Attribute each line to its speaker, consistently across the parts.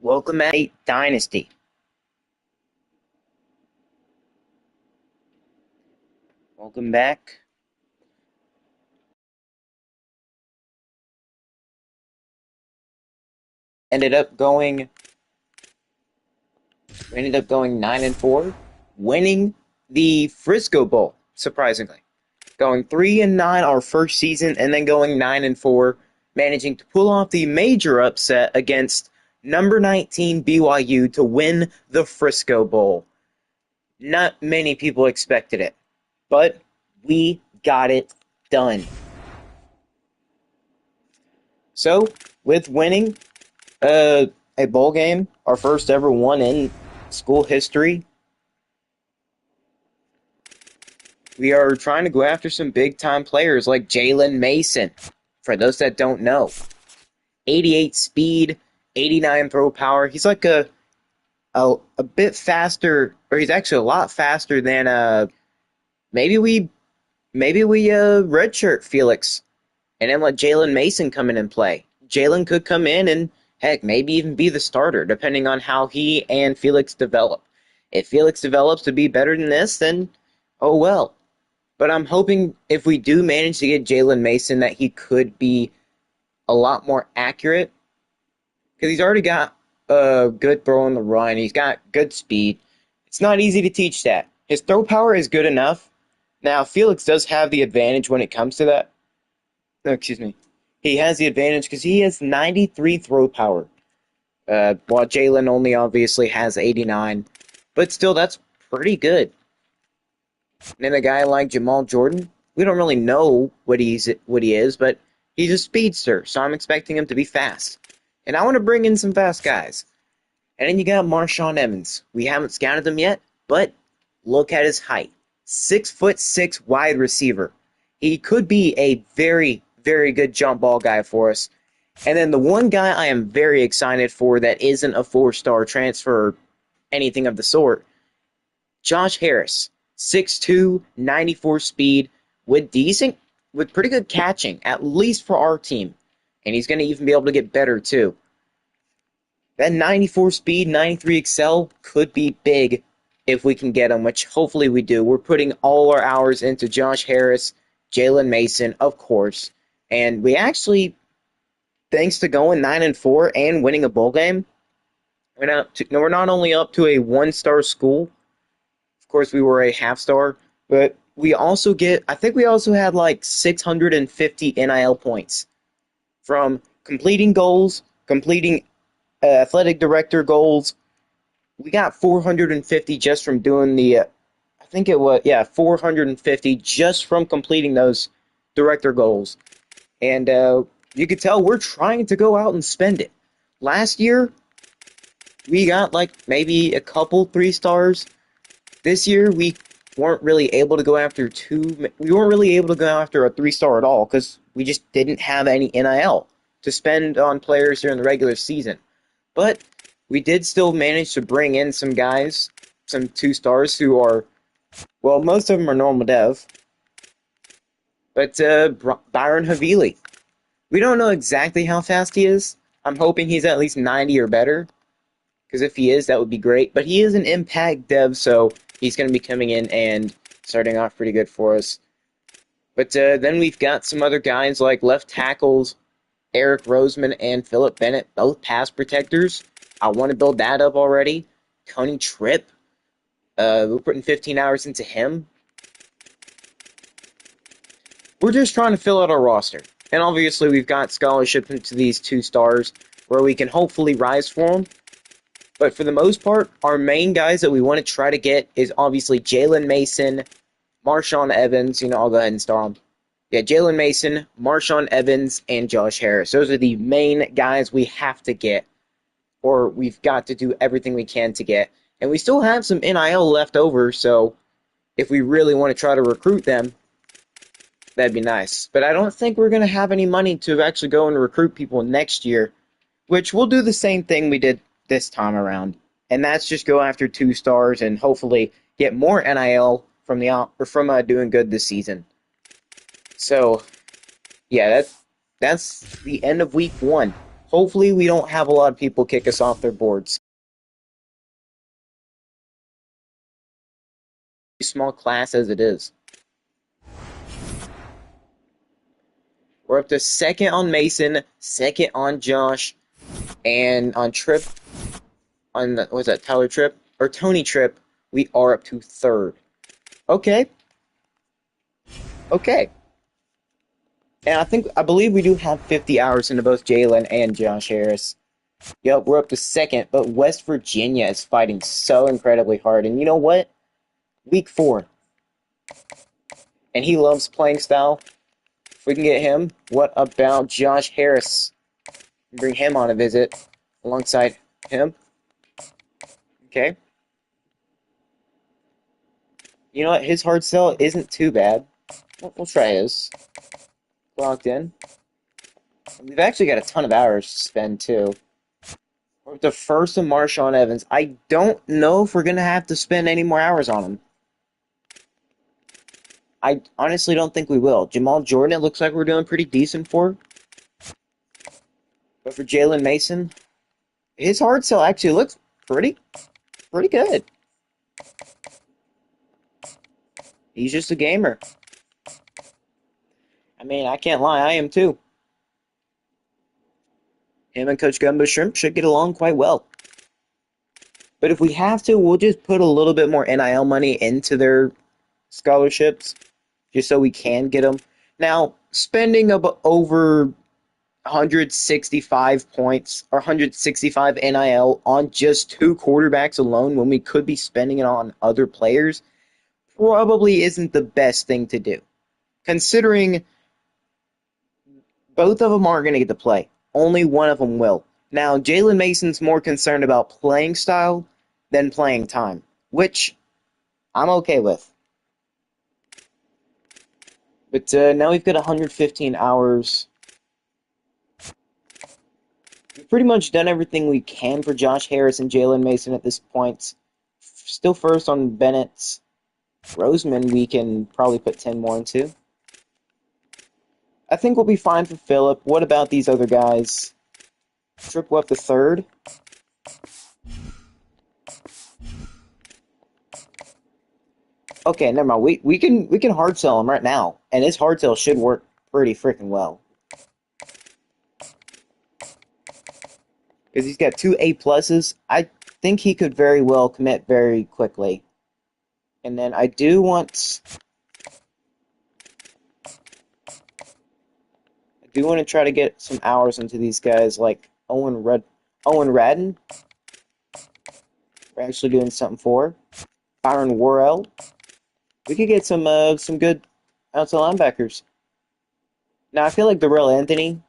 Speaker 1: Welcome at Dynasty. Welcome back. Ended up going we ended up going 9-4, winning the Frisco Bowl, surprisingly. Going 3-9 our first season and then going 9-4, managing to pull off the major upset against number 19 BYU to win the Frisco Bowl. Not many people expected it, but we got it done. So, with winning a bowl game, our first ever one in school history, we are trying to go after some big time players like Jalen Mason. For those that don't know, 88 speed, 89 throw power. He's like a bit faster, or he's actually a lot faster than maybe we redshirt Felix and then let Jalen Mason come in and play. Jalen could come in and, heck, maybe even be the starter, depending on how he and Felix develop. If Felix develops to be better than this, then oh well. But I'm hoping if we do manage to get Jalen Mason that he could be a lot more accurate. Because he's already got a good throw on the run. He's got good speed. It's not easy to teach that. His throw power is good enough. Now, Felix does have the advantage when it comes to that. No, excuse me. He has the advantage because he has 93 throw power, while Jalen only obviously has 89. But still, that's pretty good. And then a guy like Jamal Jordan, we don't really know what he is, but he's a speedster, so I'm expecting him to be fast. And I want to bring in some fast guys. And then you got Marshawn Evans. We haven't scouted him yet, but look at his height. 6'6" wide receiver. He could be a very, very good jump ball guy for us. And then the one guy I am very excited for that isn't a 4-star transfer or anything of the sort, Josh Harris. 6'2", 94 speed, with pretty good catching, at least for our team. And he's going to even be able to get better too. That 94 speed, 93 excel could be big if we can get him, which hopefully we do. We're putting all our hours into Josh Harris, Jalen Mason, of course. And we actually, thanks to going 9-4 and winning a bowl game, we're not only up to a 1-star school. Of course, we were a half-star, but we also had like 650 NIL points from completing goals, completing athletic director goals. We got 450 just from doing 450 just from completing those director goals. And you could tell we're trying to go out and spend it. Last year, we got like maybe a couple 3-stars. This year, we weren't really able to go after a 3-star at all because we just didn't have any NIL to spend on players during the regular season. But we did still manage to bring in some guys, some 2-stars who are, well, most of them are normal dev. But Byron Havili, we don't know exactly how fast he is. I'm hoping he's at least 90 or better, because if he is, that would be great. But he is an impact dev, so he's going to be coming in and starting off pretty good for us. But then we've got some other guys like left tackles, Eric Roseman and Phillip Bennett, both pass protectors. I want to build that up already. Tony Tripp, we're putting 15 hours into him. We're just trying to fill out our roster. And obviously we've got scholarship into these 2-stars where we can hopefully rise for them. But for the most part, our main guys that we want to try to get is obviously Jalen Mason, Marshawn Evans. I'll go ahead and star them. Yeah, Jalen Mason, Marshawn Evans, and Josh Harris. Those are the main guys we have to get, or we've got to do everything we can to get. And we still have some NIL left over, so if we really want to try to recruit them, that'd be nice. But I don't think we're going to have any money to actually go and recruit people next year, which we'll do the same thing we did this time around. And that's just go after 2-stars and hopefully get more NIL from doing good this season. So, yeah, that's the end of week 1. Hopefully, we don't have a lot of people kick us off their boards. Small class as it is. We're up to second on Mason, second on Josh, and on Trip, on the, was that Tyler Tripp? Or Tony Tripp, we are up to third. Okay. Okay. And I believe we do have 50 hours into both Jalen and Josh Harris. Yep, we're up to second, but West Virginia is fighting so incredibly hard. And you know what? Week 4. And he loves playing style. If we can get him, what about Josh Harris? Bring him on a visit alongside him. Okay. You know what? His hard sell isn't too bad. We'll try his. Locked in. We've actually got a ton of hours to spend, too. We're up to first and Marshawn Evans. I don't know if we're going to have to spend any more hours on him. I honestly don't think we will. Jamal Jordan, it looks like we're doing pretty decent for. But for Jalen Mason, his hard sell actually looks pretty good. He's just a gamer. I mean, I can't lie, I am too. Him and Coach Gumbo Shrimp should get along quite well. But if we have to, we'll just put a little bit more NIL money into their scholarships just so we can get them. Now, spending over 165 points or 165 NIL on just 2 quarterbacks alone when we could be spending it on other players probably isn't the best thing to do. Considering both of them aren't going to get to play. Only one of them will. Now, Jalen Mason's more concerned about playing style than playing time, which I'm okay with. But now we've got 115 hours. We've pretty much done everything we can for Josh Harris and Jalen Mason at this point. Still first on Bennett's. Roseman we can probably put 10 more into. I think we'll be fine for Phillip. What about these other guys? Triple up the third. Okay, never mind. We can hard sell him right now, and his hard sell should work pretty freaking well. Because he's got 2 A pluses. I think he could very well commit very quickly. And then I do want to try to get some hours into these guys like Owen Radden. We're actually doing something for Byron Worrell. We could get some good outside linebackers. Now I feel like Darrell Anthony.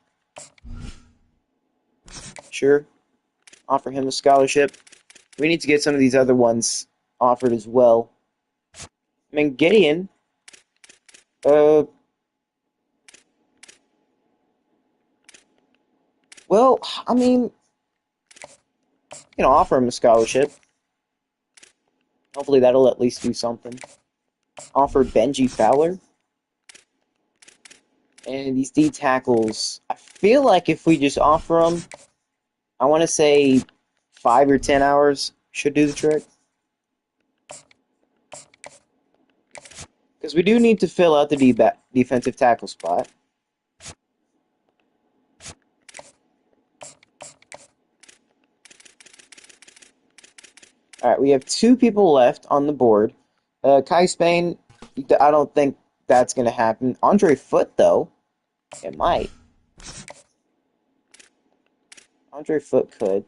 Speaker 1: Sure, offer him a scholarship. We need to get some of these other ones offered as well. I mean Gideon. Well, I mean, offer him a scholarship. Hopefully that'll at least do something. Offer Benji Fowler. And these D tackles, I feel like if we just offer them, I want to say 5 or 10 hours should do the trick. Because we do need to fill out the defensive tackle spot. Alright, we have 2 people left on the board. Kai Spain, I don't think that's going to happen. Andre Foote, though, it might. Andre Foote could.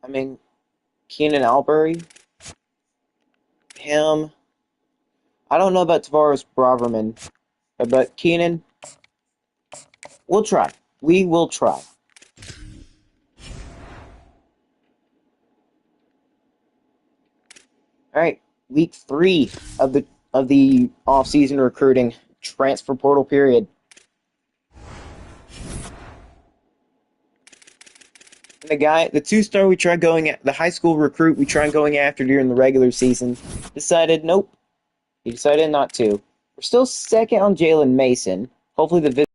Speaker 1: I mean, Keenan Albury, him. I don't know about Tavares Braverman, but Keenan, we'll try. We will try. All right, week 3 of the off-season recruiting transfer portal period. The 2-star we tried going at, the high school recruit we tried going after during the regular season, decided nope. He decided not to. We're still second on Jalen Mason. Hopefully the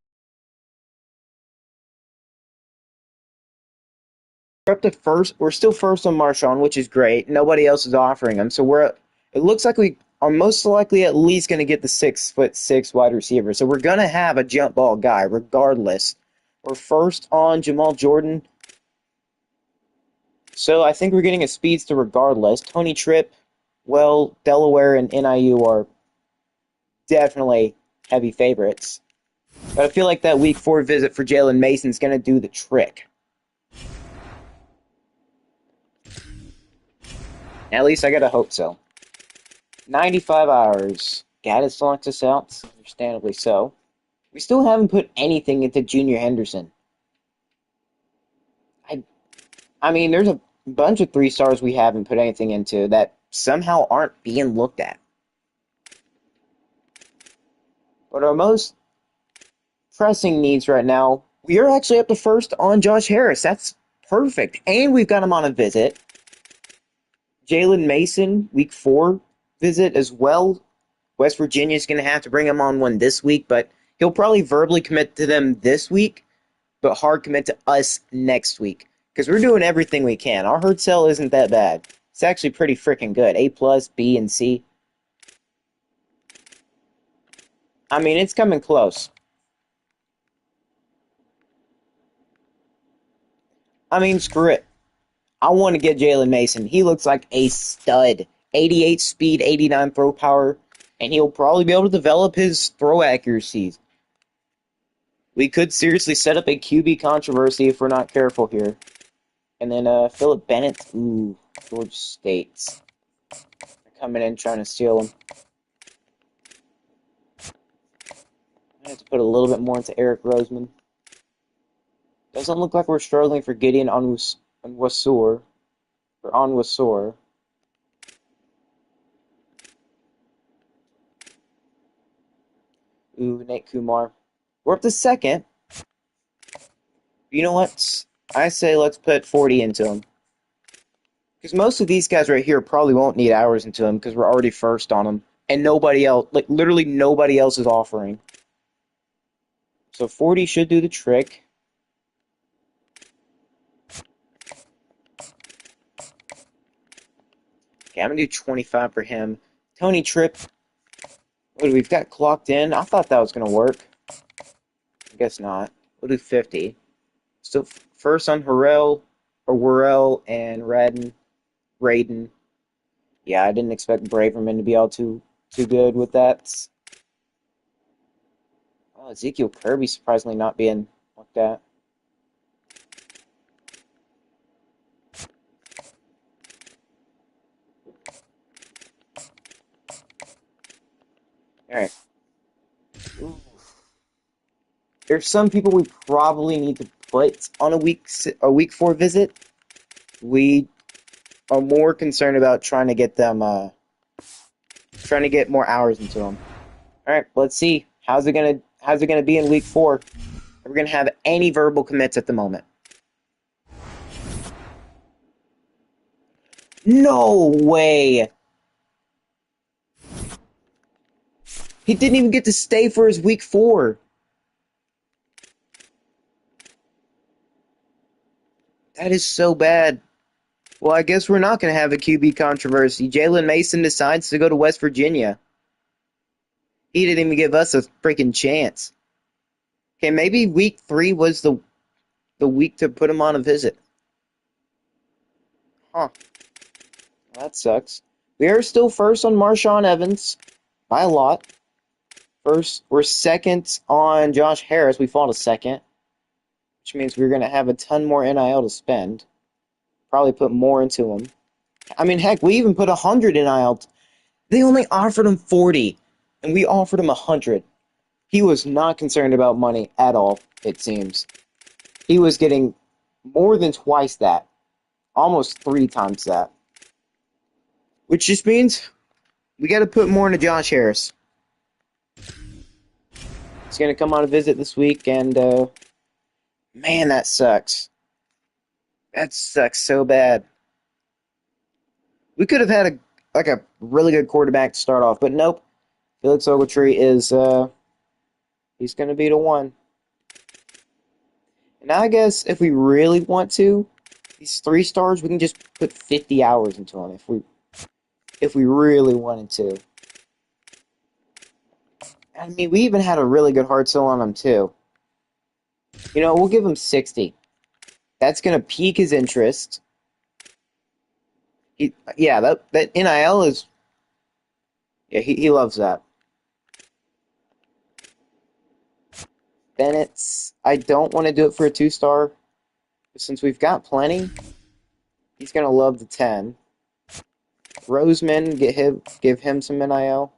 Speaker 1: up to first. We're still first on Marshawn, which is great. Nobody else is offering him, so it looks like we are most likely at least going to get the 6'6" wide receiver. So we're going to have a jump ball guy regardless. We're first on Jamal Jordan. So I think we're getting a speedster regardless. Tony Tripp, well, Delaware and NIU are definitely heavy favorites. But I feel like that week 4 visit for Jalen Mason is going to do the trick. At least I gotta hope so. 95 hours. Gaddis locked us out, understandably so. We still haven't put anything into Junior Henderson. I mean, there's a bunch of 3-stars we haven't put anything into that somehow aren't being looked at. But our most pressing needs right now, we are actually up to first on Josh Harris. That's perfect. And we've got him on a visit. Jalen Mason, week 4 visit as well. West Virginia's going to have to bring him on one this week, but he'll probably verbally commit to them this week, but hard commit to us next week. Because we're doing everything we can. Our hurt cell isn't that bad. It's actually pretty freaking good. A+, B, and C. I mean, it's coming close. I mean, screw it. I want to get Jalen Mason. He looks like a stud. 88 speed, 89 throw power, and he'll probably be able to develop his throw accuracies. We could seriously set up a QB controversy if we're not careful here. And then Philip Bennett, ooh, Georgia State. They're coming in trying to steal him. I have to put a little bit more into Eric Roseman. Doesn't look like we're struggling for Gideon Onwuasor. Or Onwuasor. Ooh, Nate Kumar. We're up to second. You know what? I say let's put 40 into him. Because most of these guys right here probably won't need hours into him because we're already first on them. And nobody else, like literally nobody else is offering. So 40 should do the trick. Okay, I'm going to do 25 for him. Tony Tripp. What do we've got clocked in? I thought that was going to work. I guess not. We'll do 50. So first on Worrell, and Raiden. Yeah, I didn't expect Braverman to be all too good with that. Oh, Ezekiel Kirby surprisingly not being looked at. Alright. There's some people we probably need to put on a week 4 visit. We are more concerned about trying to get them, trying to get more hours into them. All right, let's see. How's it gonna be in week 4? Are we gonna have any verbal commits at the moment? No way. He didn't even get to stay for his week 4. That is so bad. Well, I guess we're not going to have a QB controversy. Jalen Mason decides to go to West Virginia. He didn't even give us a freaking chance. Okay, maybe week 3 was the week to put him on a visit. Huh. Well, that sucks. We are still first on Marshawn Evans by a lot. First, we're second on Josh Harris. We fought a second, which means we're going to have a ton more NIL to spend. Probably put more into him. I mean, heck, we even put 100 NIL. They only offered him 40, and we offered him 100. He was not concerned about money at all, it seems. He was getting more than twice that, almost 3 times that. Which just means we got to put more into Josh Harris. He's going to come on a visit this week, and man, that sucks. That sucks so bad. We could have had a really good quarterback to start off, but nope. Felix Ogletree is he's going to be the one. And I guess if we really want to, These 3 stars, we can just put 50 hours into them if we really wanted to. I mean, we even had a really good hard sell on him too. You know, we'll give him 60. That's gonna pique his interest. Yeah, that NIL is yeah, he loves that. Bennett's I don't want to do it for a 2 star. Since we've got plenty, he's gonna love the 10. Roseman, give him some NIL.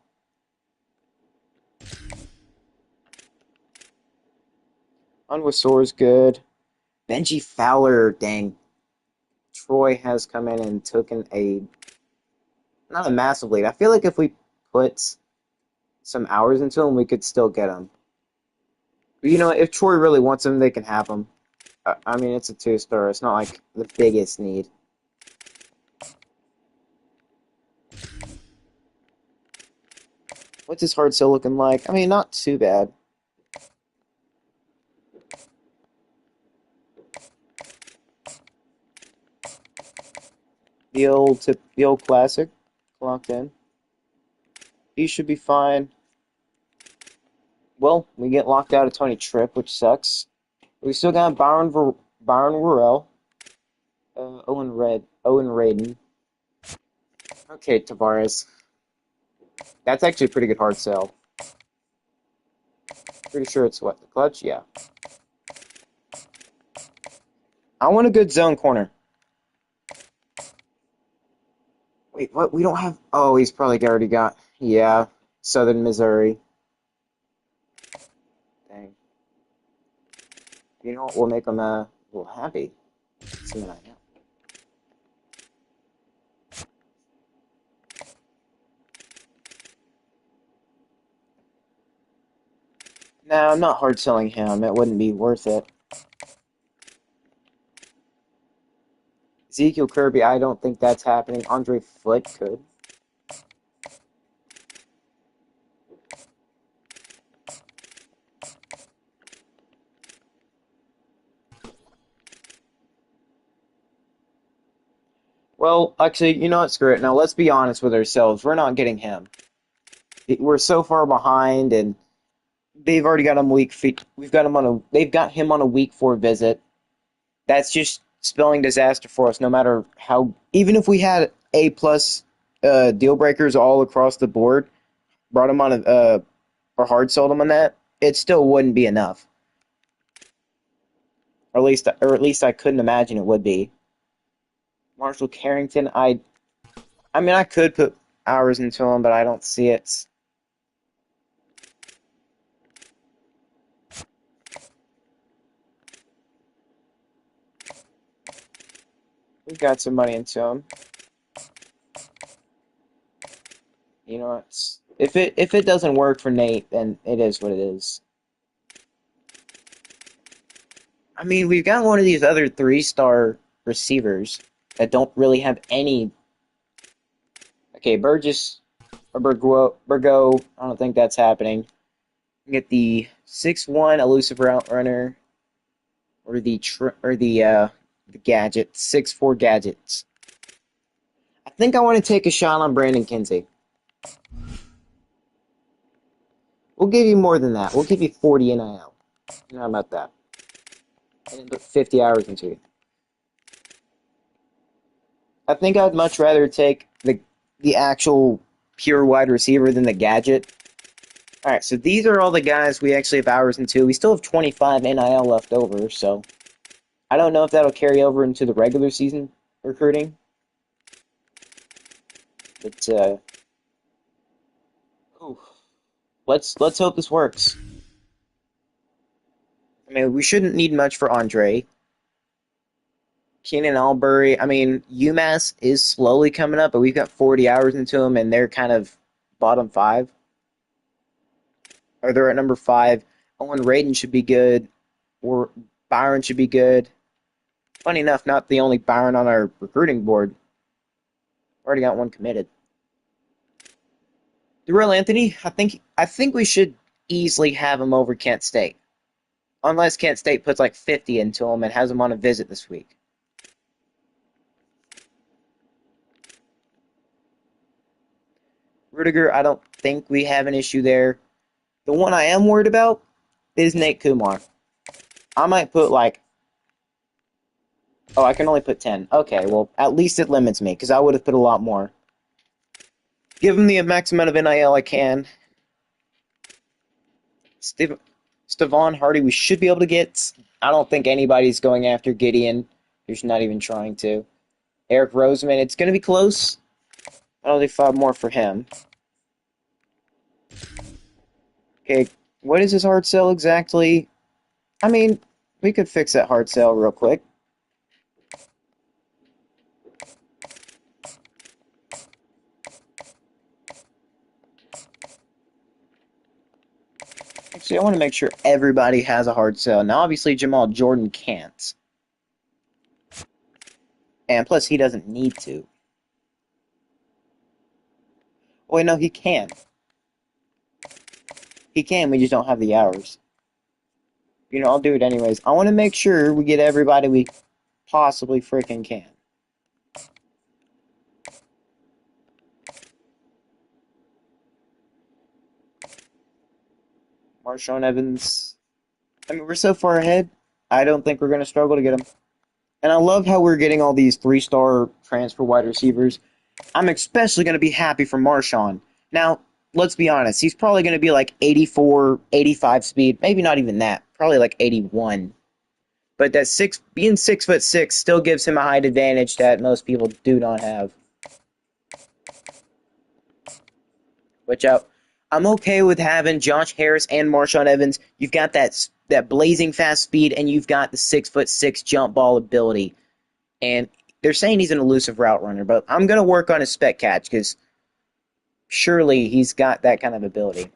Speaker 1: Unwasor's good. Benji Fowler, dang. Troy has come in and taken not a massive lead. I feel like if we put some hours into him, we could still get him. But you know, if Troy really wants him, they can have him. I mean, it's a 2 star. It's not like the biggest need. What's his hard sell looking like? I mean, not too bad. The old classic, locked in. He should be fine. Well, we get locked out of Tony Tripp, which sucks. We still got Byron Worrell, Owen Raiden. Okay, Tavares. That's actually a pretty good hard sell. Pretty sure it's what, the clutch? Yeah. I want a good zone corner. Wait, what? We don't have. Oh, he's probably already got. Yeah, Southern Missouri. Dang. You know what? We'll make him a little happy. Something like that. No, I'm not hard selling him. It wouldn't be worth it. Ezekiel Kirby, I don't think that's happening. Andre Flick could. Well, actually, you know what? Screw it. Now, let's be honest with ourselves. We're not getting him. We're so far behind, and they've already got him week. We've got him on a. They've got him on a week 4 visit. That's just spelling disaster for us. No matter how, even if we had A+ deal breakers all across the board, brought him on or hard sold him on that, it still wouldn't be enough. Or at least I couldn't imagine it would be. Marshall Carrington, I mean, I could put hours into him, but I don't see it. We've got some money into him. You know, if it doesn't work for Nate, then it is what it is. I mean, we've got one of these other 3 star receivers that don't really have any. Okay, Burgess or Burgo. I don't think that's happening. Get the 6'1" elusive route runner or the gadget 6'4" gadgets. I think I want to take a shot on Brandon Kinsey. We'll give you more than that. We'll give you 40 NIL. How about that? And then put 50 hours into it. I think I'd much rather take the actual pure wide receiver than the gadget. All right, so these are all the guys we actually have hours into. We still have 25 NIL left over, so I don't know if that'll carry over into the regular season recruiting. But let's hope this works. I mean, we shouldn't need much for Andre. Keenan Albury, I mean, UMass is slowly coming up, but we've got 40 hours into them, and they're kind of bottom 5. Or they're at number 5. Owen Raiden should be good, or Byron should be good. Funny enough, not the only Byron on our recruiting board. Already got one committed. Darrell Anthony, I think we should easily have him over Kent State. Unless Kent State puts like 50 into him and has him on a visit this week. Rudiger, I don't think we have an issue there. The one I am worried about is Nate Kumar. I might put like, oh, I can only put 10. Okay, well, at least it limits me, because I would have put a lot more. Give him the max amount of NIL I can. Stevan Hardy, we should be able to get. I don't think anybody's going after Gideon. Who's not even trying to. Eric Roseman, it's going to be close. I'll leave 5 more for him. Okay, what is his hard sell exactly? I mean, we could fix that hard sell real quick. Actually, I want to make sure everybody has a hard sell. Now, obviously, Jamal Jordan can't. And plus, he doesn't need to. Wait, no, he can. He can, we just don't have the hours. You know, I'll do it anyways. I want to make sure we get everybody we possibly freaking can. Marshawn Evans. I mean, we're so far ahead, I don't think we're going to struggle to get him. And I love how we're getting all these 3-star transfer wide receivers. I'm especially going to be happy for Marshawn. Now, let's be honest. He's probably going to be like 84, 85 speed. Maybe not even that. Probably like 81. But that being 6'6" still gives him a height advantage that most people do not have. Which I'm okay with having Josh Harris and Marshawn Evans. You've got that blazing fast speed, and you've got the 6'6" jump ball ability. And they're saying he's an elusive route runner, but I'm gonna work on his spec catch because surely he's got that kind of ability.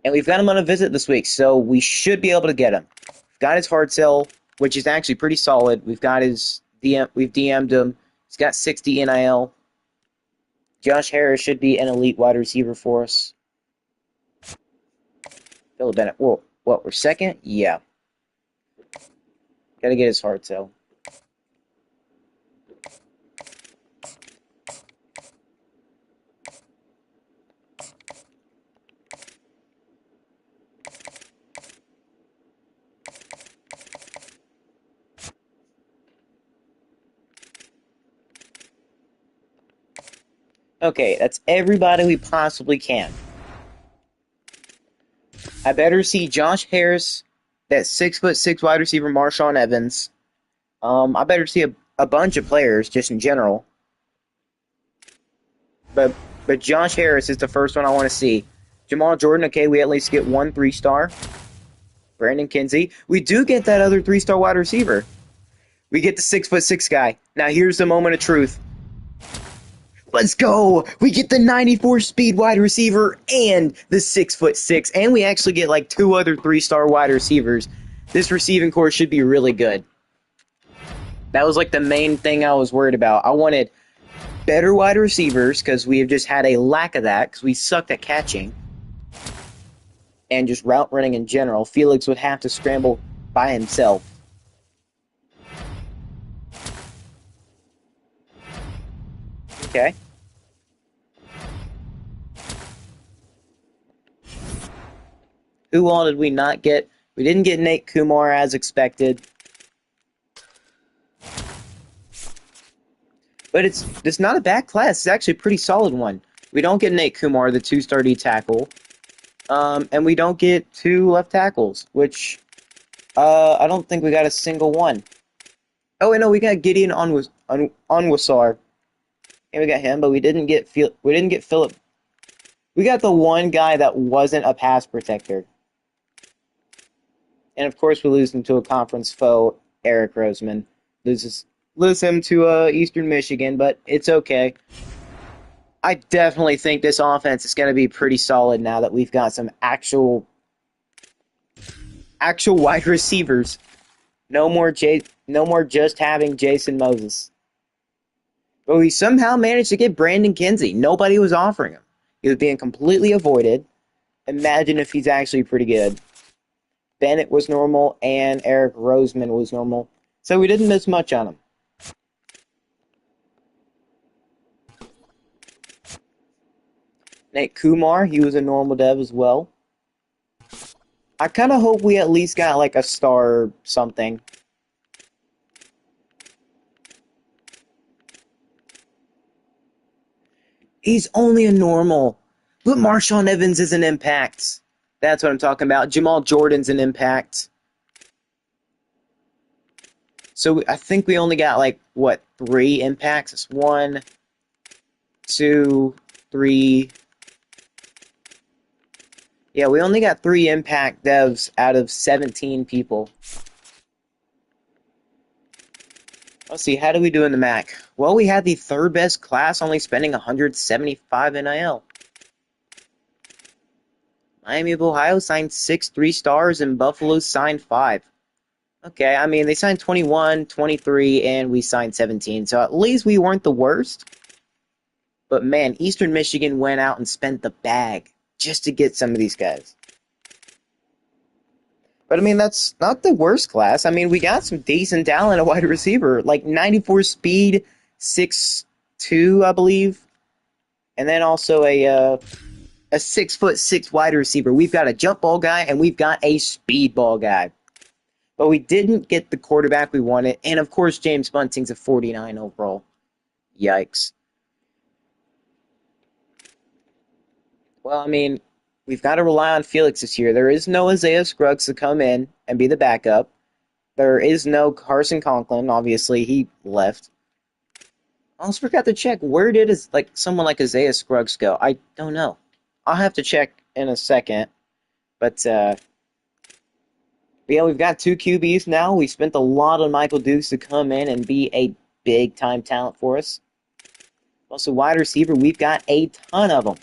Speaker 1: And we've got him on a visit this week, so we should be able to get him. We've got his hard sell, which is actually pretty solid. We've got his DM. We've DM'd him. He's got 60 NIL. Josh Harris should be an elite wide receiver for us. Phil Bennett. Whoa, what? We're second? Yeah. Gotta get his hard sell. Okay, that's everybody we possibly can. I better see Josh Harris, that 6'6" wide receiver Marshawn Evans. I better see a bunch of players just in general. But Josh Harris is the first one I want to see. Jamal Jordan, okay, we at least get 1 3-star. Brandon Kinsey. We do get that other 3-star wide receiver. We get the 6'6" guy. Now here's the moment of truth. Let's go! We get the 94 speed wide receiver and the 6'6", and we actually get like 2 other 3-star wide receivers. This receiving core should be really good. That was like the main thing I was worried about. I wanted better wide receivers because we have just had a lack of that because we sucked at catching and just route running in general. Felix would have to scramble by himself. Okay. Who all did we not get? We didn't get Nate Kumar as expected. But it's not a bad class. It's actually a pretty solid one. We don't get Nate Kumar, the 2-star D tackle. And we don't get 2 left tackles, which I don't think we got a single one. Oh, wait, no, we got Gideon Onwusar. Yeah, we got him, but we didn't get Philip. We got the one guy that wasn't a pass protector. And of course, we lose him to a conference foe, Eric Roseman. Lose him to Eastern Michigan, but it's okay. I definitely think this offense is going to be pretty solid now that we've got some actual wide receivers. No more just having Jason Moses. But we somehow managed to get Brandon Kinsey. Nobody was offering him. He was being completely avoided. Imagine if he's actually pretty good. Bennett was normal, and Eric Roseman was normal. So we didn't miss much on him. Nate Kumar, he was a normal dev as well. I kind of hope we at least got like a star or something. He's only a normal. But Marshawn Evans is an impact. That's what I'm talking about. Jamal Jordan's an impact. So I think we only got like, what, 3 impacts? It's 1, 2, 3. Yeah, we only got 3 impact devs out of 17 people. Let's see, how do we do in the MAC? Well, we had the third best class, only spending 175 NIL. Miami of Ohio signed 6 3-stars, and Buffalo signed 5. Okay, I mean, they signed 21, 23, and we signed 17, so at least we weren't the worst. But man, Eastern Michigan went out and spent the bag just to get some of these guys. But I mean, that's not the worst class. I mean, we got some decent talent at wide receiver, like 94 speed, 6'2", I believe, and then also a 6'6" wide receiver. We've got a jump ball guy and we've got a speed ball guy. But we didn't get the quarterback we wanted, and of course, James Bunting's a 49 overall. Yikes. Well, I mean, we've got to rely on Felix this year. There is no Isaiah Scruggs to come in and be the backup. There is no Carson Conklin. Obviously, he left. I also forgot to check, where did someone like Isaiah Scruggs go? I don't know. I'll have to check in a second. But yeah, we've got 2 QBs now. We spent a lot on Michael Dukes to come in and be a big-time talent for us. Also, wide receiver, we've got a ton of them.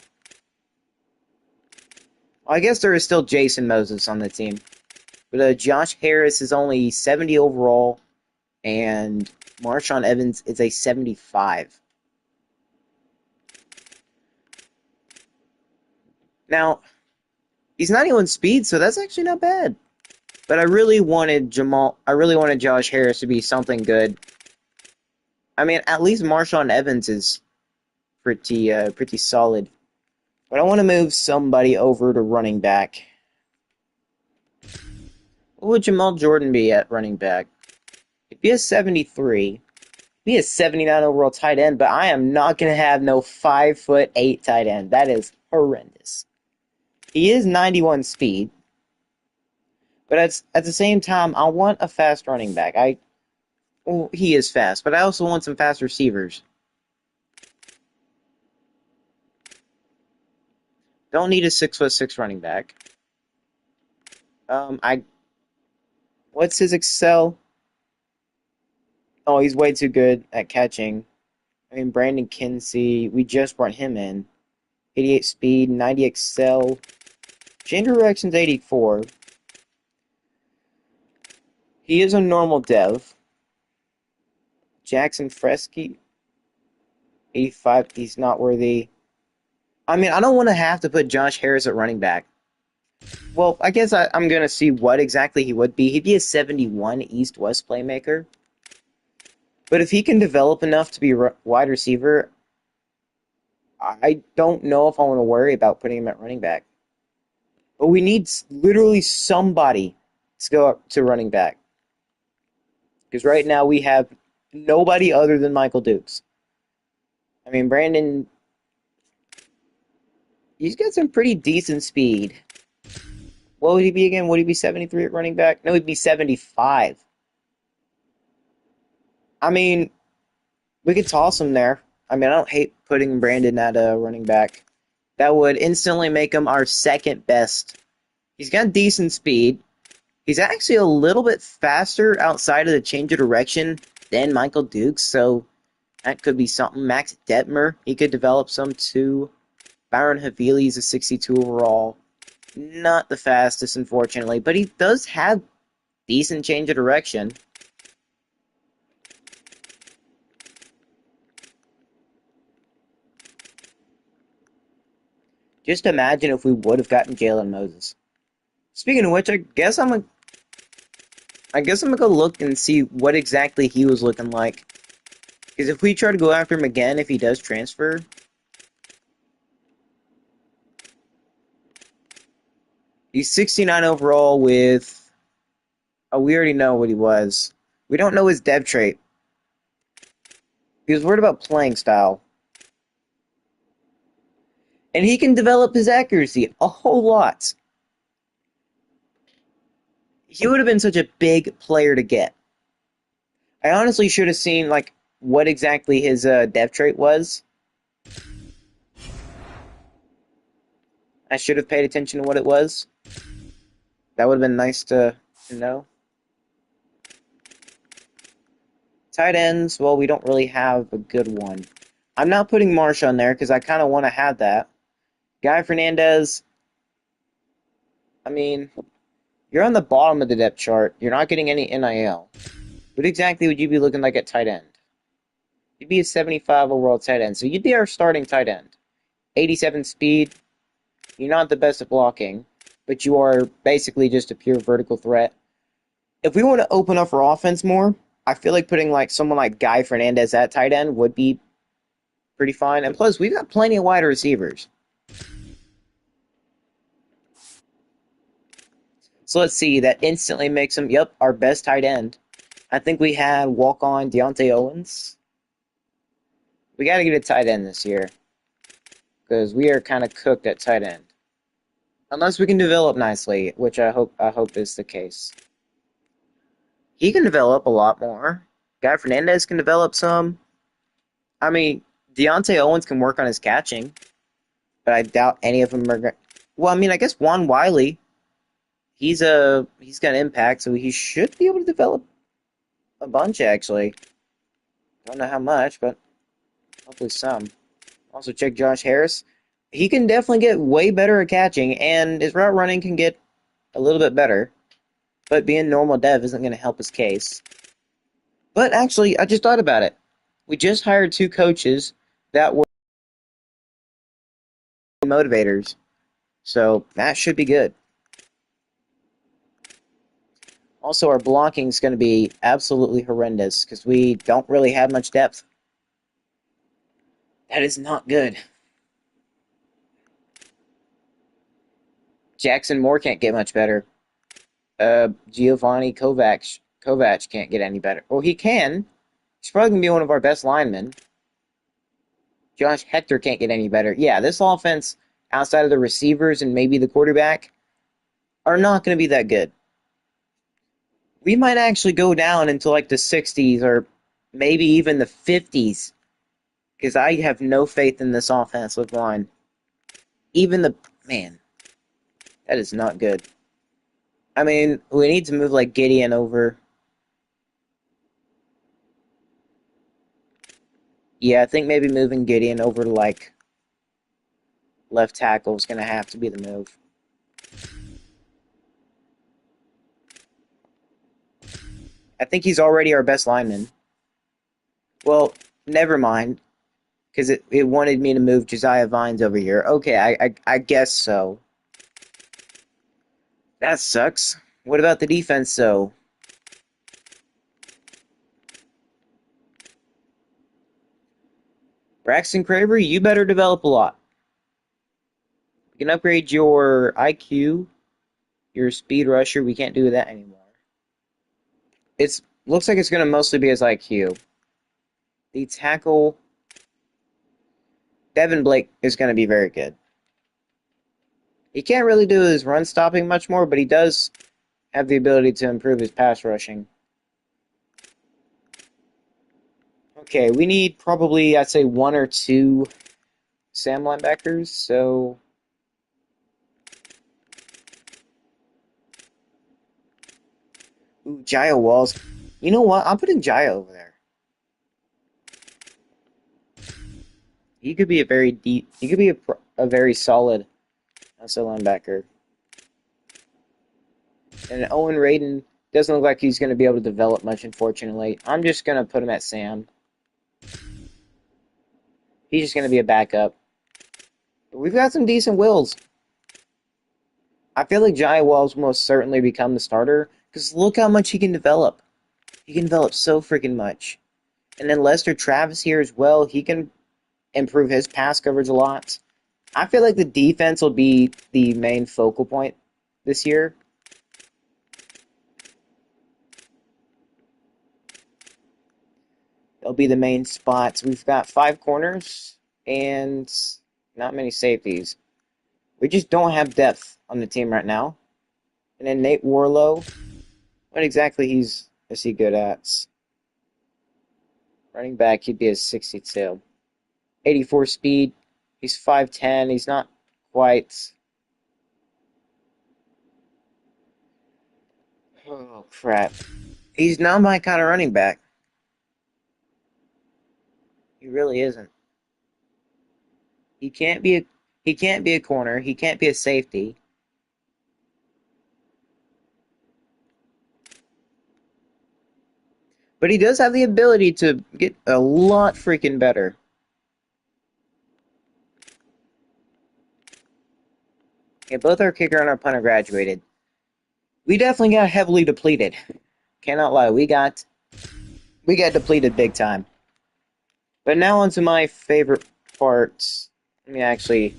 Speaker 1: Well, I guess there is still Jason Moses on the team. But Josh Harris is only 70 overall, and Marshawn Evans is a 75. Now, he's 91 speed, so that's actually not bad. But I really wanted Josh Harris to be something good. I mean, at least Marshawn Evans is pretty solid. But I want to move somebody over to running back. What would Jamal Jordan be at running back? He'd be a 73. Be a 79 overall tight end, but I am not going to have no 5'8" tight end. That is horrendous. He is 91 speed, but at the same time, I want a fast running back. Well, he is fast, but I also want some fast receivers. Don't need a 6'6" running back. What's his Excel? Oh, he's way too good at catching. I mean, Brandon Kinsey, we just brought him in. 88 speed, 90 Excel. Chain direction's 84. He is a normal dev. Jackson Fresky, 85. He's not worthy. I mean, I don't want to have to put Josh Harris at running back. Well, I guess I'm going to see what exactly he would be. He'd be a 71 East-West playmaker. But if he can develop enough to be wide receiver, I don't know if I want to worry about putting him at running back. But we need literally somebody to go up to running back. Because right now we have nobody other than Michael Dukes. I mean, Brandon, he's got some pretty decent speed. What would he be again? Would he be 73 at running back? No, he'd be 75. I mean, we could toss him there. I mean, I don't hate putting Brandon at a running back. That would instantly make him our second best. He's got decent speed. He's actually a little bit faster outside of the change of direction than Michael Dukes, so that could be something. Max Detmer, he could develop some too. Byron Havili is a 62 overall. Not the fastest, unfortunately, but he does have decent change of direction. Just imagine if we would have gotten Jalen Moses. Speaking of which, I guess I'm gonna go look and see what exactly he was looking like. Because if we try to go after him again, if he does transfer, He's 69 overall with. Oh, we already know what he was. We don't know his dev trait. He was worried about playing style. And he can develop his accuracy a whole lot. He would have been such a big player to get. I honestly should have seen like what exactly his dev trait was. I should have paid attention to what it was. That would have been nice to know. Tight ends, well, we don't really have a good one. I'm not putting Marsh on there because I kind of want to have that. Guy Fernandez, I mean, you're on the bottom of the depth chart. You're not getting any NIL. What exactly would you be looking like at tight end? You'd be a 75 overall tight end, so you'd be our starting tight end. 87 speed. You're not the best at blocking, but you are basically just a pure vertical threat. If we want to open up our offense more, I feel like putting like someone like Guy Fernandez at tight end would be pretty fine. And plus, we've got plenty of wide receivers. So let's see. That instantly makes him, yep, our best tight end. I think we had walk-on Deontay Owens. We got to get a tight end this year because we are kind of cooked at tight end. Unless we can develop nicely, which I hope is the case. He can develop a lot more. Guy Fernandez can develop some. I mean, Deontay Owens can work on his catching, but I doubt any of them are going. Well, I mean, I guess Juan Wiley, he's got impact, so he should be able to develop a bunch actually. Don't know how much, but hopefully some. Also check Josh Harris. He can definitely get way better at catching, and his route running can get a little bit better. But being normal dev isn't going to help his case. But actually, I just thought about it. We just hired two coaches that were motivators, so that should be good. Also, our blocking is going to be absolutely horrendous because we don't really have much depth. That is not good. Jackson Moore can't get much better. Giovanni Kovac can't get any better. Well, he can. He's probably going to be one of our best linemen. Josh Hector can't get any better. Yeah, this offense, outside of the receivers and maybe the quarterback, are not going to be that good. We might actually go down into like the 60s or maybe even the 50s because I have no faith in this offensive line. Even the man, that is not good. I mean, we need to move like Gideon over. Yeah, I think maybe moving Gideon over to like left tackle is going to have to be the move. I think he's already our best lineman. Well, never mind, because it wanted me to move Josiah Vines over here. Okay, I guess so. That sucks. What about the defense, though? Braxton Craver, you better develop a lot. You can upgrade your IQ, your speed rusher. We can't do that anymore. It's looks like it's going to mostly be his IQ. The tackle, Devin Blake is going to be very good. He can't really do his run stopping much more, but he does have the ability to improve his pass rushing. Okay, we need probably, I'd say, one or two Sam linebackers, so... Ooh, Jaya Walls. You know what? I'm putting Jaya over there. He could be a very deep... He could be a very solid outside linebacker. And Owen Raiden doesn't look like he's going to be able to develop much, unfortunately. I'm just going to put him at Sam. He's just going to be a backup. But we've got some decent wills. I feel like Jai Walls will most certainly become the starter, because look how much he can develop. He can develop so freaking much. And then Lester Travis here as well, he can improve his pass coverage a lot. I feel like the defense will be the main focal point this year. They'll be the main spots. We've got 5 corners and not many safeties. We just don't have depth on the team right now. And then Nate Warlow, what exactly is he good at? Running back, he'd be a 62. 84 speed. He's 5'10". He's not quite. Oh, crap. He's not my kind of running back. He really isn't. He can't be a corner. He can't be a safety. But he does have the ability to get a lot freaking better. Yeah, both our kicker and our punter graduated. We definitely got heavily depleted. Cannot lie, we got depleted big time. But now onto my favorite parts. Let me actually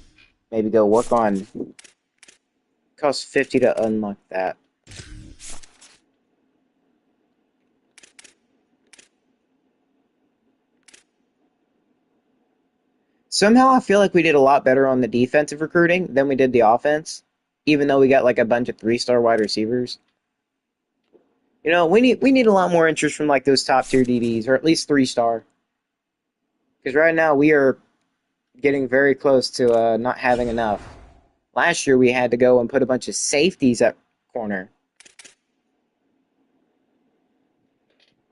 Speaker 1: maybe go work on. Costs 50 to unlock that. Somehow I feel like we did a lot better on the defensive recruiting than we did the offense, even though we got like a bunch of 3-star wide receivers. You know, we need a lot more interest from like those top tier DBs, or at least 3-star. Because right now we are getting very close to not having enough. Last year we had to go and put a bunch of safeties at corner.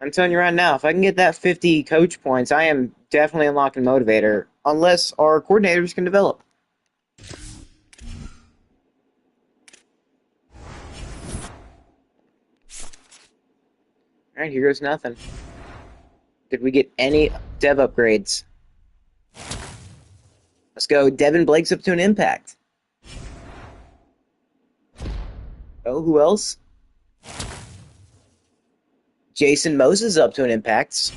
Speaker 1: I'm telling you right now, if I can get that 50 coach points, I am definitely unlocking Motivator, unless our coordinators can develop. Alright, here goes nothing. Did we get any dev upgrades? Let's go. Devin Blake's up to an impact. Oh, who else? Jason Moses up to an impact.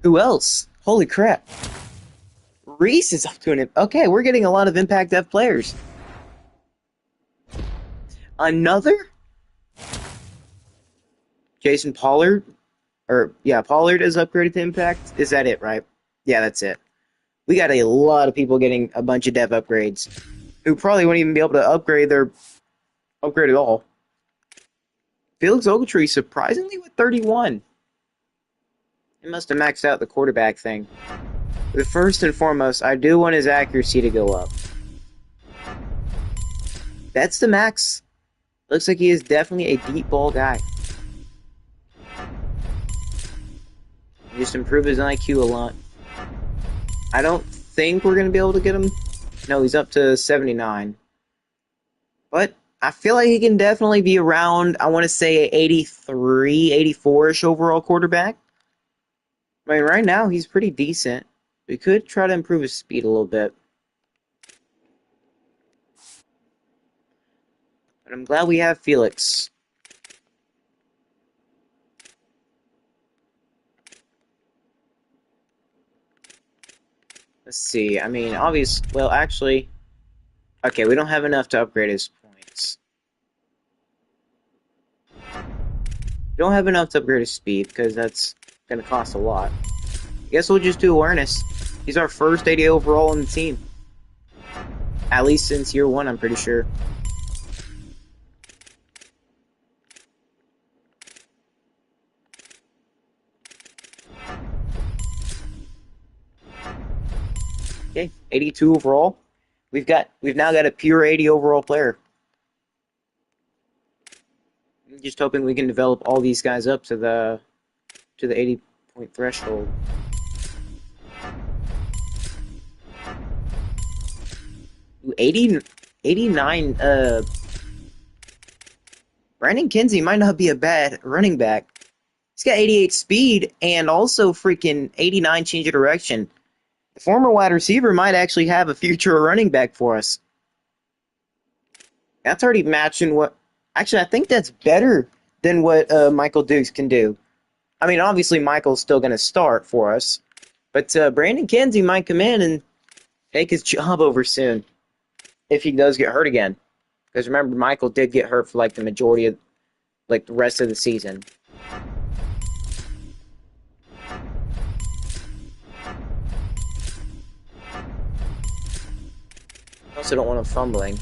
Speaker 1: Who else? Holy crap. Reese is up to an impact. Okay, we're getting a lot of impact dev players. Another? Jason Pollard? Pollard is upgraded to impact. Is that it, right? Yeah, that's it. We got a lot of people getting a bunch of dev upgrades who probably wouldn't even be able to upgrade at all. Felix Ogletree surprisingly with 31. He must have maxed out the quarterback thing. But first and foremost, I do want his accuracy to go up. That's the max. Looks like he is definitely a deep ball guy. Just improve his IQ a lot. I don't think we're going to be able to get him. No, he's up to 79. But I feel like he can definitely be around, I want to say, 83, 84-ish overall quarterback. I mean, right now, he's pretty decent. We could try to improve his speed a little bit. But I'm glad we have Felix. Let's see. I mean, obvious. Well, actually, okay, we don't have enough to upgrade his points. We don't have enough to upgrade his speed because that's going to cost a lot. I guess we'll just do awareness. He's our first 80 overall on the team. At least since year 1, I'm pretty sure. Okay, 82 overall. We've now got a pure 80 overall player. I'm just hoping we can develop all these guys up to the 80 point threshold. Ooh, 89. Brandon Kinsey might not be a bad running back. He's got 88 speed and also freaking 89 change of direction. The former wide receiver might actually have a future running back for us. That's already matching what... Actually, I think that's better than what Michael Dukes can do. I mean, obviously, Michael's still going to start for us. But Brandon Kinsey might come in and take his job over soon. if he does get hurt again. Because remember, Michael did get hurt for like the majority of like the rest of the season. I also don't want him fumbling.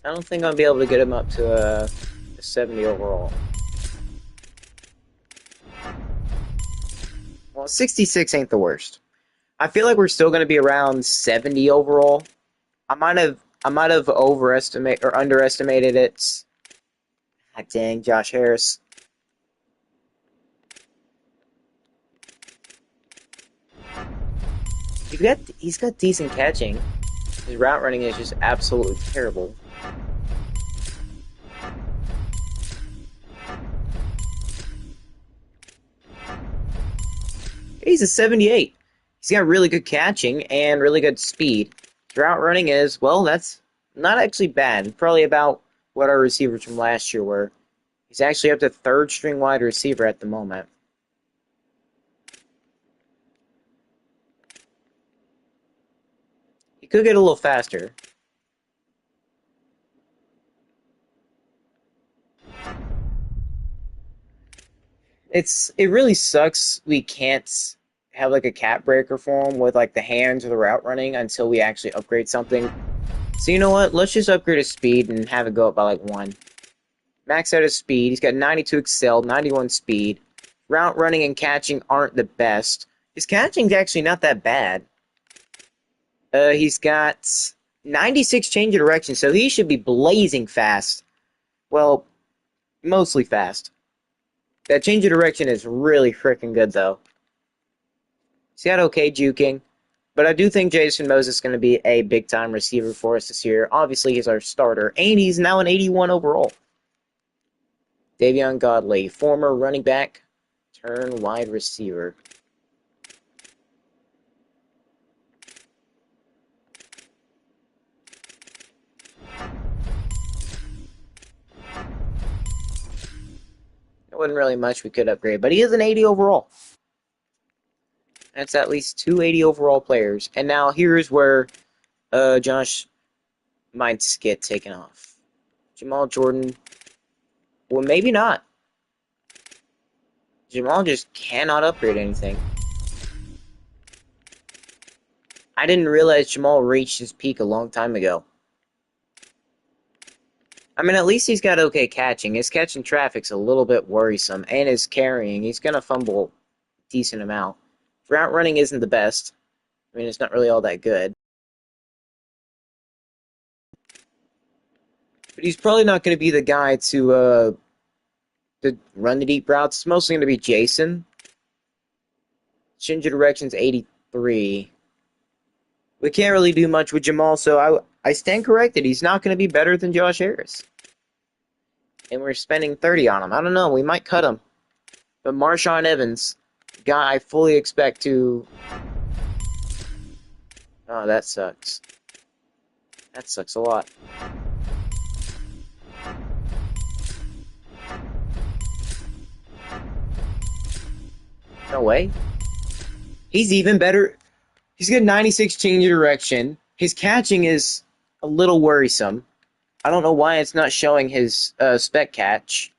Speaker 1: I don't think I'll be able to get him up to a 70 overall. Well, 66 ain't the worst. I feel like we're still going to be around 70 overall. I might have overestimated or underestimated it. God dang, Josh Harris. He's got decent catching. His route running is just absolutely terrible. He's a 78. He's got really good catching and really good speed. His route running is, well, that's not actually bad. Probably about what our receivers from last year were. He's actually up to third string wide receiver at the moment. He could get a little faster. It really sucks we can't have like a cap breaker for him with like the hands or the route running until we actually upgrade something. So you know what? Let's just upgrade his speed and have it go up by like 1. Max out his speed. He's got 92 excel, 91 speed. Route running and catching aren't the best. His catching's actually not that bad. He's got 96 change of direction, so he should be blazing fast. Well, mostly fast. That change of direction is really freaking good, though. He's got okay juking, but I do think Jason Moses is going to be a big-time receiver for us this year. Obviously, he's our starter, and he's now an 81 overall. Davion Godley, former running back, turn wide receiver. There wasn't really much we could upgrade, but he is an 80 overall. That's at least 280 overall players. And now here's where Josh might get taken off. Jamal Jordan, well, maybe not. Jamal just cannot upgrade anything. I didn't realize Jamal reached his peak a long time ago. I mean, at least he's got okay catching. His catching traffic's a little bit worrisome, and his carrying, he's going to fumble a decent amount. Route running isn't the best. I mean, it's not really all that good. But he's probably not going to be the guy to run the deep routes. It's mostly going to be Jason. Change of direction's 83. We can't really do much with Jamal, so I stand corrected. He's not going to be better than Josh Harris. And we're spending 30 on him. I don't know. We might cut him. But Marshawn Evans, guy I fully expect to... Oh, that sucks. That sucks a lot. No way. He's even better. He's got 96 change of direction. His catching is a little worrisome. I don't know why it's not showing his spec catch.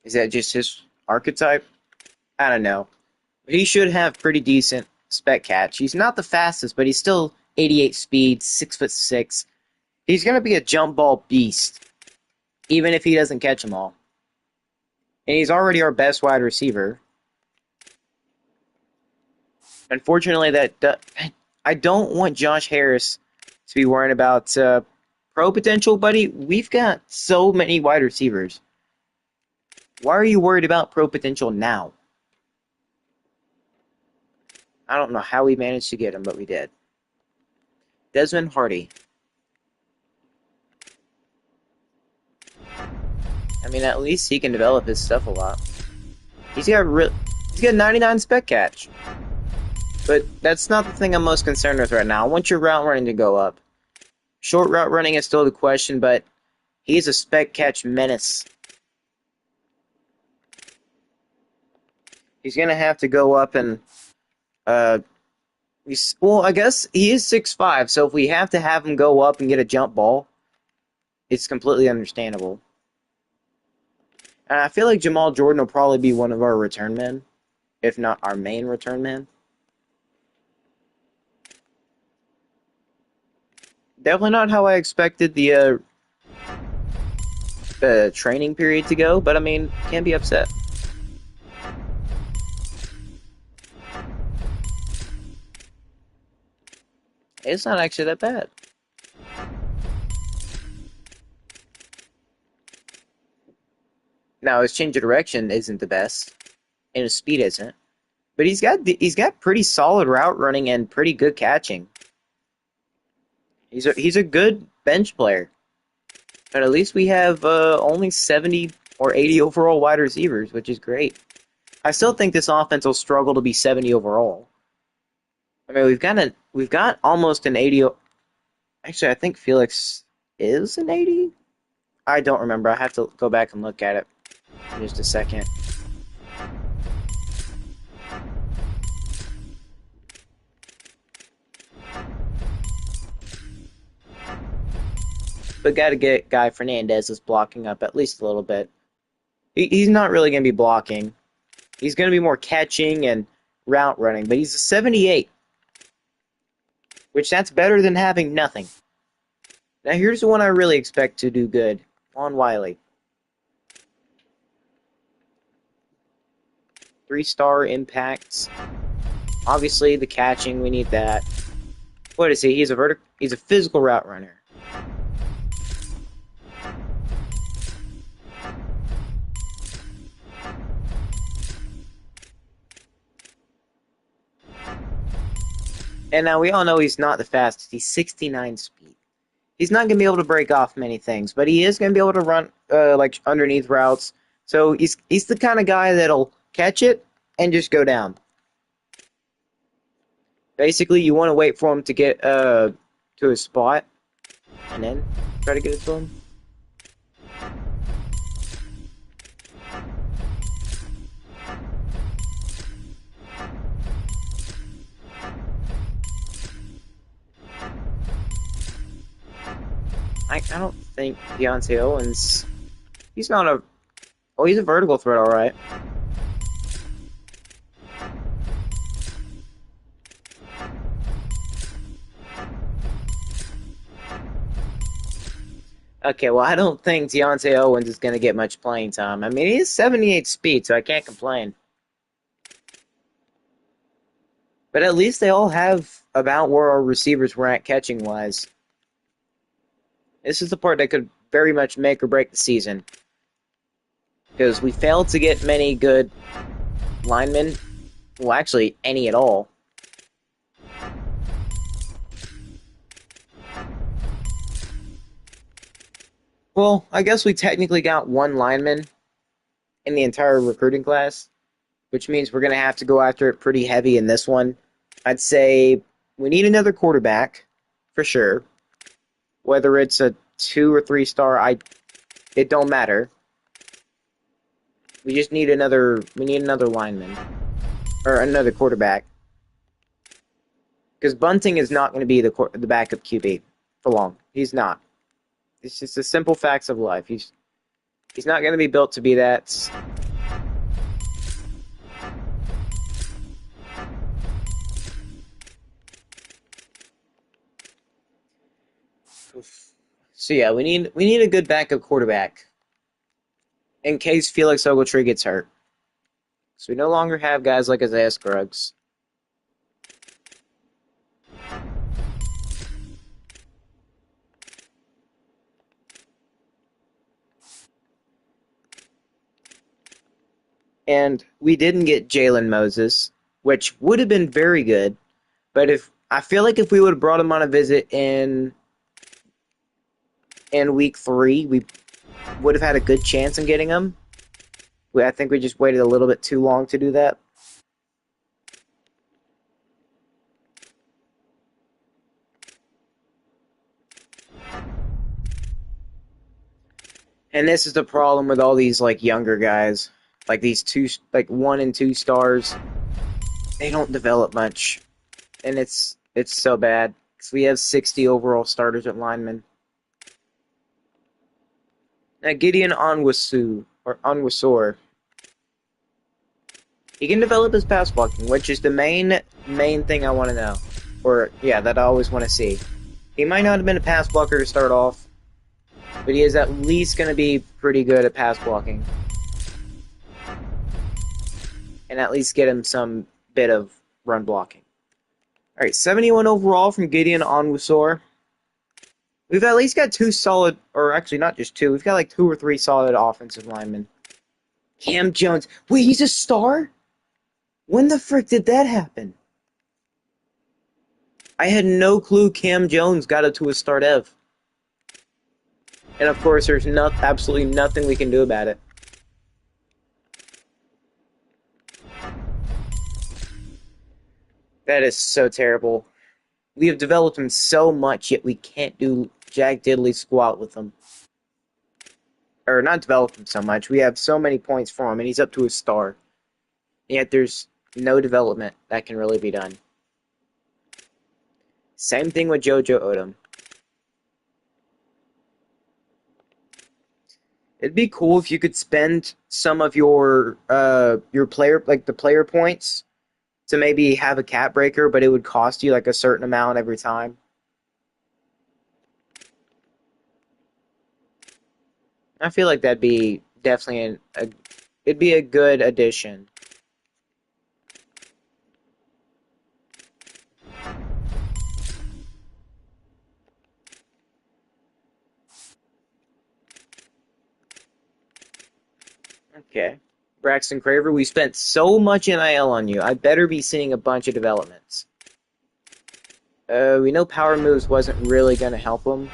Speaker 1: Is that just his archetype? I don't know. But he should have pretty decent spec catch. He's not the fastest, but he's still 88 speed, 6'6". He's going to be a jump ball beast, even if he doesn't catch them all. And he's already our best wide receiver. Unfortunately, I don't want Josh Harris to be worrying about pro potential, buddy. We've got so many wide receivers. Why are you worried about pro potential now? I don't know how we managed to get him, but we did. Desmond Hardy. I mean, at least he can develop his stuff a lot. He's got 99 spec catch. But that's not the thing I'm most concerned with right now. I want your route running to go up. Short route running is still the question, but he's a spec catch menace. He's going to have to go up and Uh, well, I guess he is 6'5", so if we have to have him go up and get a jump ball, it's completely understandable. And I feel like Jamal Jordan will probably be one of our return men, if not our main return man. Definitely not how I expected the training period to go, but I mean, can't be upset. It's not actually that bad. Now his change of direction isn't the best, and his speed isn't, but he's got pretty solid route running and pretty good catching. He's a good bench player, but at least we have only 70 or 80 overall wide receivers, which is great. I still think this offense will struggle to be 70 overall. I mean, we've got almost an 80. Actually, I think Felix is an 80. I don't remember. I have to go back and look at it in just a second. But got to get Guy Fernandez is blocking up at least a little bit. He's not really going to be blocking. He's going to be more catching and route running, but he's a 78, which that's better than having nothing. Now here's the one I really expect to do good. On Wiley. 3-star impacts. Obviously the catching, we need that. What is he? He's a physical route runner. And now we all know he's not the fastest. He's 69 speed. He's not going to be able to break off many things, but he is going to be able to run like underneath routes. So he's the kind of guy that'll catch it and just go down. Basically, you want to wait for him to get to his spot and then try to get it to him. I don't think Deontay Owens. He's not a. Oh, he's a vertical threat, all right. Okay, well, I don't think Deontay Owens is going to get much playing time. I mean, he is 78 speed, so I can't complain. But at least they all have about where our receivers were at catching wise. This is the part that could very much make or break the season. Because we failed to get many good linemen. Well, actually, any at all. Well, I guess we technically got one lineman in the entire recruiting class, which means we're going to have to go after it pretty heavy in this one. I'd say we need another quarterback, for sure. Whether it's a 2 or 3-star, it don't matter. We just need another lineman. Or another quarterback. Because Bunting is not going to be the backup QB for long. He's not. It's just the simple facts of life. He's not going to be built to be that. So yeah, we need a good backup quarterback in case Felix Ogletree gets hurt. So we no longer have guys like Isaiah Scruggs. And we didn't get Jalen Moses, which would have been very good. But I feel like if we would have brought him on a visit in week 3, we would have had a good chance in getting him. I think we just waited a little bit too long to do that. And this is the problem with all these like younger guys, like these 1 and 2 stars. They don't develop much, and it's so bad. 'Cause we have 60 overall starters at linemen. Now Gideon Onwuasor, he can develop his pass blocking, which is the main thing I want to know, or yeah, that I always want to see. He might not have been a pass blocker to start off, but he is at least going to be pretty good at pass blocking, and at least get him some bit of run blocking. All right, 71 overall from Gideon Onwuasor. We've at least got two solid, or actually not just two, we've got like two or three solid offensive linemen. Cam Jones. Wait, he's a star? When the frick did that happen? I had no clue Cam Jones got up to a start ev. And of course, there's absolutely nothing we can do about it. That is so terrible. We have developed him so much, yet we can't do jack diddly squat with him. Or not develop him so much. We have so many points for him, and he's up to a star. Yet there's no development that can really be done. Same thing with JoJo Odom. It'd be cool if you could spend some of your player, like the player points, to maybe have a cap breaker, but it would cost you like a certain amount every time. I feel like that'd be definitely it'd be a good addition. Okay. Braxton Craver, we spent so much NIL on you. I better be seeing a bunch of developments. We know power moves wasn't really going to help him.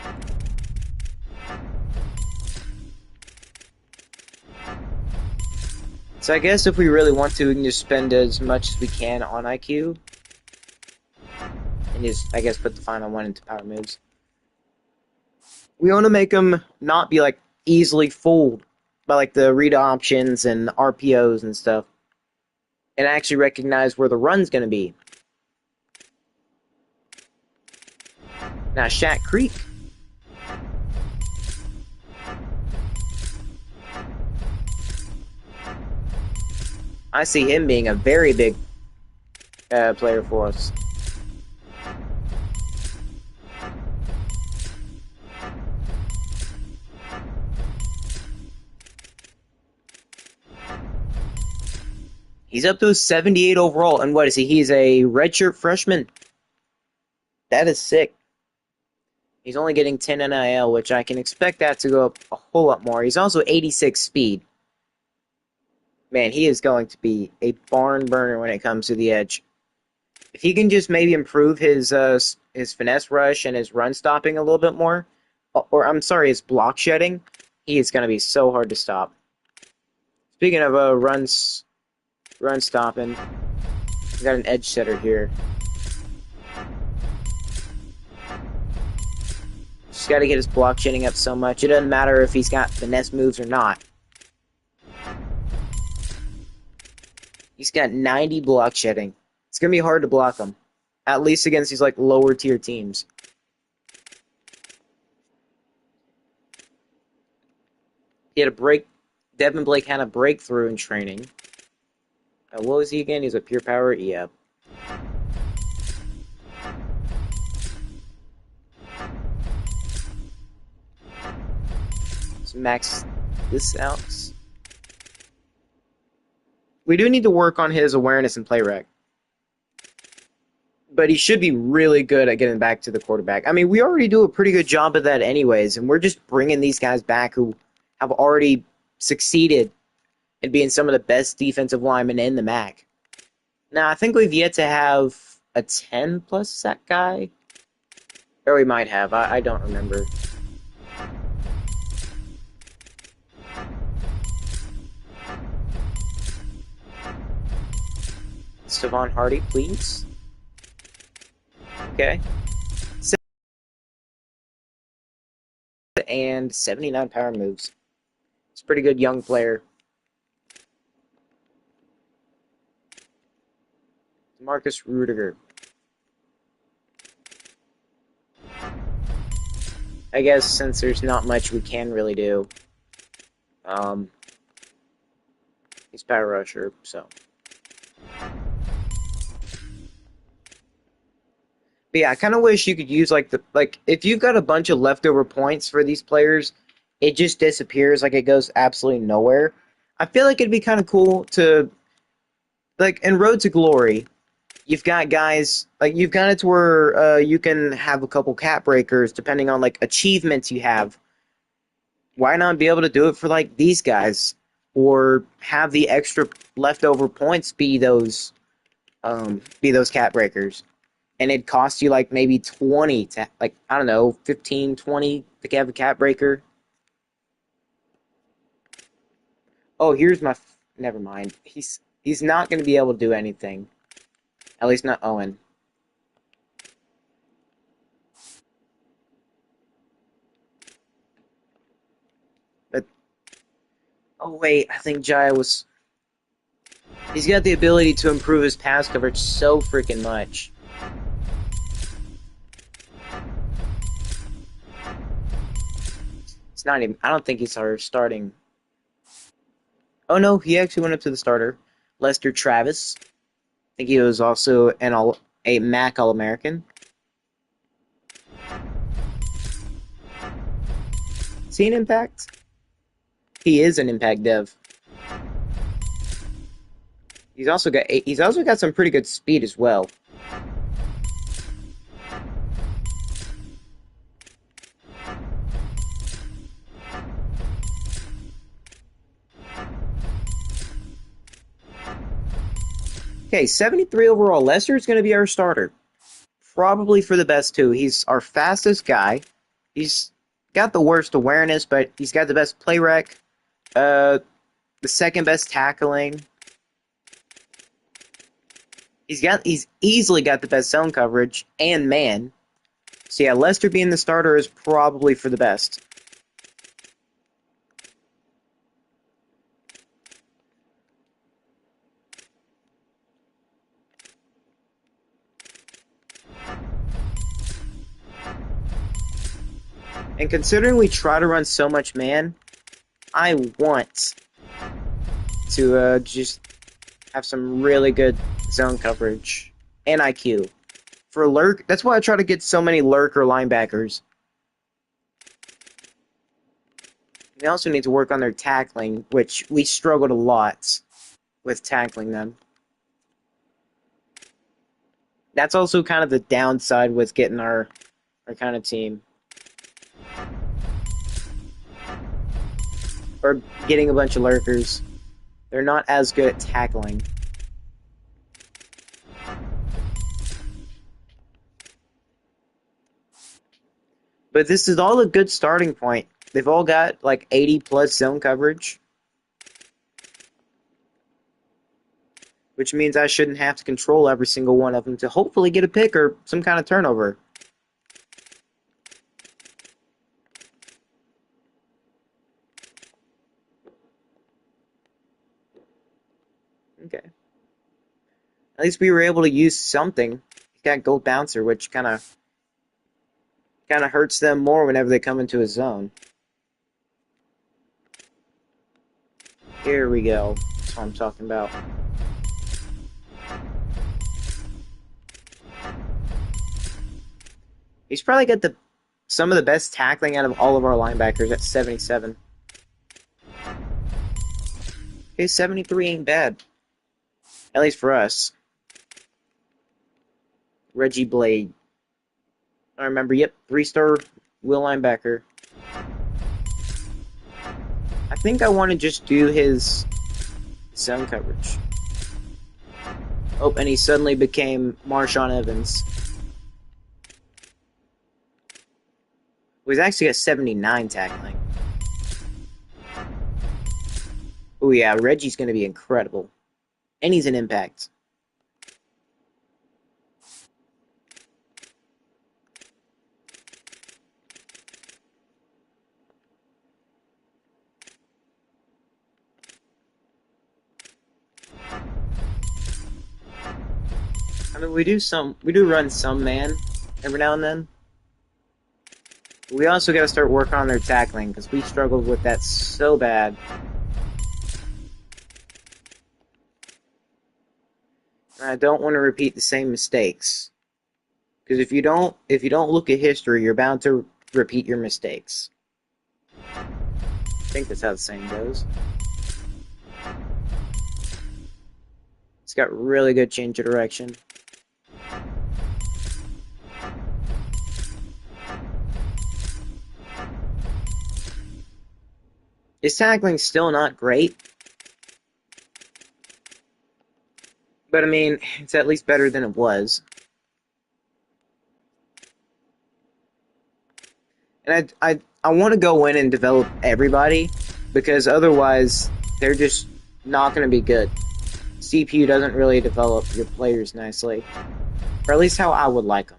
Speaker 1: So I guess if we really want to, we can just spend as much as we can on IQ. And just, I guess, put the final one into power moves. We want to make him not be, like, easily fooled by, like, the read options and RPOs and stuff. And actually recognize where the run's going to be. Now, Shat Creek. I see him being a very big player for us. He's up to a 78 overall, and what is he? He's a redshirt freshman. That is sick. He's only getting 10 NIL, which I can expect that to go up a whole lot more. He's also 86 speed. Man, he is going to be a barn burner when it comes to the edge. If he can just maybe improve his finesse rush and his run stopping a little bit more, or I'm sorry, his block shedding, he is going to be so hard to stop. Speaking of run stopping, we got an edge setter here. Just got to get his block shedding up so much. It doesn't matter if he's got finesse moves or not. He's got 90 block shedding. It's going to be hard to block him. At least against these, like, lower tier teams. He had a break. Devin Blake had a breakthrough in training. What was he again? He's a pure power? Yeah. Let's max this out. We do need to work on his awareness and play rec. But he should be really good at getting back to the quarterback. I mean, we already do a pretty good job of that anyways, and we're just bringing these guys back who have already succeeded in being some of the best defensive linemen in the MAC. Now, I think we've yet to have a 10-plus sack guy. Or we might have. I don't remember. Stephon Hardy, please. Okay. And 79 power moves. It's a pretty good young player. Marcus Rudiger. I guess since there's not much we can really do, um, he's power rusher, so. But yeah, I kind of wish you could use like if you've got a bunch of leftover points for these players, it just disappears like it goes absolutely nowhere. I feel like it'd be kind of cool to like in Road to Glory. You've got guys like you've got it to where you can have a couple cap breakers depending on like achievements you have. Why not be able to do it for like these guys, or have the extra leftover points be those cap breakers? And it costs you like maybe 20 to like I don't know 15, 20 to have a cap breaker. Oh, here's my never mind. He's not going to be able to do anything. At least not Owen. But oh wait, I think Jaya was. He's got the ability to improve his pass coverage so freaking much. It's not even. I don't think he's our starting. Oh no, he actually went up to the starter. Lester Travis. I think he was also a MAC All American. Is he an impact? He is an impact dev. He's also got some pretty good speed as well. Okay, 73 overall. Lester is going to be our starter. Probably for the best, too. He's our fastest guy. He's got the worst awareness, but he's got the best play rec. Uh, the second best tackling. He's easily got the best zone coverage and man. So yeah, Lester being the starter is probably for the best. And considering we try to run so much man, I want to just have some really good zone coverage and IQ. For lurk, that's why I try to get so many lurker linebackers. They also need to work on their tackling, which we struggled a lot with tackling them. That's also kind of the downside with getting our kind of team. Or getting a bunch of lurkers. They're not as good at tackling. But this is all a good starting point. They've all got like 80 plus zone coverage. Which means I shouldn't have to control every single one of them to hopefully get a pick or some kind of turnover. Okay. At least we were able to use something. He's got gold bouncer, which kind of hurts them more whenever they come into a zone. Here we go. That's what I'm talking about. He's probably got some of the best tackling out of all of our linebackers at 77. Okay, 73 ain't bad. At least for us. Reggie Blade. I remember, yep, 3-star will linebacker. I think I want to just do his zone coverage. Oh, and he suddenly became Marshawn Evans. He's actually got 79 tackling. Oh yeah, Reggie's going to be incredible. And he's an impact. I mean, we do run some man every now and then. We also got to start working on their tackling because we struggled with that so bad. And I don't want to repeat the same mistakes because if you don't look at history, you're bound to repeat your mistakes. I think that's how the saying goes. It's got really good change of direction. His tackling's still not great, but I mean, it's at least better than it was. And I want to go in and develop everybody because otherwise they're just not going to be good. CPU doesn't really develop your players nicely, or at least how I would like them.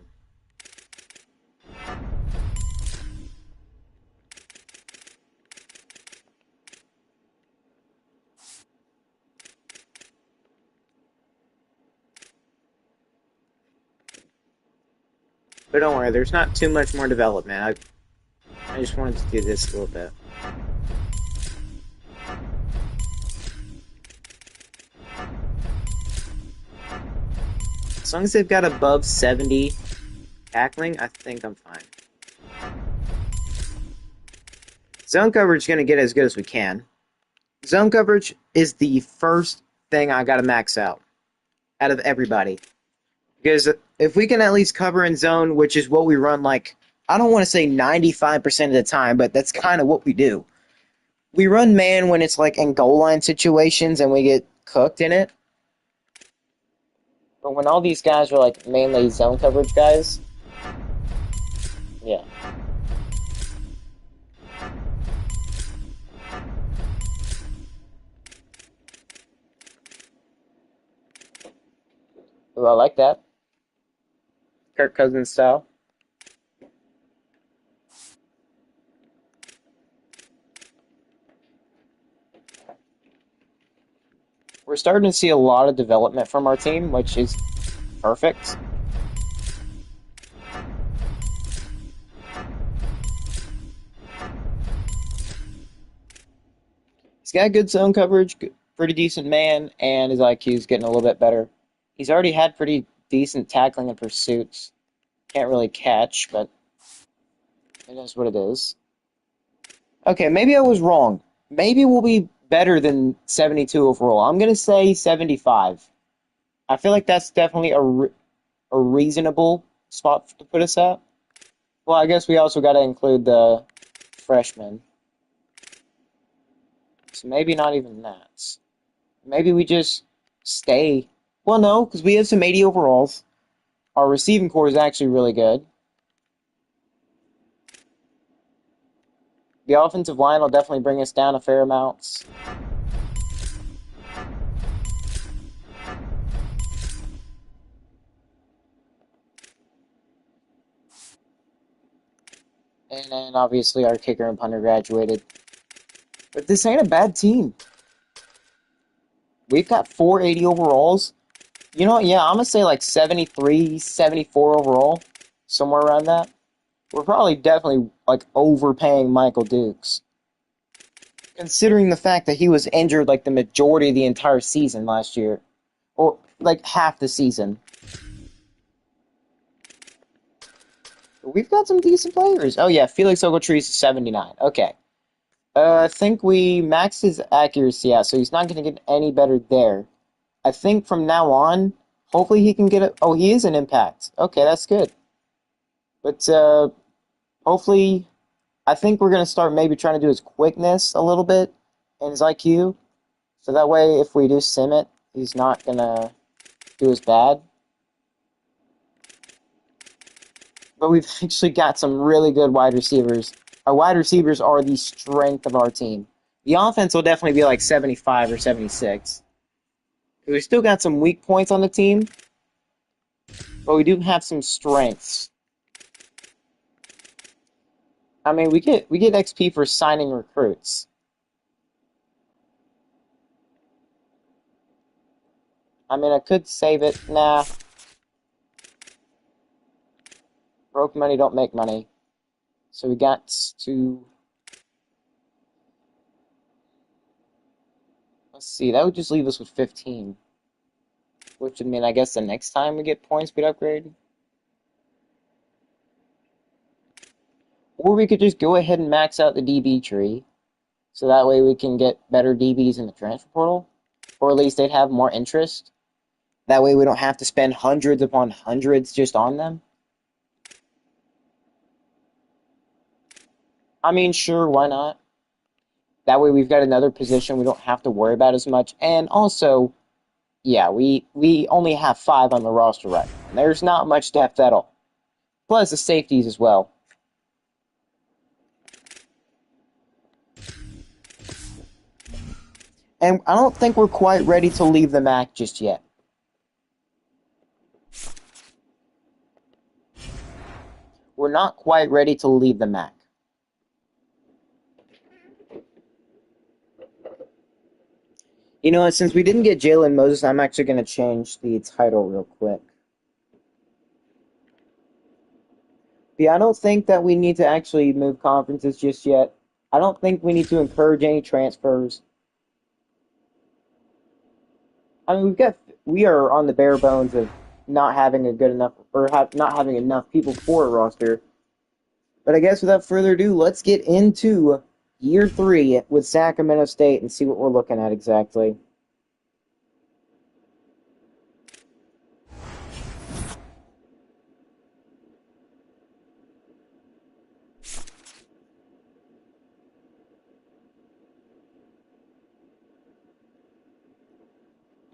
Speaker 1: But don't worry, there's not too much more development. I just wanted to do this a little bit. As long as they've got above 70 tackling, I think I'm fine. Zone coverage is going to get as good as we can. Zone coverage is the first thing I got to max out of everybody. Because if we can at least cover in zone, which is what we run like, I don't want to say 95% of the time, but that's kind of what we do. We run man when it's like in goal line situations and we get cooked in it. But when all these guys are like mainly zone coverage guys, yeah. Ooh, I like that. Kirk Cousins style. We're starting to see a lot of development from our team, which is perfect. He's got good zone coverage, pretty decent man, and his IQ is getting a little bit better. He's already had pretty decent tackling and pursuits. Can't really catch, but it is what it is. Okay, maybe I was wrong. Maybe we'll be better than 72 overall. I'm going to say 75. I feel like that's definitely a reasonable spot to put us at. Well, I guess we also got to include the freshmen. So maybe not even that. Maybe we just stay. Well, no, because we have some 80 overalls. Our receiving core is actually really good. The offensive line will definitely bring us down a fair amount. And then obviously our kicker and punter graduated. But this ain't a bad team. We've got 480 overalls. You know, yeah, I'm going to say like 73, 74 overall. Somewhere around that. We're probably definitely like overpaying Michael Dukes. Considering the fact that he was injured like the majority of the entire season last year. Or like half the season. We've got some decent players. Oh yeah, Felix Ogletree's 79. Okay. I think we maxed his accuracy out, so he's not going to get any better there. I think from now on, hopefully he can get it. Oh, he is an impact. Okay, that's good. But hopefully, I think we're going to start maybe trying to do his quickness a little bit and his IQ. So that way, if we do sim it, he's not going to do as bad. But we've actually got some really good wide receivers. Our wide receivers are the strength of our team. The offense will definitely be like 75 or 76. We still got some weak points on the team, but we do have some strengths. I mean, we get XP for signing recruits. I mean, I could save it. Nah, broke money don't make money. So we got to... Let's see, that would just leave us with 15. Which would mean, I guess, the next time we get point speed upgrade. Or we could just go ahead and max out the DB tree. So that way we can get better DBs in the transfer portal. Or at least they'd have more interest. That way we don't have to spend hundreds upon hundreds just on them. I mean, sure, why not? That way we've got another position we don't have to worry about as much. And also, yeah, we only have 5 on the roster right now. There's not much depth at all. Plus the safeties as well. And I don't think we're quite ready to leave the MAC just yet. We're not quite ready to leave the MAC. You know what, since we didn't get Jalen Moses, I'm actually going to change the title real quick. But yeah, I don't think that we need to actually move conferences just yet. I don't think we need to encourage any transfers. I mean, we are on the bare bones of not having a good enough, or not having enough people for a roster. But I guess without further ado, let's get into year 3 with Sacramento State and see what we're looking at exactly.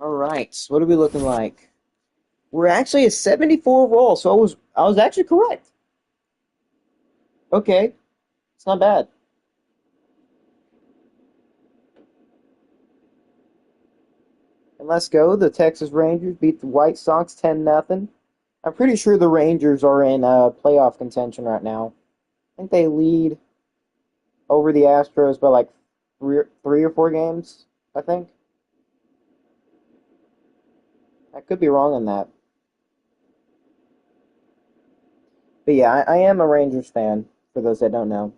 Speaker 1: All right, what are we looking like? We're actually a 74 roll, so I was actually correct. Okay, it's not bad. And let's go. The Texas Rangers beat the White Sox 10-0. I'm pretty sure the Rangers are in playoff contention right now. I think they lead over the Astros by like three or four games, I think. I could be wrong on that. But yeah, I am a Rangers fan, for those that don't know.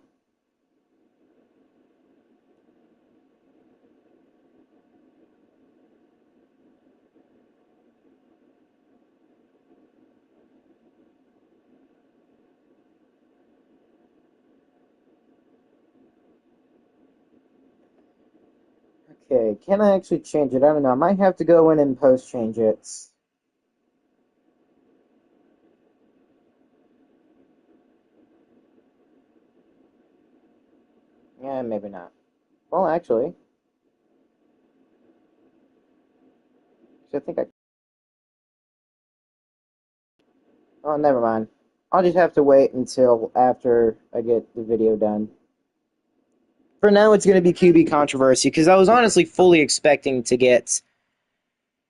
Speaker 1: Okay, can I actually change it? I don't know. I might have to go in and post change it. Yeah, maybe not. Well, actually, I think I... Oh, never mind. I'll just have to wait until after I get the video done. For now, it's going to be QB controversy, because I was honestly fully expecting to get...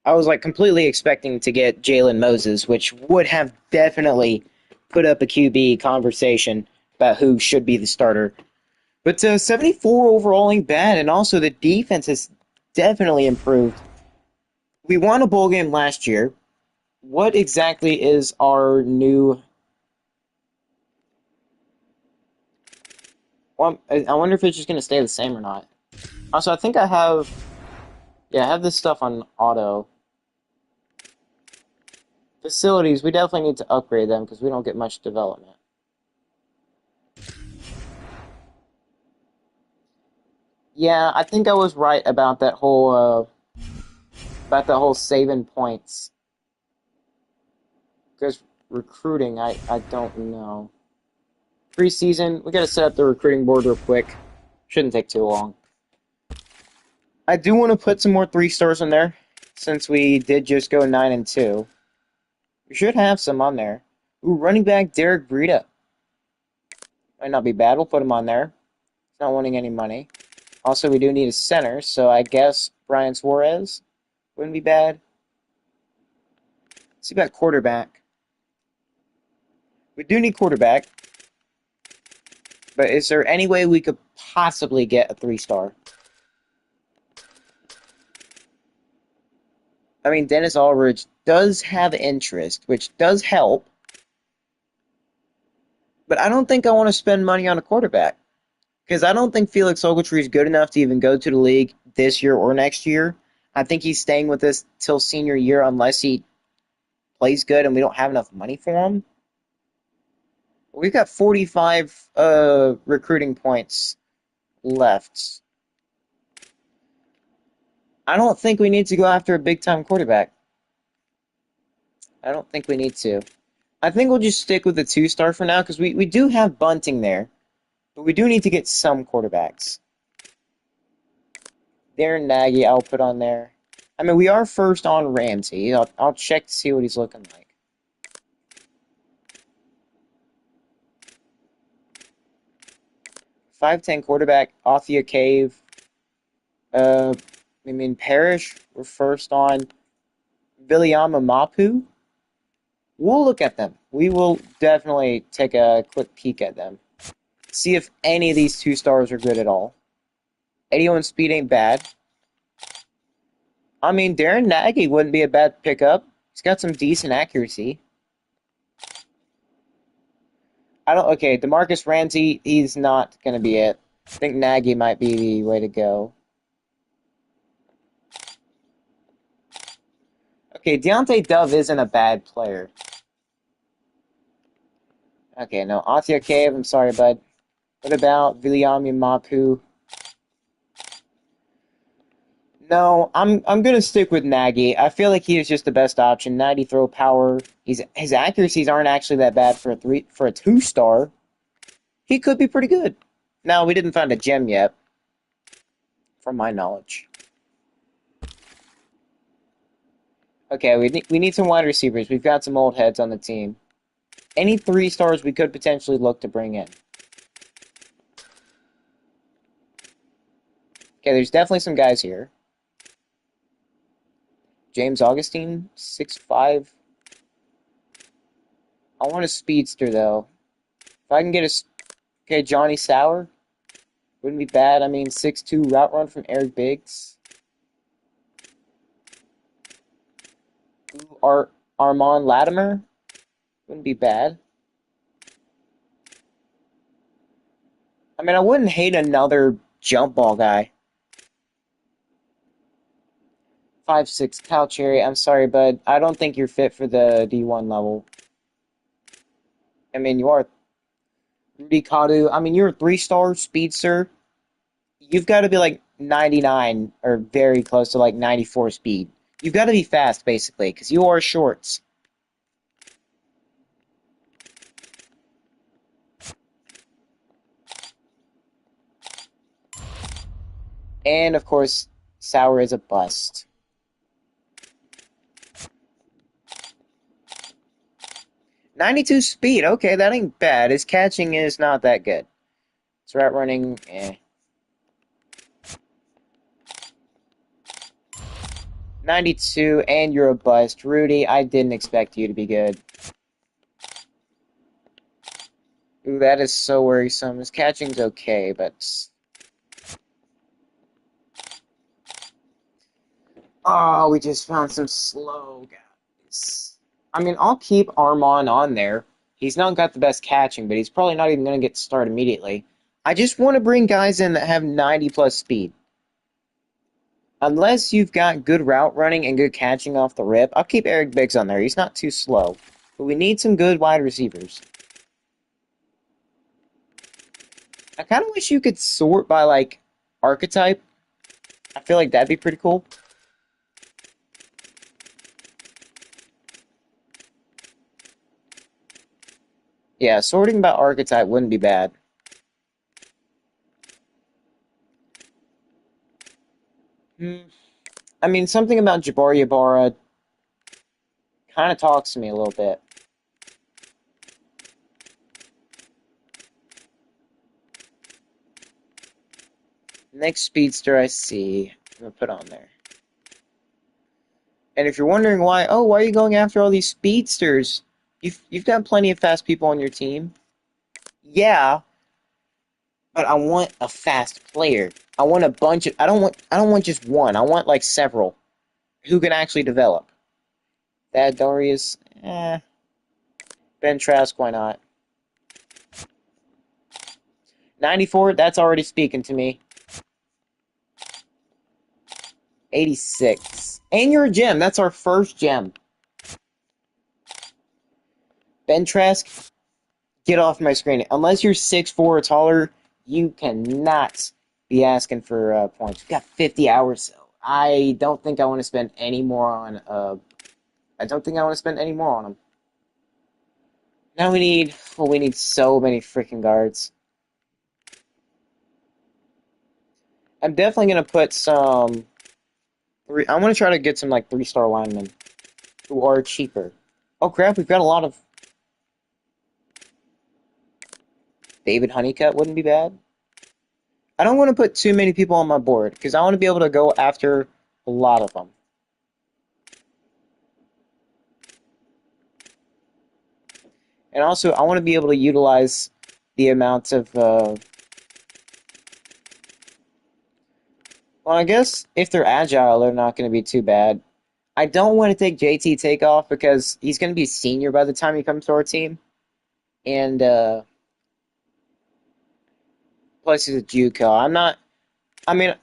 Speaker 1: I was like completely expecting to get Jalen Moses, which would have definitely put up a QB conversation about who should be the starter. But 74 overall ain't bad, and also the defense has definitely improved. We won a bowl game last year. What exactly is our new... Well, I wonder if it's just going to stay the same or not. Also, I think I have... Yeah, I have this stuff on auto. Facilities, we definitely need to upgrade them because we don't get much development. Yeah, I think I was right about that whole saving points. Because recruiting, I don't know. Preseason, we gotta set up the recruiting board real quick. Shouldn't take too long. I do want to put some more 3-stars in there, since we did just go 9-2. We should have some on there. Ooh, running back Derek Breida. Might not be bad. We'll put him on there. He's not wanting any money. Also, we do need a center, so I guess Brian Suarez wouldn't be bad. Let's see about quarterback. We do need quarterback. But is there any way we could possibly get a 3-star? I mean, Dennis Aldridge does have interest, which does help. But I don't think I want to spend money on a quarterback because I don't think Felix Ogletree is good enough to even go to the league this year or next year. I think he's staying with us till senior year unless he plays good and we don't have enough money for him. We've got 45 recruiting points left. I don't think we need to go after a big time quarterback. I don't think we need to. I think we'll just stick with the 2-star for now because we do have Bunting there. But we do need to get some quarterbacks. Darren Nagy, I'll put on there. I mean, we are first on Ramsey. I'll check to see what he's looking like. .510 quarterback, Othia Cave. Parrish, we're first on. Viliama Mapu. We'll look at them. We will definitely take a quick peek at them. See if any of these 2-stars are good at all. 81 speed ain't bad. I mean, Darren Nagy wouldn't be a bad pickup. He's got some decent accuracy. Okay, DeMarcus Ramsey, he's not going to be it. I think Nagy might be the way to go. Okay, Deontay Dove isn't a bad player. Okay, no, Atia Cave, I'm sorry, bud. What about Viliami Mapu? No, I'm gonna stick with Nagy. I feel like he is just the best option. 90 throw power. His accuracies aren't actually that bad for a 2-star. He could be pretty good. Now we didn't find a gem yet, from my knowledge. Okay, we need some wide receivers. We've got some old heads on the team. Any 3-stars we could potentially look to bring in. Okay, there's definitely some guys here. James Augustine, 6'5". I want a speedster, though. If I can get a... Okay, Johnny Sauer. Wouldn't be bad. I mean, 6'2" route run from Eric Biggs. Armand Latimer. Wouldn't be bad. I mean, I wouldn't hate another jump ball guy. 5'6", Cal Cherry. I'm sorry, bud. I don't think you're fit for the D1 level. I mean, you are Rudy Cadu. I mean, you're a 3-star speedster. You've got to be like 99 or very close to like 94 speed. You've got to be fast, basically, because you are shorts. And, of course, Sauer is a bust. .92 speed. Okay, that ain't bad. His catching is not that good. His route running, eh. 92, and you're a bust. Rudy, I didn't expect you to be good. Ooh, that is so worrisome. His catching's okay, but... Oh, we just found some slow guys. I mean, I'll keep Armand on there. He's not got the best catching, but he's probably not even going to get started immediately. I just want to bring guys in that have 90-plus speed. Unless you've got good route running and good catching off the rip, I'll keep Eric Biggs on there. He's not too slow. But we need some good wide receivers. I kind of wish you could sort by, like, archetype. I feel like that'd be pretty cool. Yeah, sorting by archetype wouldn't be bad. I mean, something about Jabari Ibarra kind of talks to me a little bit. Next speedster I see, I'm going to put on there. And if you're wondering why are you going after all these speedsters? You've got plenty of fast people on your team. Yeah, but I want a fast player. I want a bunch of I don't want just one. I want like several who can actually develop. Thad Darius, Ben Trask, why not? 94, that's already speaking to me. 86. And you're a gem. That's our first gem. Ben Trask, get off my screen. Unless you're 6'4" or taller, you cannot be asking for points. We got 50 hours. I don't think I want to spend any more on. I don't think I want to spend any more on them. Now we need. Well, we need so many freaking guards. I'm definitely gonna put some. I want to try to get some like 3-star linemen who are cheaper. Oh crap! We've got a lot of. David Honeycutt wouldn't be bad. I don't want to put too many people on my board because I want to be able to go after a lot of them. And also, I want to be able to utilize the amount of. Well, I guess if they're agile, they're not going to be too bad. I don't want to take JT Takeoff because he's going to be a senior by the time he comes to our team. And plus, he's a JUCO. I'm not. I mean,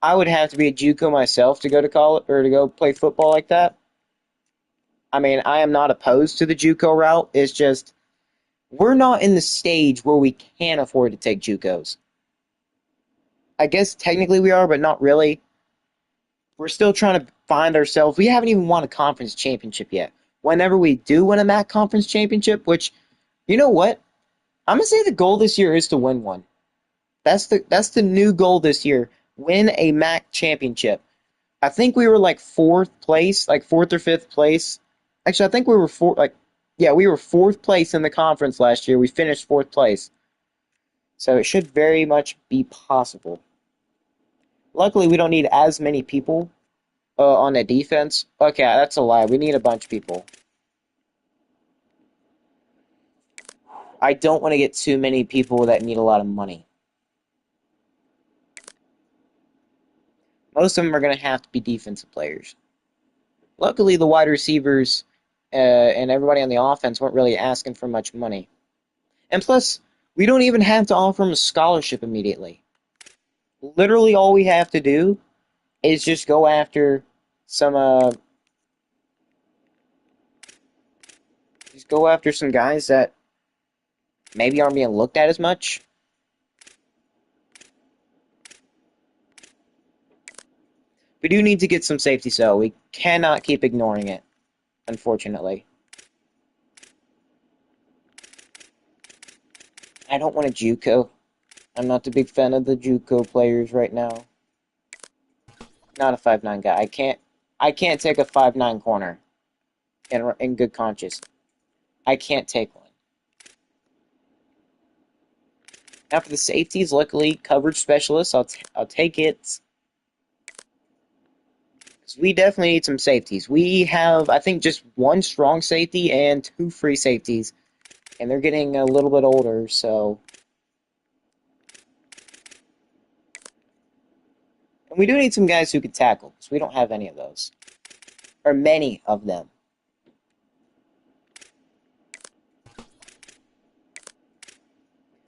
Speaker 1: I would have to be a JUCO myself to go to college or to go play football like that. I mean, I am not opposed to the JUCO route. It's just we're not in the stage where we can afford to take JUCOs. I guess technically we are, but not really. We're still trying to find ourselves. We haven't even won a conference championship yet. Whenever we do win a MAC conference championship, which, you know what? I'm gonna say the goal this year is to win one. That's the new goal this year. Win a MAC championship. I think we were like fourth place, like fourth or fifth place. Actually, I think we were yeah, we were fourth place in the conference last year. We finished fourth place. So it should very much be possible. Luckily, we don't need as many people on the defense. Okay, that's a lie. We need a bunch of people. I don't want to get too many people that need a lot of money. Most of them are going to have to be defensive players. Luckily, the wide receivers and everybody on the offense weren't really asking for much money. And plus, we don't even have to offer them a scholarship immediately. Literally, all we have to do is just go after some just go after some guys that maybe aren't being looked at as much. We do need to get some safety, so we cannot keep ignoring it, unfortunately. I don't want a JUCO. I'm not a big fan of the JUCO players right now. Not a 5'9" guy. I can't take a 5'9" corner in good conscience. I can't take one. Now for the safeties, luckily coverage specialists, I'll take it. We definitely need some safeties. We have, I think, just one strong safety and 2 free safeties, and they're getting a little bit older, so. And we do need some guys who can tackle, because we don't have any of those. Or many of them.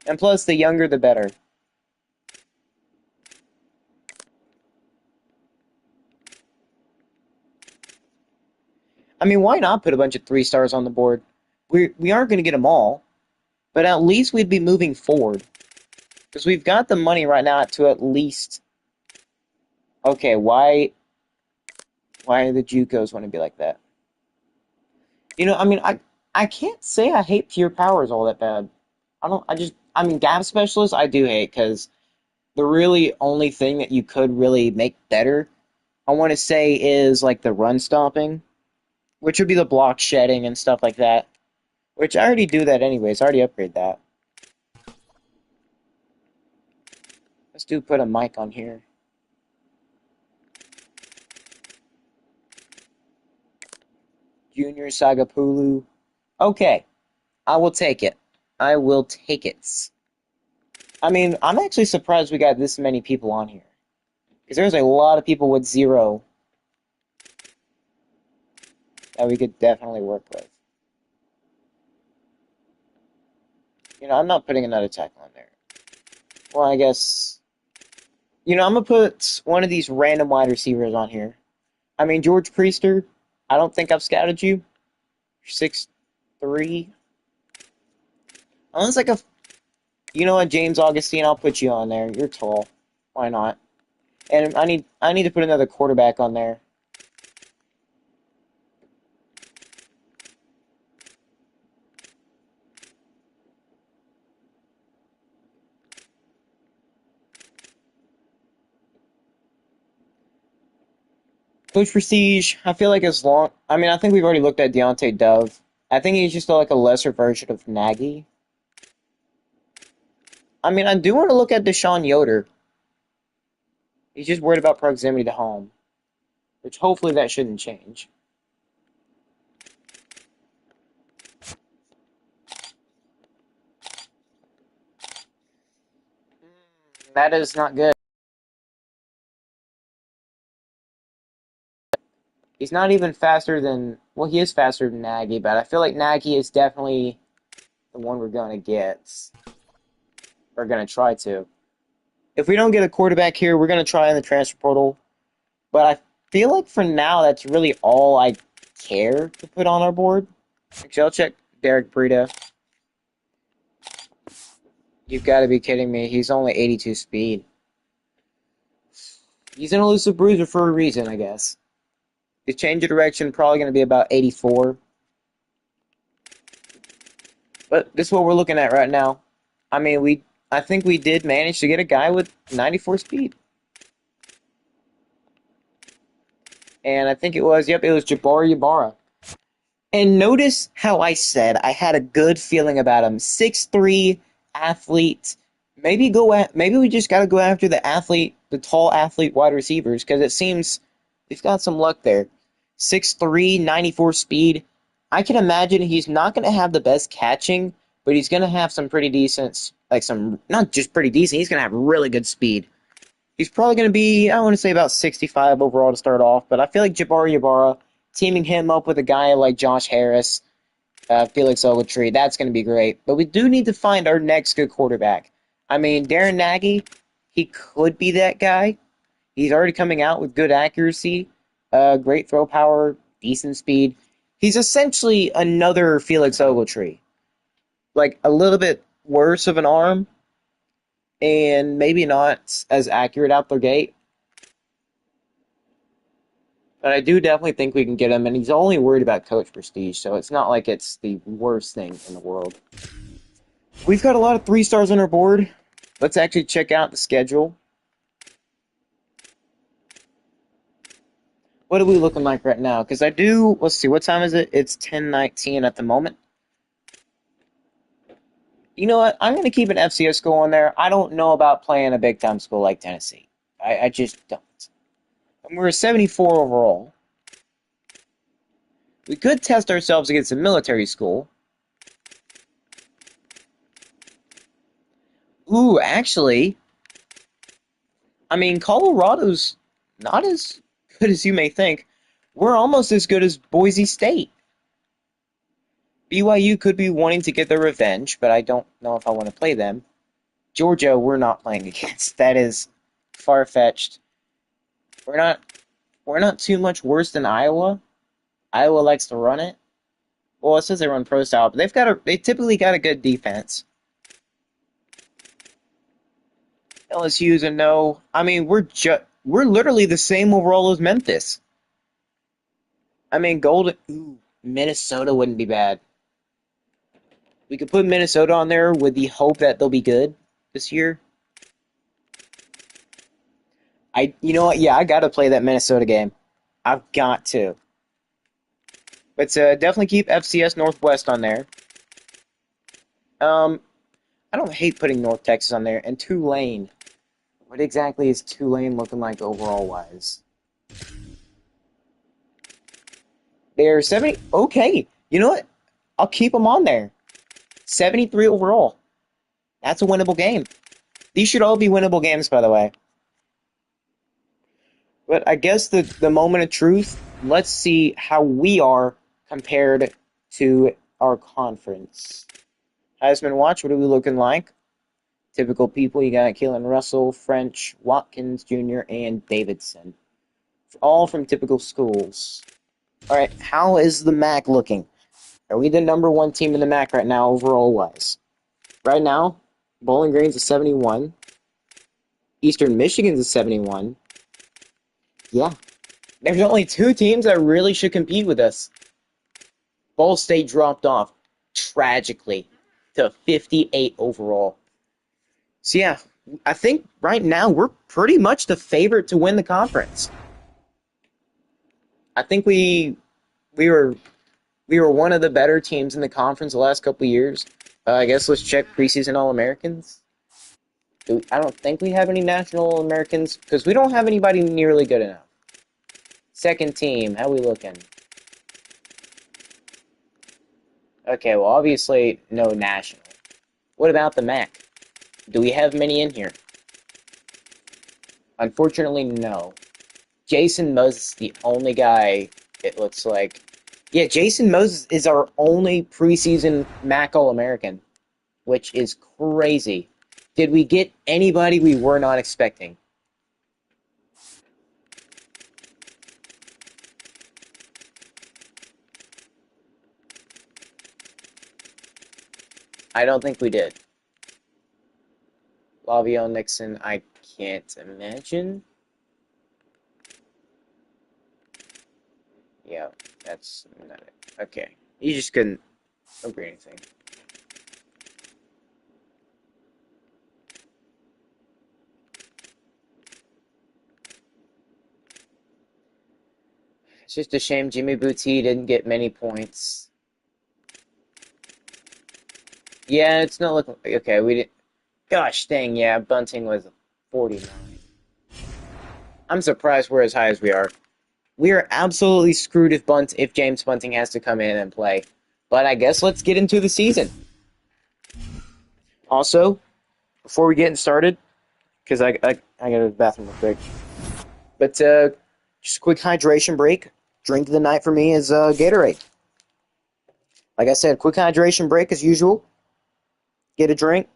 Speaker 1: And plus, the younger the better. I mean, why not put a bunch of 3 stars on the board? We aren't going to get them all, but at least we'd be moving forward. Because we've got the money right now to at least. Okay, why the JUCOs want to be like that? You know, I mean, I can't say I hate pure powers all that bad. I mean, gap specialists I do hate because the really only thing that you could really make better, I want to say, is like the run stopping, which would be the block shedding and stuff like that. Which I already do that anyways. I already upgrade that. Let's put a mic on here. Junior Sagapulu. Okay, I will take it. I will take it. I mean, I'm actually surprised we got this many people on here. Because there's a lot of people with 0 that we could definitely work with. You know, I'm not putting another tackle on there. Well, I guess I'm gonna put one of these random wide receivers on here. I mean, George Priester. I don't think I've scouted you. 6'3". Unless like a you know what, James Augustine, I'll put you on there. You're tall. Why not? And I need to put another quarterback on there. Coach Prestige, I feel like as long I mean, I think we've already looked at Deontay Dove. I think he's just like a lesser version of Nagy. I mean, I do want to look at Deshaun Yoder. He's just worried about proximity to home, which hopefully that shouldn't change. That is not good. He's not even faster than, well, he is faster than Nagy, but I feel like Nagy is definitely the one we're going to get. We're going to try to. If we don't get a quarterback here, we're going to try in the transfer portal. But I feel like for now, that's really all I care to put on our board. Excel check Derek Brita. You've got to be kidding me. He's only 82 speed. He's an elusive bruiser for a reason, I guess. His change of direction probably going to be about 84. But this is what we're looking at right now. I mean, I think we did manage to get a guy with 94 speed. And I think it was Jabari Ybarra. And notice how I said I had a good feeling about him. 6'3" athlete. Maybe we just got to go after the tall athlete wide receivers, because it seems we've got some luck there. 6'3", 94 speed. I can imagine he's not going to have the best catching, but he's going to have some pretty decent, not just pretty decent, he's going to have really good speed. He's probably going to be, I want to say about 65 overall to start off, but I feel like Jabari Ybarra, teaming him up with a guy like Josh Harris, Felix Ogletree, that's going to be great. But we do need to find our next good quarterback. I mean, Darren Nagy, he could be that guy. He's already coming out with good accuracy, great throw power, decent speed. He's essentially another Felix Ogletree. Like, a little bit worse of an arm, and maybe not as accurate out the gate. But I do definitely think we can get him, and he's only worried about coach prestige, so it's not like it's the worst thing in the world. We've got a lot of 3 stars on our board. Let's actually check out the schedule. What are we looking like right now? Because let's see, what time is it? It's 10:19 at the moment. You know what? I'm going to keep an FCS school on there. I don't know about playing a big-time school like Tennessee. I just don't. And we're a 74 overall. We could test ourselves against a military school. Ooh, actually, I mean, Colorado's not as good as you may think. We're almost as good as Boise State. BYU could be wanting to get their revenge, but I don't know if I want to play them. Georgia, we're not playing against. That is far-fetched. We're not too much worse than Iowa. Iowa likes to run it. Well, it says they run pro style, but they typically got a good defense. LSU's a no. I mean, we're literally the same overall as Memphis. I mean, Minnesota wouldn't be bad. We could put Minnesota on there with the hope that they'll be good this year. You know what? Yeah, I got to play that Minnesota game. I've got to. But definitely keep FCS Northwest on there. Um, I don't hate putting North Texas on there. And Tulane. What exactly is Tulane looking like overall wise? They're 70. Okay. You know what? I'll keep them on there. 73 overall. That's a winnable game. These should all be winnable games, by the way. But I guess the moment of truth, let's see how we are compared to our conference. Heisman Watch, what are we looking like? Typical people, you got Keelan Russell, French, Watkins Jr., and Davidson. All from typical schools. Alright, how is the MAC looking? Are we the number one team in the MAC right now, overall wise? Right now, Bowling Green's a 71. Eastern Michigan's a 71. Yeah. There's only two teams that really should compete with us. Ball State dropped off tragically to 58 overall. So yeah, I think right now we're pretty much the favorite to win the conference. I think we were we were one of the better teams in the conference the last couple of years. I guess let's check preseason All Americans. I don't think we have any National All Americans because we don't have anybody nearly good enough. Second team, how we looking? Okay, well obviously no national. What about the MAC? Do we have many in here? Unfortunately, no. Jason Moses is the only guy, it looks like. Yeah, Jason Moses is our only preseason MAC All-American, which is crazy. Did we get anybody we were not expecting? I don't think we did. Lavio Nixon, I can't imagine. Yeah, that's not it. Okay. You just couldn't agree anything. It's just a shame Jimmy Boutte didn't get many points. Yeah, it's not looking... Okay, we didn't... Gosh dang, yeah, Bunting was 49. I'm surprised we're as high as we are. We are absolutely screwed if James Bunting has to come in and play. But I guess let's get into the season. Also, before we get started, because I got to the bathroom real quick. But just a quick hydration break. Drink of the night for me is Gatorade. Like I said, quick hydration break as usual. Get a drink.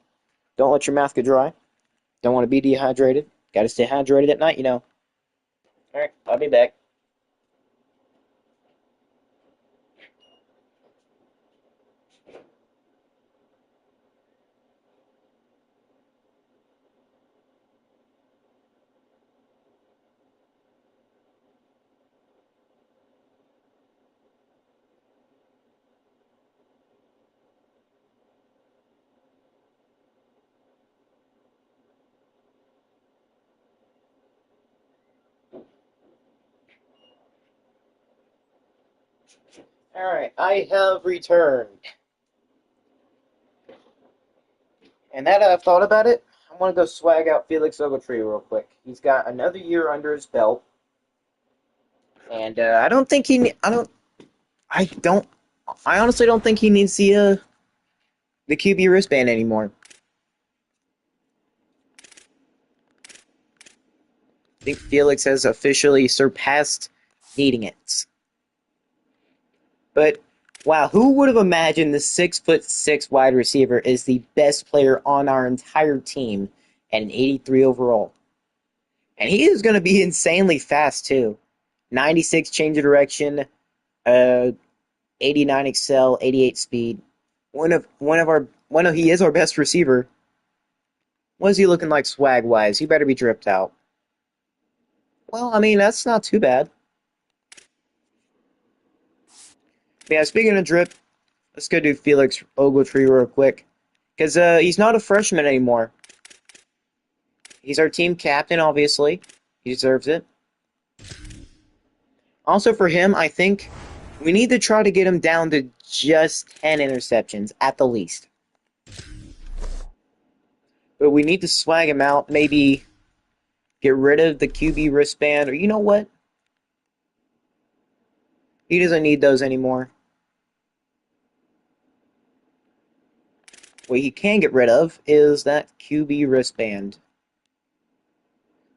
Speaker 1: Don't let your mouth get dry. Don't want to be dehydrated. Got to stay hydrated at night, you know. All right, I'll be back. All right, I have returned. And now that I've thought about it, I want to go swag out Felix Ogletree real quick. He's got another year under his belt, and I don't think he. I don't. I honestly don't think he needs the QB wristband anymore. I think Felix has officially surpassed needing it. But wow, who would have imagined the 6'6" wide receiver is the best player on our entire team at an 83 overall? And he is going to be insanely fast too. 96 change of direction, uh, 89 excel, 88 speed. He is our best receiver. What is he looking like swag wise? He better be dripped out. Well, I mean that's not too bad. Yeah, speaking of drip, let's go do Felix Ogletree real quick. Because he's not a freshman anymore. He's our team captain, obviously. He deserves it. Also, for him, I think we need to try to get him down to just 10 interceptions at the least. But we need to swag him out, maybe get rid of the QB wristband, or you know what? He doesn't need those anymore. What he can get rid of is that QB wristband.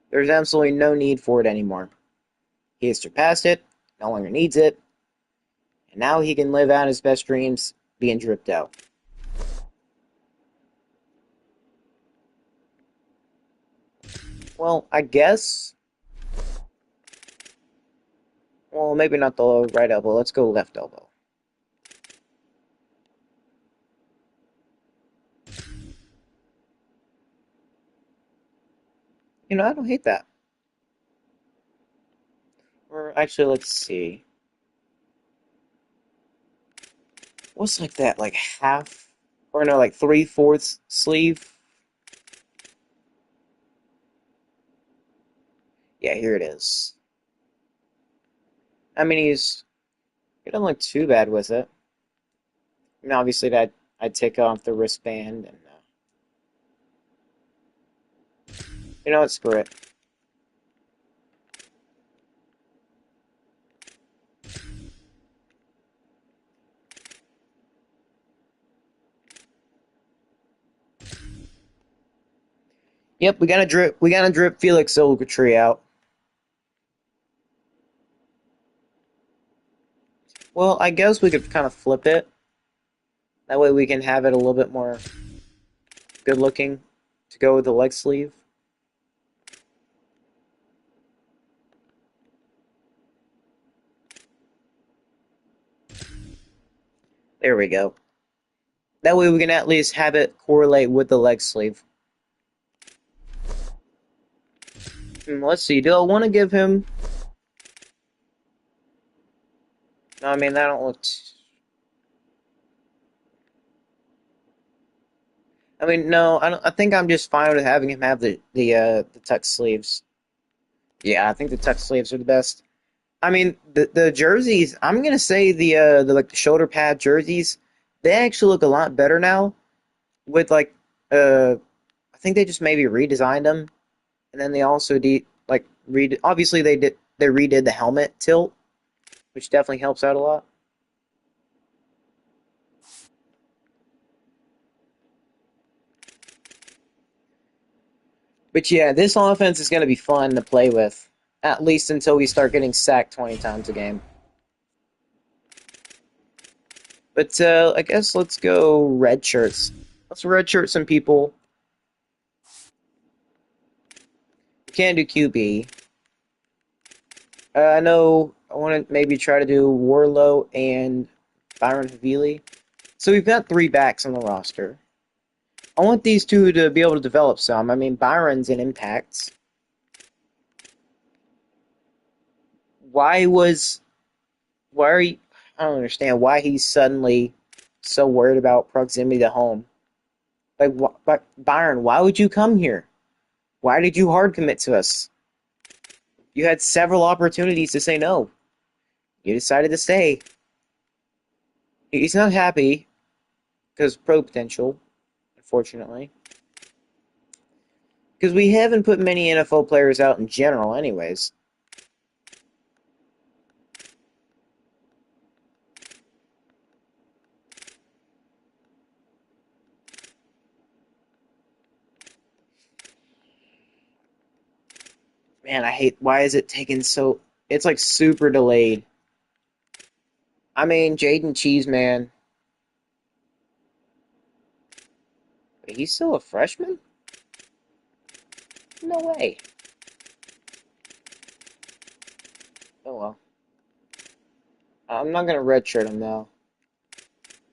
Speaker 1: There's absolutely no need for it anymore. He has surpassed it, no longer needs it, and now he can live out his best dreams being dripped out. Well, I guess. Well, maybe not the right elbow. Let's go left elbow. I don't hate that. Or actually, let's see. What's like that? Like half? Or no, like three-fourths sleeve? Yeah, here it is. I mean, he doesn't look too bad with it. I mean, obviously, that I'd take off the wristband and, what, screw it. Yep, we gotta drip Felix Ogletree out. Well, I guess we could kind of flip it. That way we can have it a little bit more good looking to go with the leg sleeve. There we go. That way we can at least have it correlate with the leg sleeve. Let's see. Do I want to give him? No, I mean that don't look. I mean, no. I don't. I think I'm just fine with having him have the tuck sleeves. Yeah, I think the tuck sleeves are the best. I mean, the jerseys. I'm gonna say the like the shoulder pad jerseys. They actually look a lot better now. With like, I think they just maybe redesigned them, and then they also obviously they redid the helmet tilt, which definitely helps out a lot. But yeah, this offense is going to be fun to play with, at least until we start getting sacked 20 times a game. But I guess let's go red shirts. Let's red shirt some people. We can't do QB. I know I want to maybe try to do Warlow and Byron Havili. So we've got three backs on the roster. I want these two to be able to develop some. I mean, Byron's in impacts. Why was why are you? I don't understand why he's suddenly so worried about proximity to home. Like, Byron, why would you come here? Why did you hard commit to us? You had several opportunities to say no. You decided to stay. He's not happy because pro potential, unfortunately. Because we haven't put many NFL players out in general, anyways. Man, I hate. Why is it taking so? It's like super delayed. I mean, Jaden Cheeseman. He's still a freshman? No way. Oh well. I'm not gonna redshirt him though.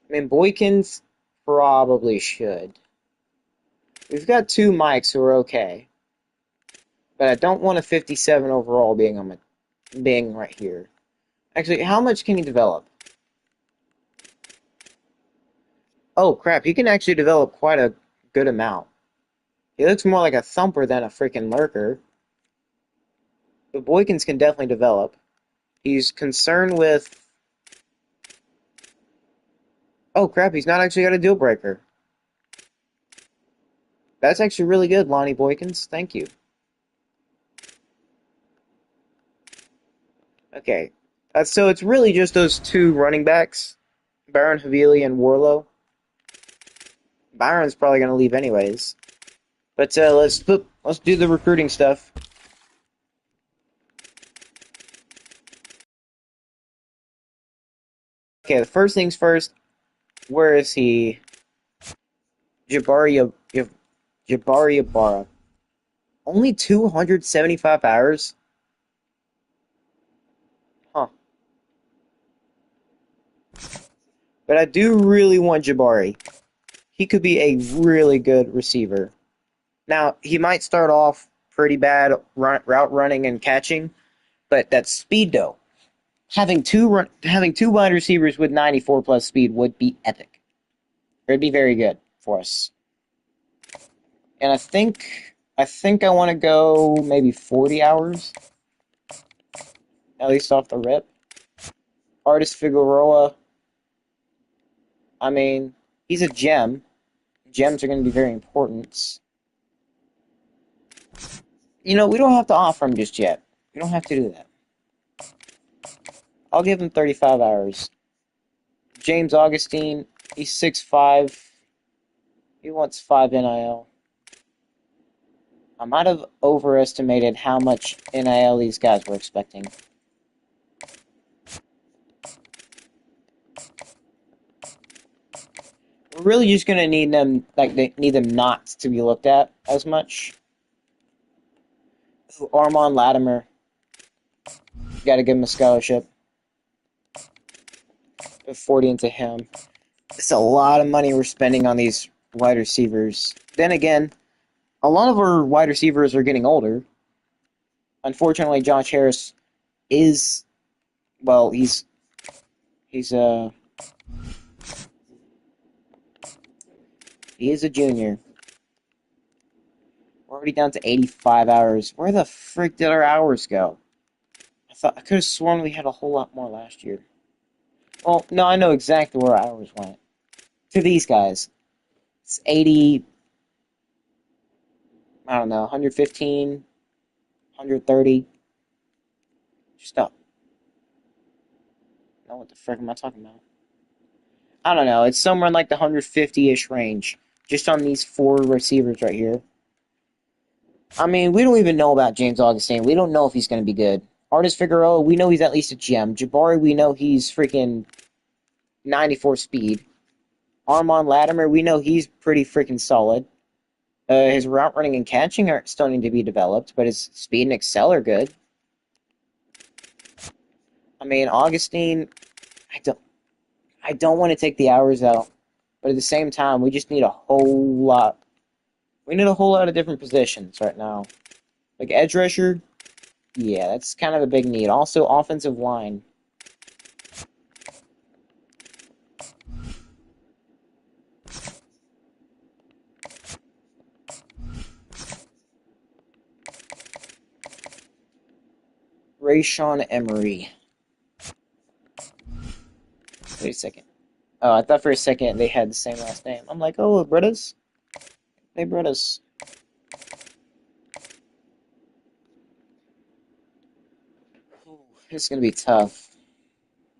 Speaker 1: I mean, Boykins probably should. We've got two Mikes who are okay, but I don't want a 57 overall being right here. Actually, how much can he develop? Oh crap, he can actually develop quite a good amount. He looks more like a thumper than a freaking lurker. But Boykins can definitely develop. He's concerned with. Oh crap, he's not actually got a deal breaker. That's actually really good, Lonnie Boykins. Thank you. Okay. So it's really just those two running backs, Baron Havili and Warlow. Byron's probably going to leave anyways. But let's do the recruiting stuff. Okay, the first things first. Where is he? Jabari Jabari Ibarra. Only 275 hours? Huh. But I do really want Jabari. He could be a really good receiver. Now, he might start off pretty bad route running and catching, but that's speed though. Having two wide receivers with 94 plus speed would be epic. It'd be very good for us. And I think I want to go maybe 40 hours at least off the rip. Artist Figueroa, I mean, he's a gem. Gems are going to be very important. We don't have to offer him just yet. We don't have to do that. I'll give him 35 hours. James Augustine, he's 6'5". He wants 5 NIL. I might have overestimated how much NIL these guys were expecting. We're really just gonna need them, like, they need them not to be looked at as much. Ooh, Armand Latimer, gotta give him a scholarship. Put 40 into him. It's a lot of money we're spending on these wide receivers. Then again, a lot of our wide receivers are getting older. Unfortunately, Josh Harris is, well, he's he is a junior. We're already down to 85 hours. Where the frick did our hours go? I could have sworn we had a whole lot more last year. Well, no, I know exactly where our hours went. To these guys. It's 80, I don't know, 115, 130. Just up. Know what the frick am I talking about? I don't know. It's somewhere in like the 150-ish range. Just on these four receivers right here. I mean, we don't even know about James Augustine. We don't know if he's going to be good. Artis Figueroa, we know he's at least a gem. Jabari, we know he's freaking 94 speed. Armand Latimer, we know he's pretty freaking solid. His route running and catching are still need to be developed, but his speed and excel are good. I mean, Augustine, I don't, I don't want to take the hours out, but at the same time, we just need a whole lot. We need a whole lot of different positions right now. Like edge rusher, yeah, that's kind of a big need. Also, offensive line. Rayshawn Emery. Wait a second. Oh, I thought for a second they had the same last name. I'm like, oh, brothers. Hey, brothers. This is gonna be tough.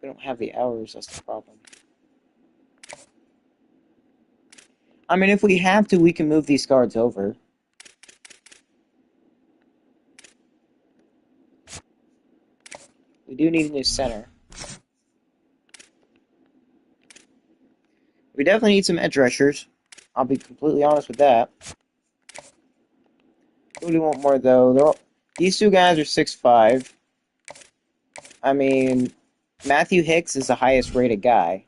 Speaker 1: We don't have the hours. That's the problem. I mean, if we have to, we can move these guards over. We do need a new center. We definitely need some edge rushers. I'll be completely honest with that. Who do we want more, though? These two guys are 6'5". I mean, Matthew Hicks is the highest rated guy.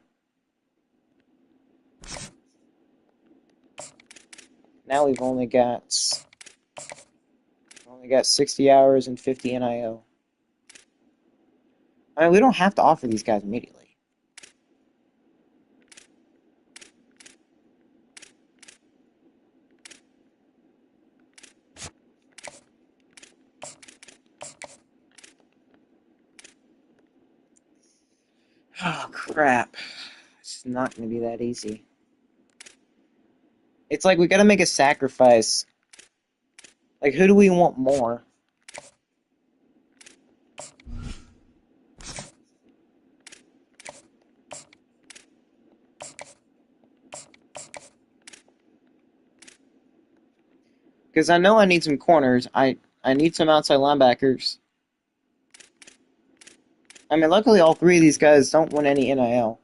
Speaker 1: Now we've only got 60 hours and 50 NIO. I mean, we don't have to offer these guys immediately. Oh, crap. It's not going to be that easy. It's like we got to make a sacrifice. Like, who do we want more? Because I know I need some corners. I need some outside linebackers. I mean, luckily all three of these guys don't want any NIL.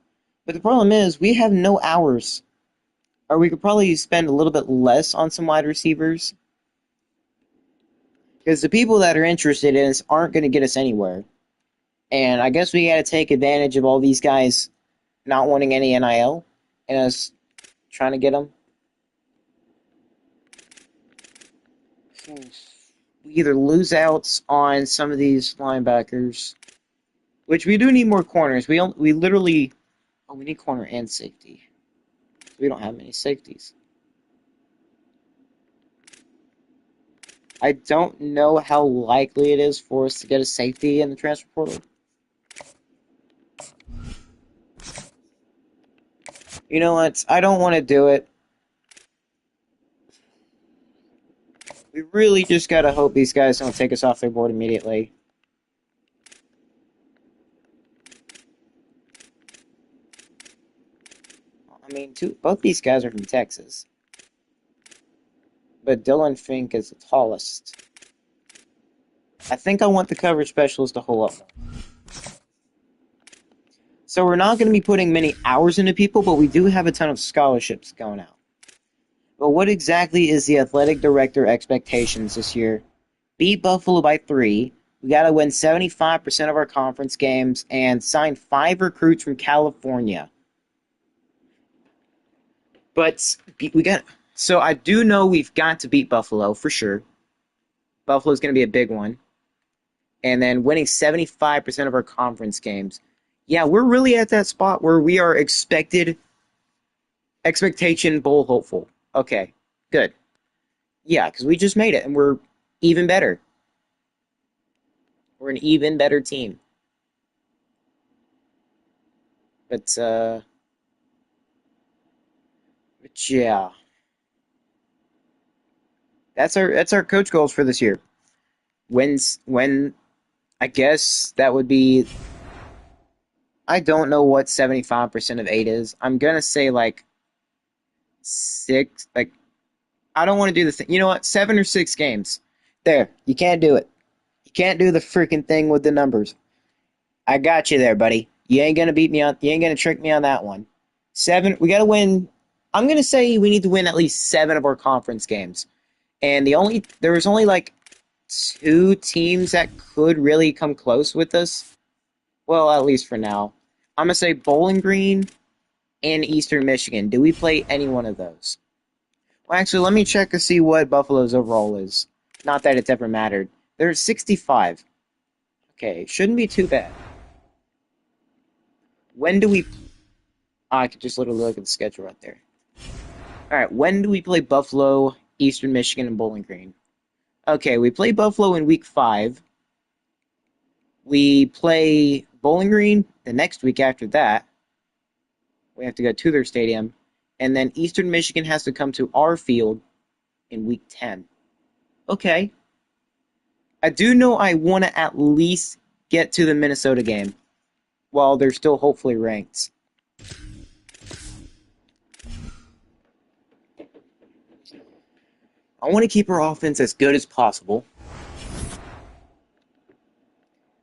Speaker 1: But the problem is, we have no hours. Or we could probably spend a little bit less on some wide receivers. Because the people that are interested in us aren't going to get us anywhere. And I guess we got to take advantage of all these guys not wanting any NIL and us trying to get them. We either lose outs on some of these linebackers, which we do need more corners. We literally we need corner and safety. We don't have many safeties. I don't know how likely it is for us to get a safety in the transfer portal. You know what? I don't want to do it. We really just gotta hope these guys don't take us off their board immediately. I mean, both these guys are from Texas. But Dylan Fink is the tallest. I think I want the coverage specialist to hold up. So we're not going to be putting many hours into people, but we do have a ton of scholarships going out. But what exactly is the athletic director expectations this year? Beat Buffalo by 3. We got to win 75% of our conference games and sign 5 recruits from California. But we got. So I do know we've got to beat Buffalo for sure. Buffalo's going to be a big one. And then winning 75% of our conference games. Yeah, we're really at that spot where we are expectation bowl hopeful. Okay, good. Yeah, because we just made it, and we're even better. We're an even better team. But yeah, that's our coach goals for this year. When I guess that would be. I don't know what 75% of 8 is. I'm gonna say like 6. Like I don't want to do the thing. You know what? 7 or 6 games. There, you can't do it. You can't do the freaking thing with the numbers. I got you there, buddy. You ain't gonna beat me on. You ain't gonna trick me on that one. 7. We gotta win. I'm gonna say we need to win at least 7 of our conference games. And there was only like 2 teams that could really come close with us. Well, at least for now. I'm gonna say Bowling Green and Eastern Michigan. Do we play any one of those? Well, actually, let me check to see what Buffalo's overall is. Not that it's ever mattered. They're 65. Okay, shouldn't be too bad. When do we... Oh, I could just literally look at the schedule right there. Alright, when do we play Buffalo, Eastern Michigan, and Bowling Green? Okay, we play Buffalo in week 5. We play Bowling Green the next week after that. We have to go to their stadium. And then Eastern Michigan has to come to our field in week 10. Okay. I do know I want to at least get to the Minnesota game while they're still hopefully ranked. I want to keep our offense as good as possible.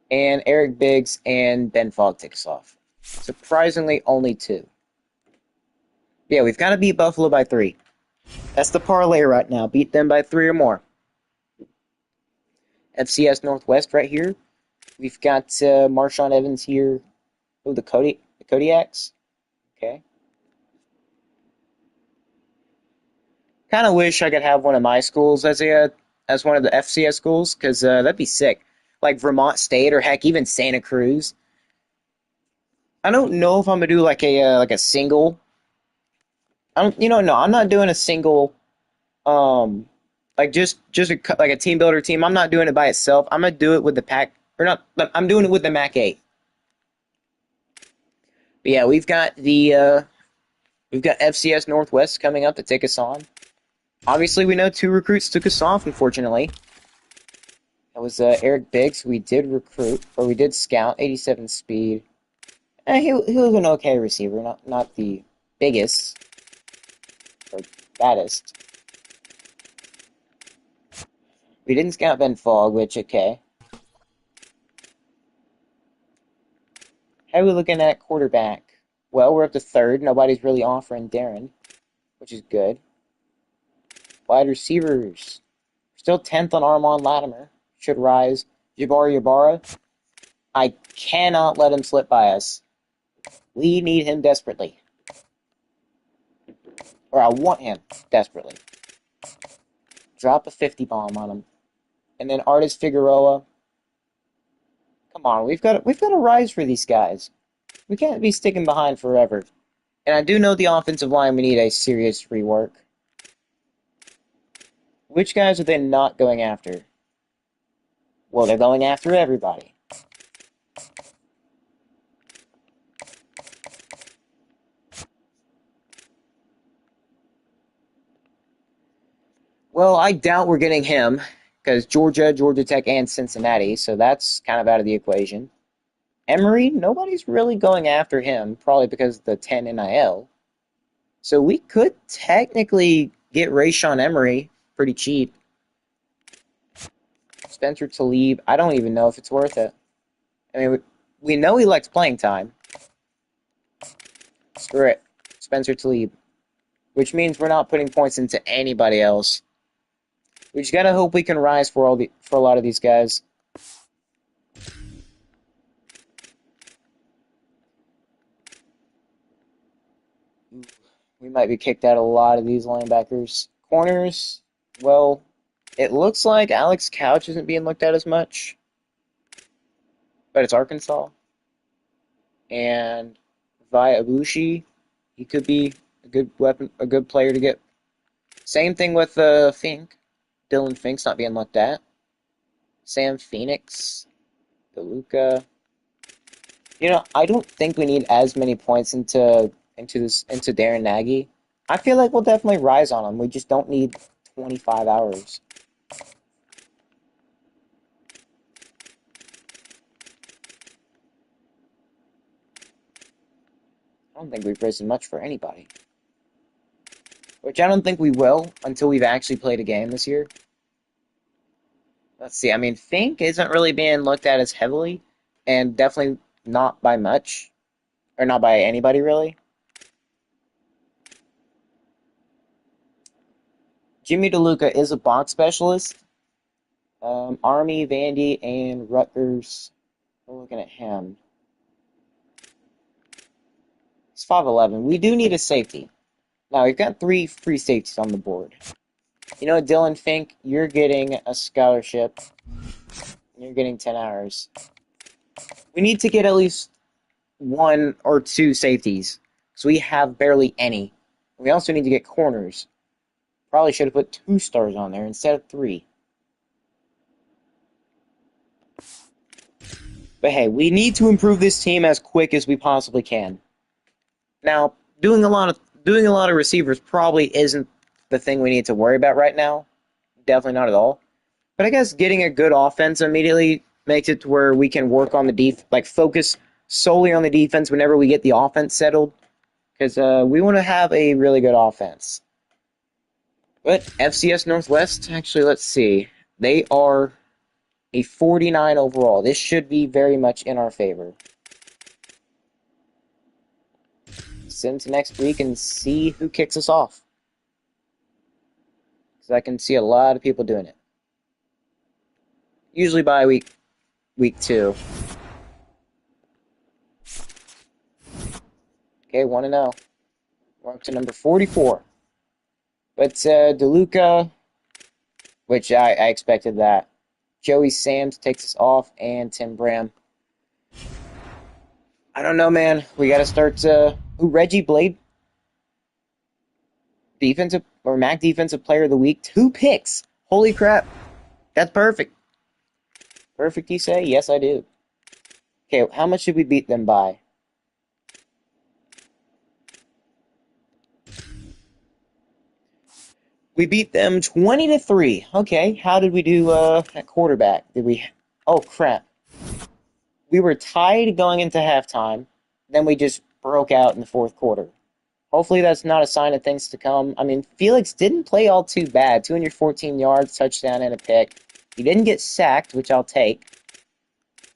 Speaker 1: And Eric Biggs and Ben Fogg take us off. Surprisingly, only 2. Yeah, we've got to beat Buffalo by 3. That's the parlay right now. Beat them by 3 or more. FCS Northwest right here. We've got Marshawn Evans here. Oh, the Kodiaks. Okay. Kind of wish I could have one of my schools as one of the FCS schools, because that'd be sick. Like Vermont State or heck, even Santa Cruz. I don't know if I'm gonna do like a single. No, I'm not doing a single. Like just like a team builder team. I'm not doing it by itself. I'm gonna do it with the pack or not. I'm doing it with the MAC 8. But yeah, we've got FCS Northwest coming up to take us on. Obviously, we know 2 recruits took us off, unfortunately. That was Eric Biggs. We did recruit, or we did scout, 87 speed. He was an okay receiver, not the biggest or baddest. We didn't scout Ben Fogg, which, okay. How are we looking at quarterback? Well, we're up to 3rd. Nobody's really offering Darren, which is good. Wide receivers. Still 10th on Armand Latimer. Should rise. Jabari Yabara. I cannot let him slip by us. We need him desperately. Or I want him desperately. Drop a 50 bomb on him. And then Artis Figueroa. Come on, we've got to rise for these guys. We can't be sticking behind forever. And I do know the offensive line, we need a serious rework. Which guys are they not going after? Well, they're going after everybody. Well, I doubt we're getting him, because Georgia, Georgia Tech, and Cincinnati, so that's kind of out of the equation. Emory, nobody's really going after him, probably because of the 10 NIL. So we could technically get Rayshon Emory pretty cheap. Spencer Talib, I don't even know if it's worth it. I mean, we know he likes playing time. Screw it. Spencer Talib. Which means we're not putting points into anybody else. We just gotta hope we can rise for a lot of these guys. We might be kicked out of a lot of these linebackers. Corners, well, it looks like Alex Couch isn't being looked at as much. But it's Arkansas. And via Abushi, he could be a good weapon, a good player to get. Same thing with Fink. Dylan Fink's not being looked at. Sam Phoenix, DeLuca. You know, I don't think we need as many points into Darren Nagy. I feel like we'll definitely rise on him. We just don't need 25 hours. I don't think we've risen much for anybody. Which I don't think we will until we've actually played a game this year. Let's see. I mean, Fink isn't really being looked at as heavily, and definitely not by much, or not by anybody really. Jimmy DeLuca is a box specialist. Army, Vandy, and Rutgers. We're looking at him. He's 5'11". We do need a safety. Now, we've got 3 free safeties on the board. You know, Dylan Fink, you're getting a scholarship. You're getting 10 hours. We need to get at least 1 or 2 safeties, because we have barely any. We also need to get corners. Probably should have put 2 stars on there instead of 3. But hey, we need to improve this team as quick as we possibly can. Now, doing a lot of receivers probably isn't the thing we need to worry about right now. Definitely not at all. But I guess getting a good offense immediately makes it to where we can work on the focus solely on the defense whenever we get the offense settled. Because we want to have a really good offense. But FCS Northwest, actually, let's see. They are a 49 overall. This should be very much in our favor. Send to next week and see who kicks us off. Because I can see a lot of people doing it. Usually by week 2. Okay, 1-0. We're up to number 44. But DeLuca, which I expected that. Joey Sams takes us off, and Tim Bram. I don't know, man. We got to start Reggie Blade, MAC Defensive Player of the Week. 2 picks. Holy crap. That's perfect. Perfect, you say? Yes, I do. Okay, how much did we beat them by? We beat them 20-3. Okay, how did we do at quarterback? Oh, crap. We were tied going into halftime. Then we just broke out in the 4th quarter. Hopefully that's not a sign of things to come. I mean, Felix didn't play all too bad. 214 yards, touchdown, and a pick. He didn't get sacked, which I'll take.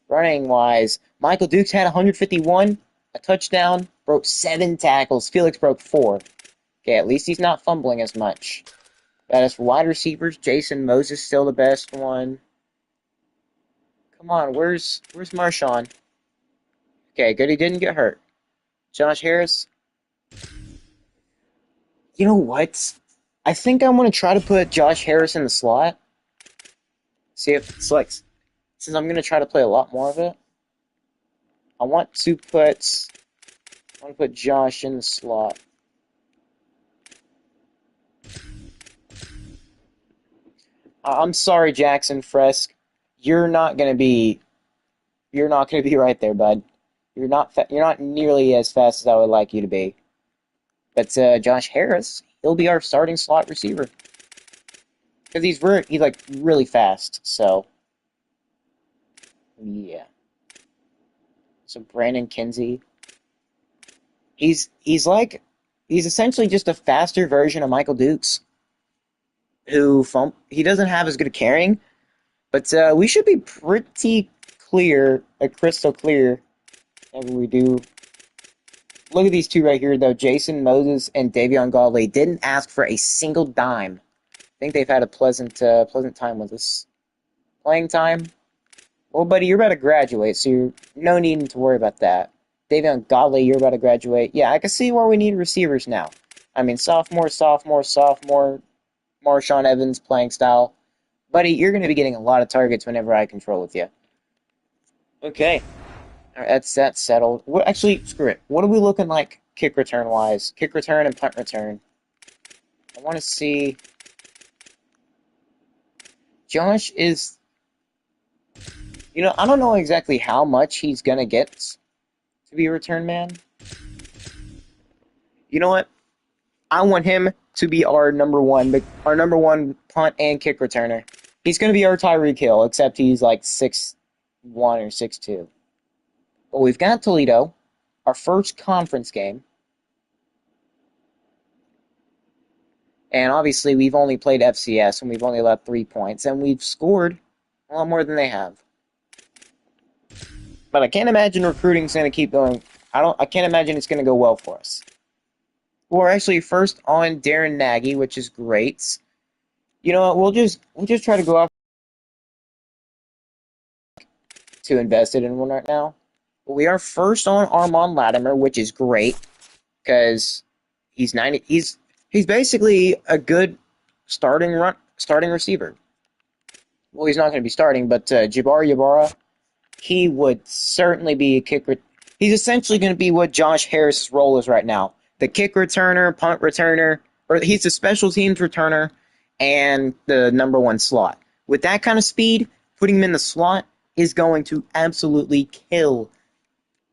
Speaker 1: Running-wise, Michael Dukes had 151, a touchdown, broke 7 tackles. Felix broke 4. Okay, at least he's not fumbling as much. As for wide receivers, Jason Moses still the best one. Come on, where's Marshawn? Okay, good he didn't get hurt. Josh Harris. You know what? I think I'm gonna try to put Josh Harris in the slot. See if it's like since I'm gonna try to play a lot more of it. I want to put Josh in the slot. I'm sorry, Jackson Fresk. You're not gonna be you're not gonna be right there, bud. You're not nearly as fast as I would like you to be. But Josh Harris, he'll be our starting slot receiver because he's like really fast. So yeah. So Brandon Kinsey, he's like he's essentially just a faster version of Michael Dukes, he doesn't have as good a carrying, but we should be pretty clear, crystal clear, whenever we do. Look at these two right here, though. Jason Moses and Davion Galloway didn't ask for a single dime. I think they've had a pleasant time with us. Playing time? Well, buddy, you're about to graduate, so you're no needing to worry about that. Davion Godley, you're about to graduate. Yeah, I can see where we need receivers now. I mean, sophomore, Marshawn Evans playing style. Buddy, you're going to be getting a lot of targets whenever I control with you. Okay. All right, that's settled. Actually, screw it. What are we looking like kick return wise? Kick return and punt return. I want to see. Josh is. I don't know exactly how much he's going to get to be a return man. You know what? I want him to be our number one punt and kick returner. He's going to be our Tyreek Hill, except he's like 6'1" or 6'2". But we've got Toledo, our first conference game. And obviously, we've only played FCS, and we've only left 3 points, and we've scored a lot more than they have. But I can't imagine recruiting's going to keep going. I can't imagine it's going to go well for us. We're actually first on Darren Nagy, which is great. You know what? We'll just try to go off to invest it in one right now. But we are first on Armand Latimer, which is great because he's basically a good starting receiver. Well, he's not going to be starting, but Jabbar Yabara, he would certainly be a kick. He's essentially going to be what Josh Harris's role is right now: the kick returner, punt returner, or he's the special teams returner, and the number one slot. With that kind of speed, putting him in the slot is going to absolutely kill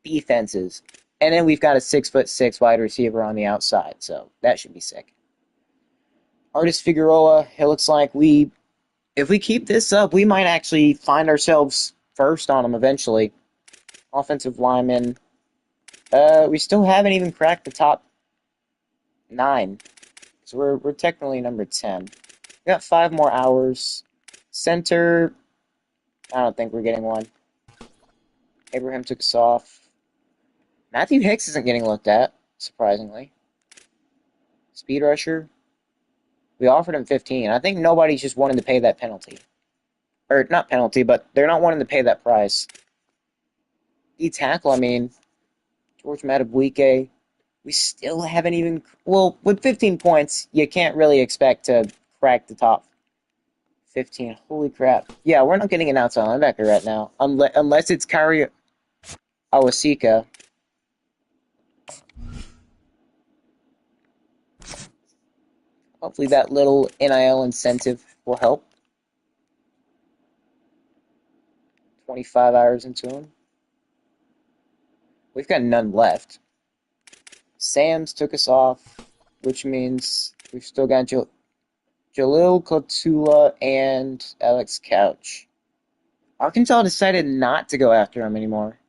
Speaker 1: defenses. And then we've got a 6'6" wide receiver on the outside, so that should be sick. Artis Figueroa, it looks like if we keep this up, we might actually find ourselves first on them eventually. Offensive lineman, we still haven't even cracked the top 9, so we're technically number 10. We got 5 more hours. Center, I don't think we're getting one. Abraham took us off. Matthew Hicks isn't getting looked at, surprisingly. Speed rusher, we offered him 15. I think nobody's just wanting to pay that penalty. Or, not penalty, but they're not wanting to pay that price. D-tackle, I mean, George Matabwike, we still haven't even... Well, with 15 points, you can't really expect to crack the top 15. Holy crap. Yeah, we're not getting an outside linebacker right now. Unless it's Kyrie Awasika. Hopefully that little NIL incentive will help. 25 hours into him. We've got none left. Sam's took us off, which means we've still got Jalil Kotula and Alex Couch. Arkansas decided not to go after him anymore.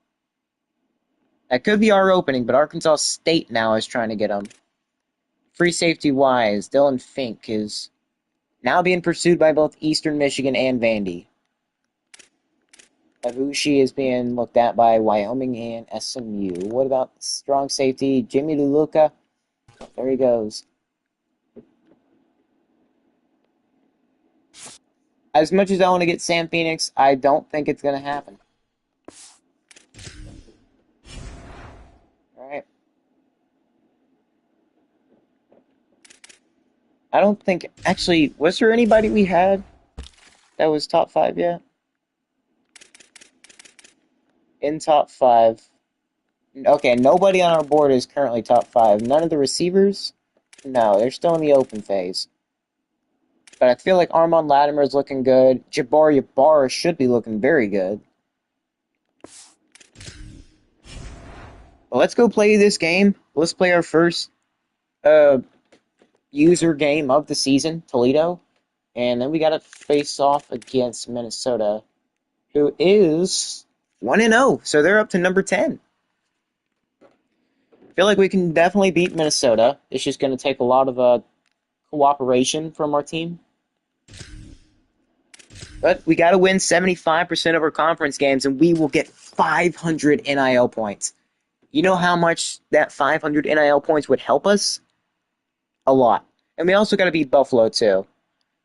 Speaker 1: That could be our opening, but Arkansas State now is trying to get him. Free safety wise, Dylan Fink is now being pursued by both Eastern Michigan and Vandy. Avushi is being looked at by Wyoming and SMU. What about strong safety? Jimmy Luluka? There he goes. As much as I want to get Sam Phoenix, I don't think it's going to happen. All right. I don't think, actually, was there anybody we had that was top 5 yet? In top 5. Okay, nobody on our board is currently top 5. None of the receivers? No, they're still in the open phase. But I feel like Armand Latimer is looking good. Jabbar Jabbar should be looking very good. Well, let's go play this game. Let's play our first user game of the season, Toledo. And then we got to face off against Minnesota, who is 1-0. So they're up to number 10. I feel like we can definitely beat Minnesota. It's just going to take a lot of cooperation from our team. But we got to win 75% of our conference games, and we will get 500 NIL points. You know how much that 500 NIL points would help us? A lot. And we also got to beat Buffalo, too.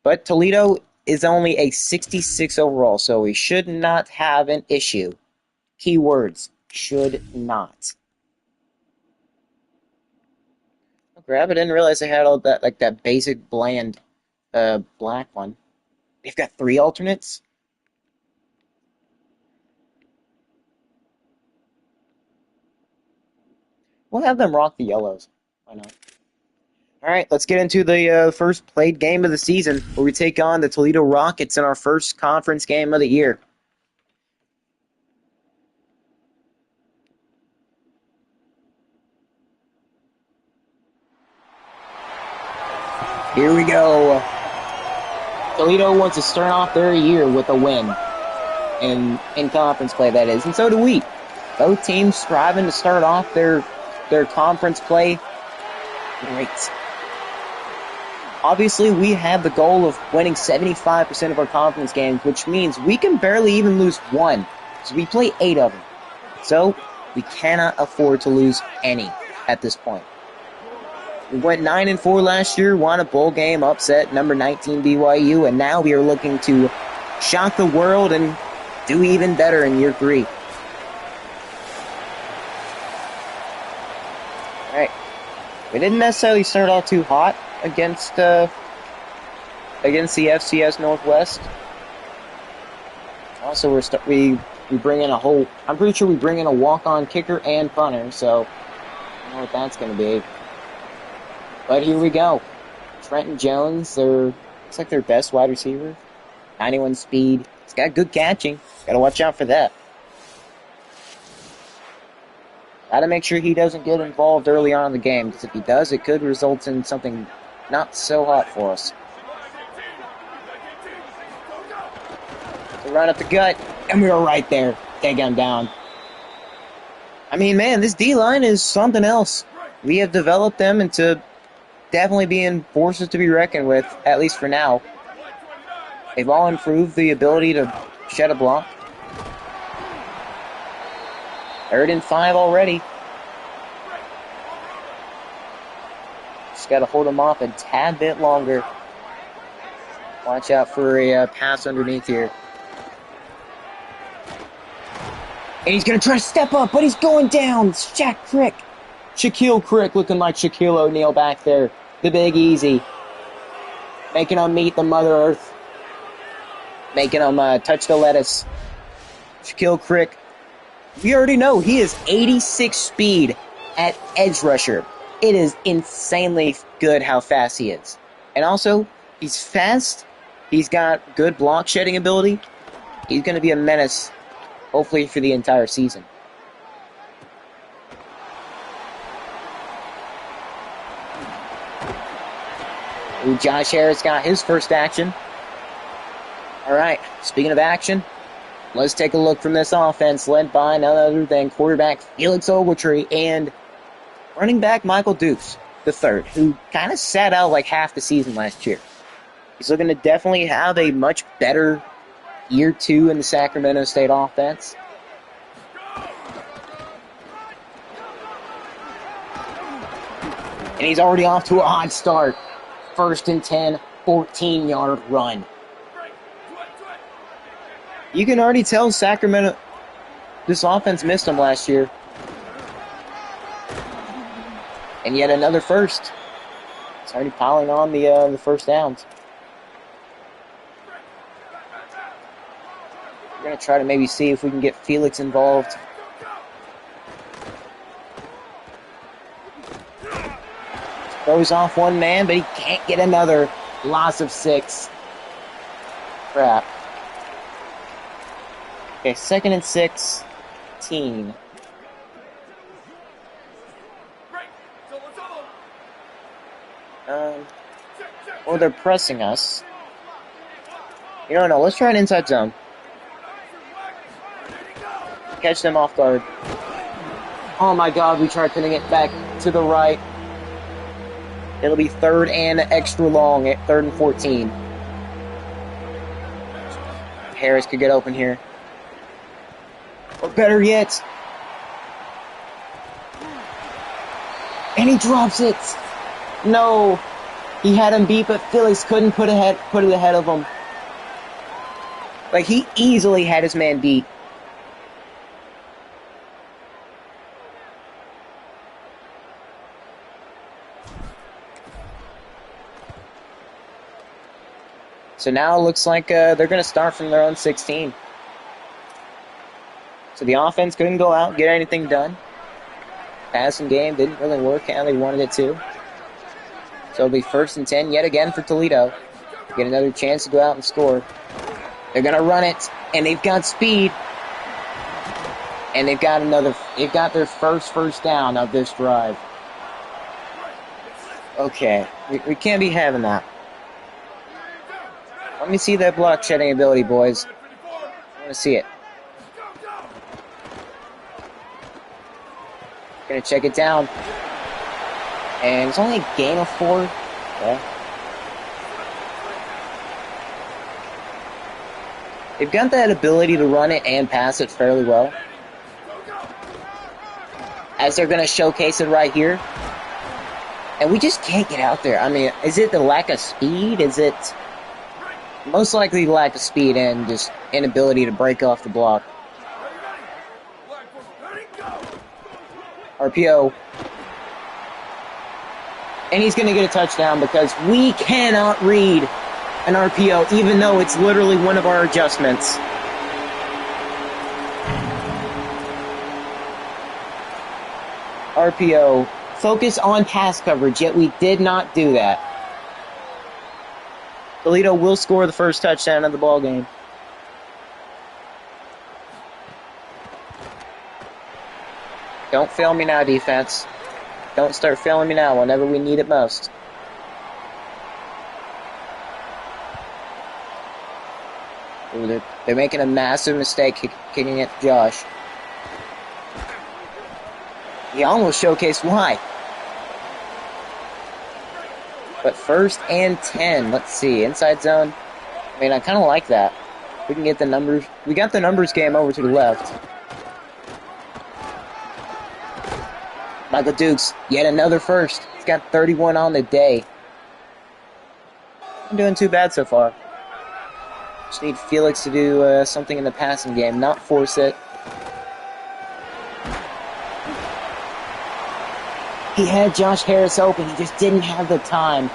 Speaker 1: But Toledo is only a 66 overall, so we should not have an issue. Keywords, should not. Oh, crap, I didn't realize they had all that, like that basic bland black one. They've got 3 alternates? We'll have them rock the yellows. Why not? Alright, let's get into the first played game of the season, where we take on the Toledo Rockets in our first conference game of the year. Here we go. Toledo wants to start off their year with a win. In conference play, that is. And so do we. Both teams striving to start off their conference play great. Obviously, we have the goal of winning 75% of our conference games, which means we can barely even lose one. So we play 8 of them. So we cannot afford to lose any at this point. We went 9-4 last year, won a bowl game, upset number 19 BYU, and now we are looking to shock the world and do even better in year 3. Alright. We didn't necessarily start off too hot against the FCS Northwest. Also, we bring in I'm pretty sure we bring in a walk-on kicker and punter, so I don't know what that's going to be. But here we go. Trenton Jones, looks like their best wide receiver. 91 speed. He's got good catching. Gotta watch out for that. Gotta make sure he doesn't get involved early on in the game, because if he does, it could result in something not so hot for us. So run up the gut, and we were right there. Take him down. I mean, man, this D-line is something else. We have developed them into definitely being forces to be reckoned with, at least for now. They've all improved the ability to shed a block. 3rd and 5 already. Just got to hold them off a tad bit longer. Watch out for a pass underneath here. And he's going to try to step up, but he's going down. Shaquille Crick looking like Shaquille O'Neal back there. The Big Easy. Making him meet the Mother Earth. Making him touch the lettuce. Shaquille Crick. We already know he is 86 speed at edge rusher. It is insanely good how fast he is. And also, he's fast. He's got good block shedding ability. He's going to be a menace, hopefully, for the entire season. Ooh, Josh Harris got his first action. All right, speaking of action, let's take a look from this offense led by none other than quarterback Felix Ogletree and running back Michael Dukes III, who kind of sat out like half the season last year. He's looking to definitely have a much better year 2 in the Sacramento State offense. And he's already off to a hot start. 1st and 10, 14-yard run. You can already tell Sacramento, this offense missed them last year. And yet another first. It's already piling on the first downs. We're going to try to maybe see if we can get Felix involved. Throws off one man, but he can't get another. Loss of 6. Crap. Okay, 2nd and 16. Or they're pressing us. You don't know. Let's try an inside zone. Catch them off guard. Oh my god, we tried putting it back to the right. It'll be 3rd and extra long at 3rd and 14. Harris could get open here. Or better yet. And he drops it. No. He had him beat, but Felix couldn't put it ahead of him. Like, he easily had his man beat. So now it looks like they're going to start from their own 16. So the offense couldn't go out and get anything done. Passing game didn't really work how they wanted it to. So it'll be 1st and 10 yet again for Toledo. Get another chance to go out and score. They're going to run it, and they've got speed. And they've got their first down of this drive. Okay, we can't be having that. Let me see that block shedding ability, boys. I want to see it. Gonna check it down. And it's only a gain of 4. Yeah. They've got that ability to run it and pass it fairly well. As they're going to showcase it right here. And we just can't get out there. I mean, is it the lack of speed? Is it most likely lack of speed and just inability to break off the block? RPO. And he's going to get a touchdown because we cannot read an RPO, even though it's literally one of our adjustments. RPO. Focus on pass coverage, yet we did not do that. Toledo will score the first touchdown of the ball game. Don't fail me now, defense. Don't start failing me now whenever we need it most. Ooh, they're making a massive mistake kicking it to Josh. He almost showcased why. But 1st and 10. Let's see. Inside zone. I mean, I kind of like that. We can get the numbers. We got the numbers game over to the left. Michael Dukes, yet another first. He's got 31 on the day. I'm doing too bad so far. Just need Felix to do something in the passing game, not force it. He had Josh Harris open. He just didn't have the time.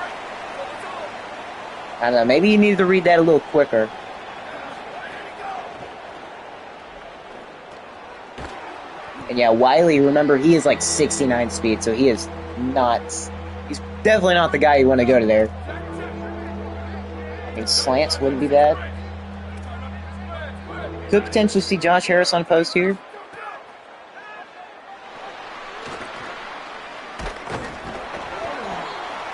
Speaker 1: I don't know. Maybe you needed to read that a little quicker. And yeah, Wiley, remember, he is like 69 speed, so he is not... He's definitely not the guy you want to go to there. I mean, slants wouldn't be bad. Could potentially see Josh Harris on post here.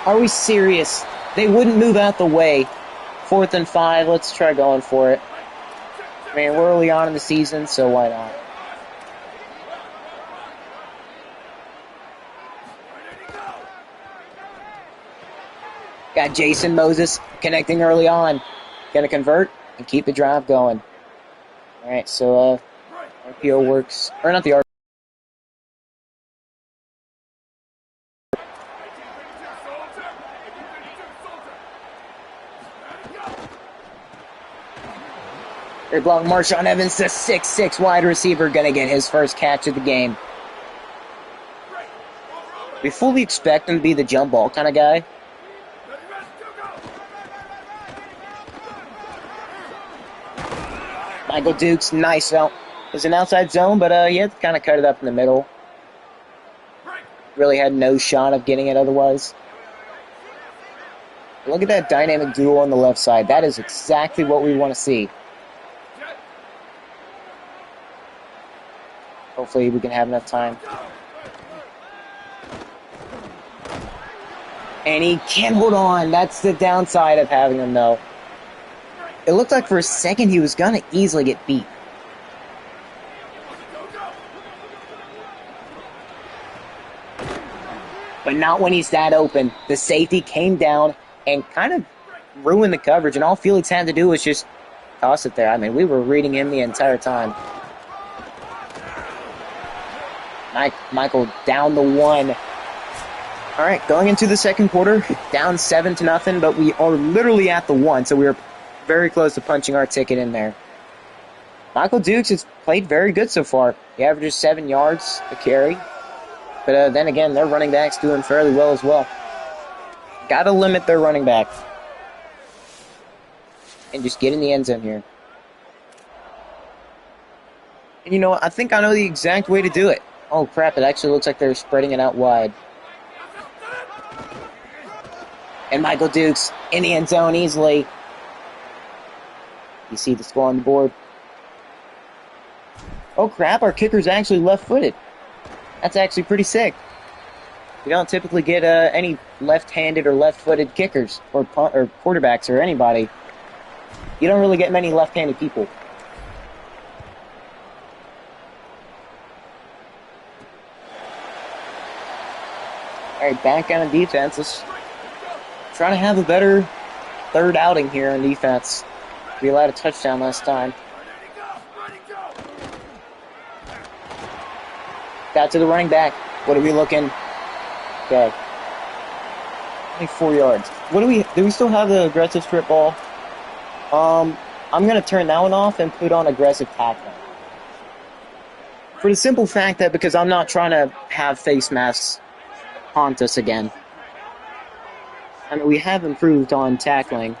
Speaker 1: Are we serious? They wouldn't move out the way. 4th and 5, let's try going for it. I mean, we're early on in the season, so why not? Got Jason Moses connecting early on. Gonna convert and keep the drive going. Alright, so RPO works. Or not the RPO. They block Marshawn Evans, the 6'6" wide receiver, gonna get his first catch of the game. We fully expect him to be the jump ball kind of guy. Michael Dukes, nice zone. It was an outside zone, but he had to kind of cut it up in the middle. Really had no shot of getting it otherwise. Look at that dynamic duo on the left side. That is exactly what we want to see. Hopefully we can have enough time. And he can't hold on. That's the downside of having him, though. It looked like for a second he was going to easily get beat. But not when he's that open. The safety came down and kind of ruined the coverage, and all Felix had to do was just toss it there. I mean, we were reading him the entire time. Michael down the 1. All right, going into the second quarter, down 7-0, but we are literally at the 1, so we are very close to punching our ticket in there. Michael Dukes has played very good so far. He averages 7 yards a carry. But then again, their running back's doing fairly well as well. Got to limit their running back. And just get in the end zone here. And you know what? I think I know the exact way to do it. Oh, crap. It actually looks like they're spreading it out wide. And Michael Dukes in the end zone easily. You see the score on the board. Oh, crap. Our kicker's actually left-footed. That's actually pretty sick. We don't typically get any left-handed or left-footed kickers or quarterbacks or anybody. You don't really get many left-handed people. All right, back on defense. Let's try to have a better third outing here on defense. We allowed a touchdown last time. Got to the running back. What are we looking? Okay. Only 4 yards. What do we still have the aggressive strip ball? I'm going to turn that one off and put on aggressive tackling. For the simple fact that because I'm not trying to have face masks haunt us again. I mean, we have improved on tackling.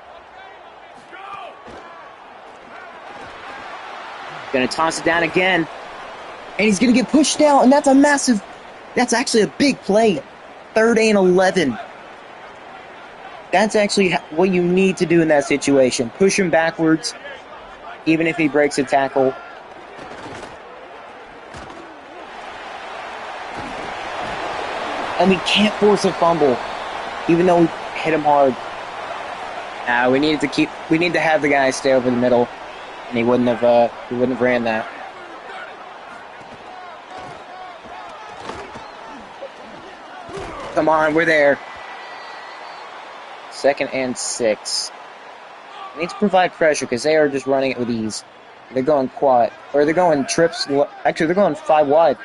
Speaker 1: Going to toss it down again. And he's going to get pushed down, and that's actually a big play. 3rd and 11. That's actually what you need to do in that situation. Push him backwards, even if he breaks a tackle. And we can't force a fumble, even though we hit him hard. We need to have the guy stay over the middle, and he wouldn't have ran that. Come on, we're there. 2nd and 6. We need to provide pressure because they are just running it with ease. They're going quad, or they're going trips. Actually, they're going 5 wide.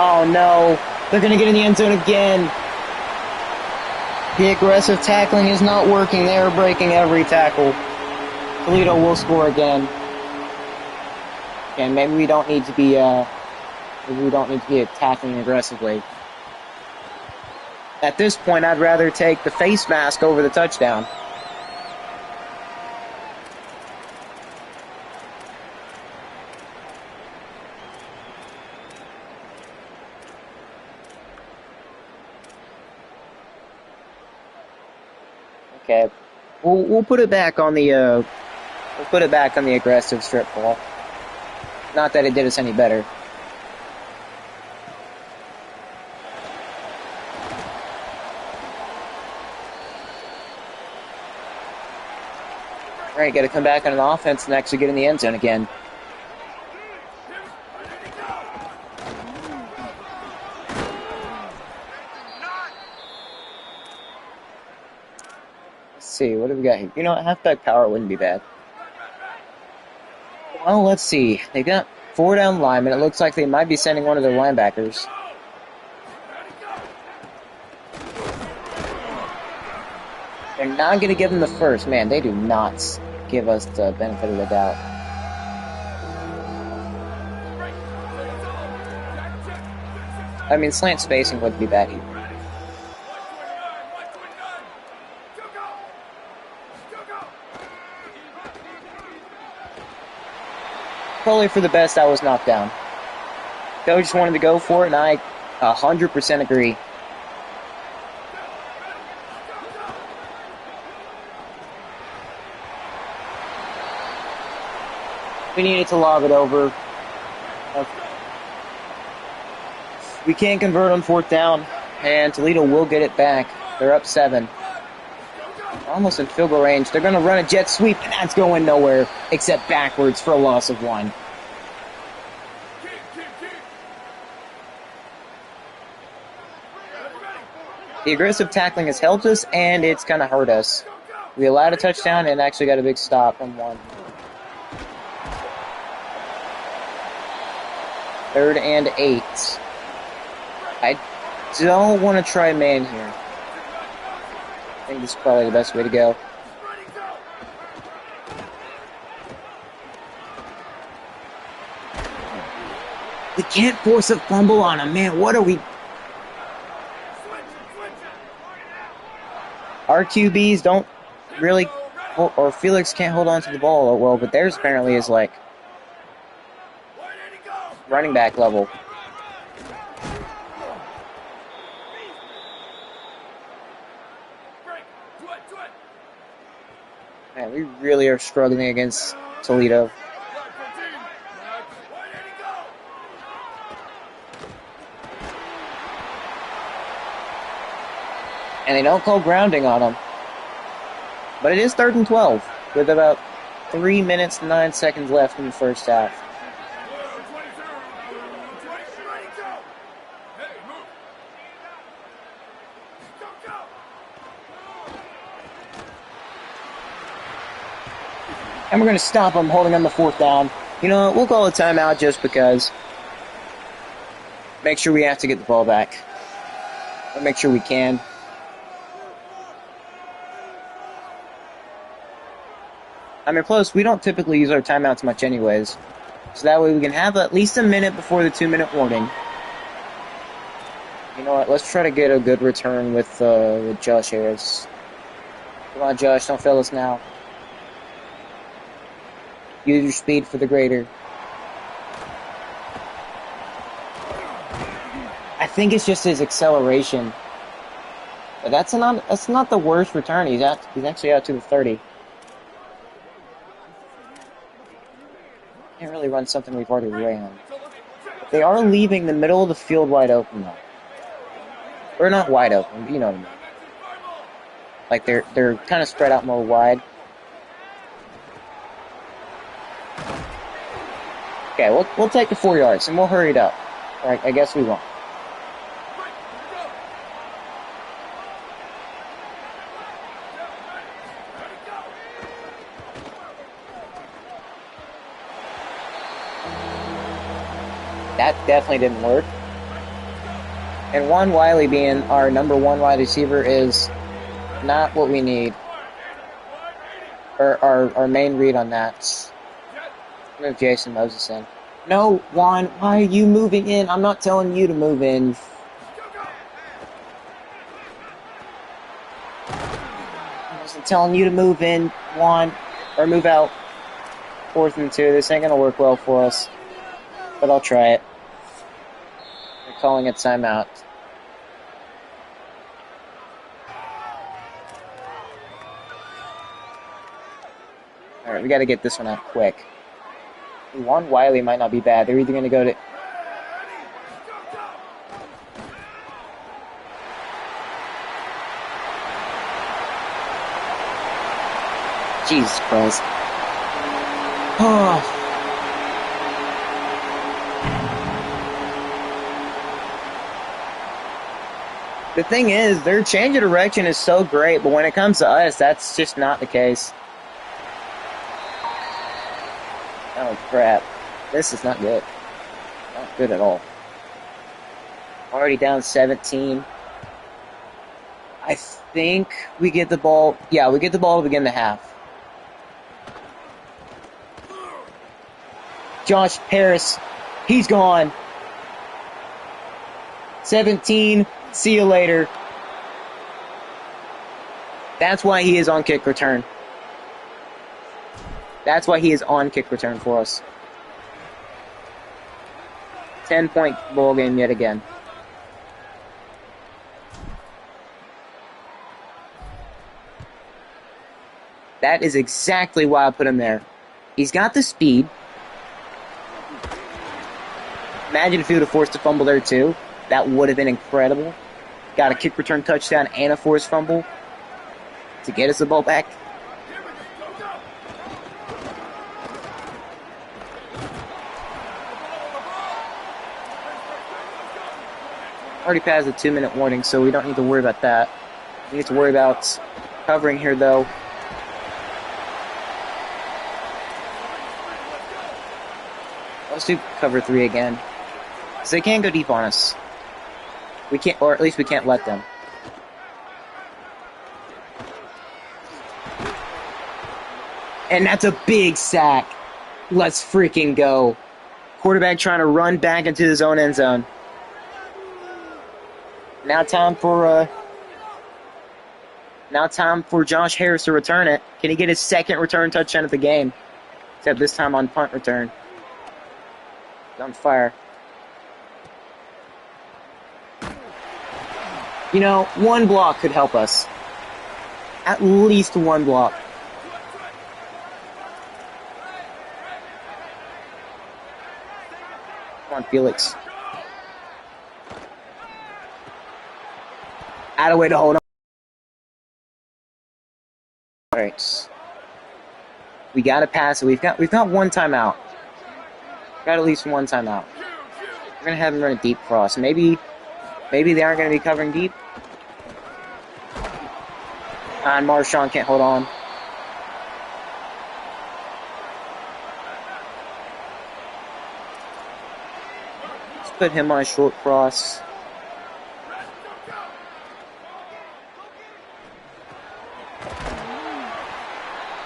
Speaker 1: Oh no, they're going to get in the end zone again. The aggressive tackling is not working. They are breaking every tackle. Toledo will score again. And maybe we don't need to be attacking aggressively. At this point, I'd rather take the face mask over the touchdown. Okay, we'll put it back on the aggressive strip ball. Not that it did us any better. All right, got to come back on an offense and actually get in the end zone again. Let's see, what do we got here? You know, halfback power wouldn't be bad. Well, let's see. They got 4 down linemen. It looks like they might be sending one of their linebackers. not going to give them the first. Man, they do not give us the benefit of the doubt. I mean, slant spacing would be bad here. Probably for the best I was knocked down. Coach wanted to go for it, and I 100% agree. We needed to lob it over. We can't convert on 4th down, and Toledo will get it back. They're up 7. Almost in field goal range. They're going to run a jet sweep, and that's going nowhere except backwards for a loss of 1. The aggressive tackling has helped us, and it's kind of hurt us. We allowed a touchdown and actually got a big stop from 1. 3rd and 8. I don't want to try man here. I think this is probably the best way to go. We can't force a fumble on him, man. What are we... Our QBs don't really... Or Felix can't hold on to the ball well, but theirs apparently is like... running back level. Man, we really are struggling against Toledo. And they don't call grounding on them. But it is 3rd and 12, with about 3 minutes and 9 seconds left in the first half. And we're going to stop them holding on the 4th down. You know what? We'll call a timeout just because. Make sure we have to get the ball back. Or make sure we can. I mean, plus, we don't typically use our timeouts much anyways. So that way we can have at least a minute before the 2-minute warning. You know what? Let's try to get a good return with Josh Harris. Come on, Josh. Don't fail us now. Use your speed for the greater. I think it's just his acceleration. But that's not the worst return. He's actually out to the 30. Can't really run something we've already ran. They are leaving the middle of the field wide open though. Or not wide open, but you know what I mean. Like they're kind of spread out more wide. Okay, we'll take the 4 yards and we'll hurry it up. Alright, I guess we won't. That definitely didn't work. And Juan Wiley being our number 1 wide receiver is not what we need. Or our main read on that. Move Jason Moses in. No, Juan, why are you moving in? I'm not telling you to move in. I wasn't telling you to move in, Juan. Or move out. 4th and 2. This ain't gonna work well for us. But I'll try it. They're calling it timeout. Alright, we gotta get this one out quick. Juan Wiley might not be bad. They're either gonna go to... Jesus Christ. Oh. The thing is, their change of direction is so great, but when it comes to us, that's just not the case. Oh, crap. This is not good. Not good at all. Already down 17. think we get the ball. Yeah, we get the ball to begin the half. Josh Harris, he's gone. 17, see you later. That's why he is on kick return. That's why he is on kick return for us. 10-point ball game yet again. That is exactly why I put him there. He's got the speed. Imagine if he would have forced a fumble there too. That would have been incredible. Got a kick return touchdown and a forced fumble to get us the ball back. Already passed the 2-minute warning, so we don't need to worry about that. We need to worry about covering here, though. Let's do cover 3 again. So they can't go deep on us. We can't, or at least we can't let them. And that's a big sack. Let's freaking go. Quarterback trying to run back into his own end zone. Now time for Josh Harris to return it. Can he get his second return touchdown of the game? Except this time on punt return. He's on fire. You know, one block could help us. At least one block. Come on, Felix. Out of way to hold on. Alright. We gotta pass it. We've got one timeout. Got at least one timeout. We're gonna have him run a deep cross. Maybe they aren't gonna be covering deep. And Marshawn can't hold on. Let's put him on a short cross.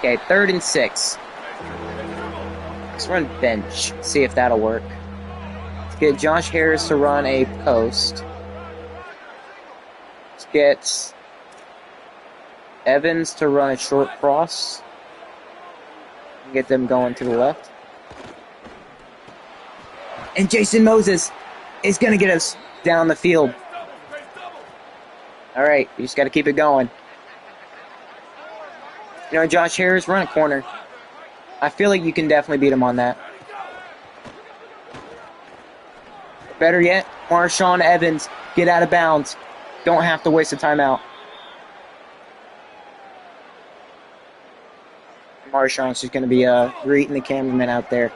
Speaker 1: Okay, 3rd and 6. Let's run bench. See if that'll work. Let's get Josh Harris to run a post. Let's get Evans to run a short cross. Get them going to the left. And Jason Moses is going to get us down the field. All right, we just got to keep it going. You know, Josh Harris, run a corner. I feel like you can definitely beat him on that. Better yet, Marshawn Evans, get out of bounds. Don't have to waste a timeout. Marshawn's just going to be greeting the cameraman out there.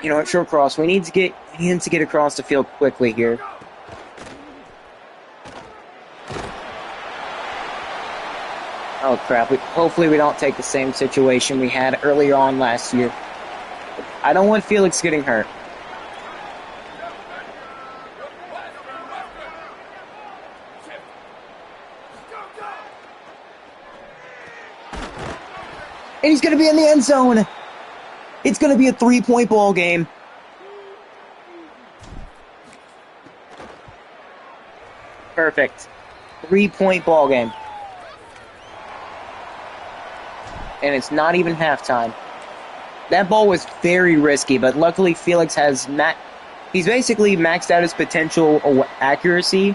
Speaker 1: You know what, short cross. We need him to get across the field quickly here. Oh crap, hopefully we don't take the same situation we had earlier on last year. I don't want Felix getting hurt. And he's going to be in the end zone. It's going to be a 3-point ball game. Perfect. 3-point ball game. And it's not even halftime. That ball was very risky, but luckily Felix has he's basically maxed out his potential accuracy.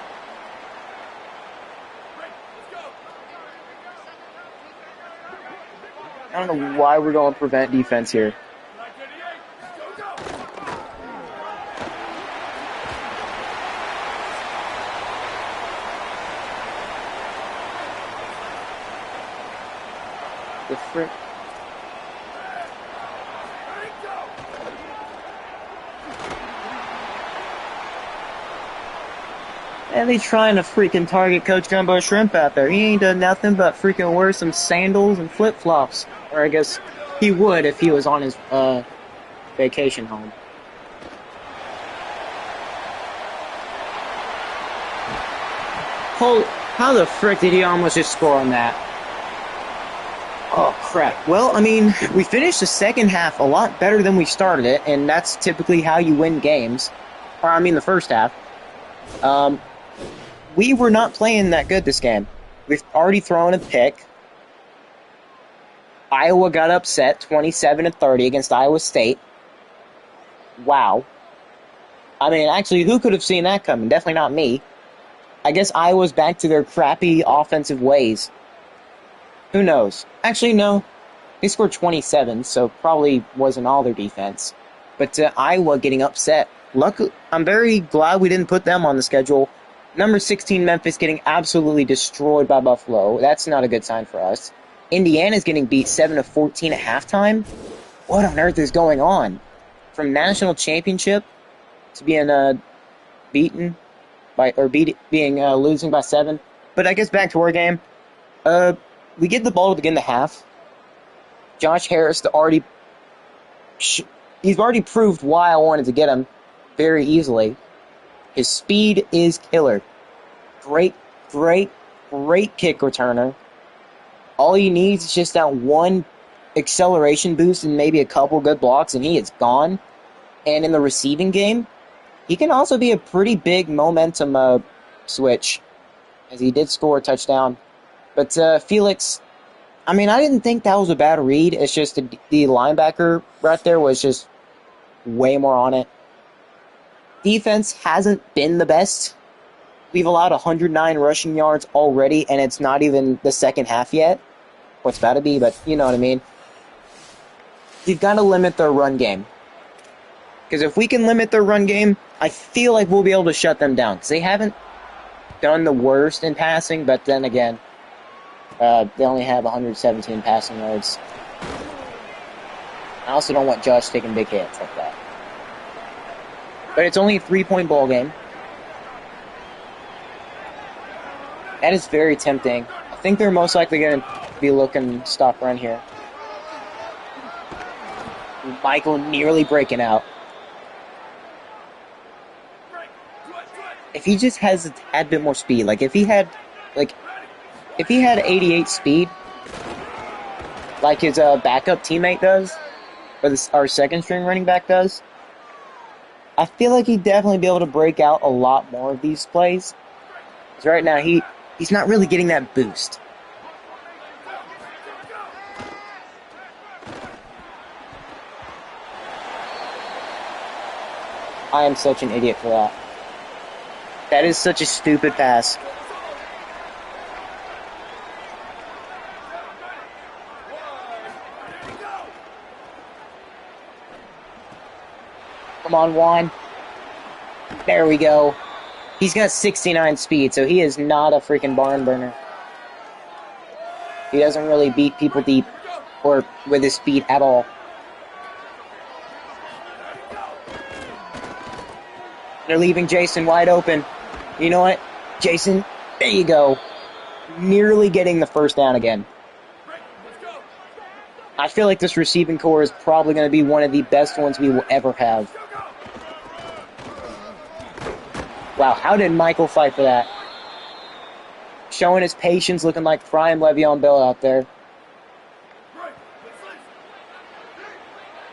Speaker 1: I don't know why we're going to prevent defense here. The frick. And they trying to freaking target Coach Gumbo Shrimp out there. He ain't done nothing but freaking wear some sandals and flip-flops. Or I guess he would if he was on his vacation home. Holy, how the frick did he almost just score on that? Oh, crap. Well, I mean, we finished the second half a lot better than we started it, and that's typically how you win games. Or, I mean, the first half. We were not playing that good this game. We've already thrown a pick. Iowa got upset 27-30 against Iowa State. Wow. I mean, actually, who could have seen that coming? Definitely not me. I guess Iowa's back to their crappy offensive ways. Who knows? Actually, no. They scored 27, so probably wasn't all their defense. But Iowa getting upset. Luckily, I'm very glad we didn't put them on the schedule. Number 16, Memphis getting absolutely destroyed by Buffalo. That's not a good sign for us. Indiana's getting beat 7-14 at halftime. What on earth is going on? From national championship to being beaten by losing by 7. But I guess back to our game. We get the ball to begin the half. Josh Harris he's already proved why I wanted to get him very easily. His speed is killer. Great kick returner. All he needs is just that one acceleration boost and maybe a couple good blocks, and he is gone. And in the receiving game, he can also be a pretty big momentum switch, as he did score a touchdown. But Felix, I mean, I didn't think that was a bad read. It's just the linebacker right there was just way more on it. Defense hasn't been the best. We've allowed 109 rushing yards already, and it's not even the second half yet. What's about to be, but you know what I mean. You've got to limit their run game. Because if we can limit their run game, I feel like we'll be able to shut them down. Because they haven't done the worst in passing, but then again, they only have 117 passing yards. I also don't want Josh taking big hits like that. But it's only a 3-point ball game. That is very tempting. I think they're most likely going to be looking stop run here. Michael nearly breaking out. If he just has a tad bit more speed, if he had 88 speed, like his backup teammate does, or our second string running back does, I feel like he'd definitely be able to break out a lot more of these plays. Because right now he's not really getting that boost. I am such an idiot for that. That is such a stupid pass. Come on, Juan. There we go. He's got 69 speed, so he is not a freaking barn burner. He doesn't really beat people deep or with his speed at all. They're leaving Jason wide open. You know what? Jason, there you go. Nearly getting the first down again. I feel like this receiving core is probably going to be one of the best ones we will ever have. Wow, how did Michael fight for that? Showing his patience, looking like prime Le'Veon Bell out there.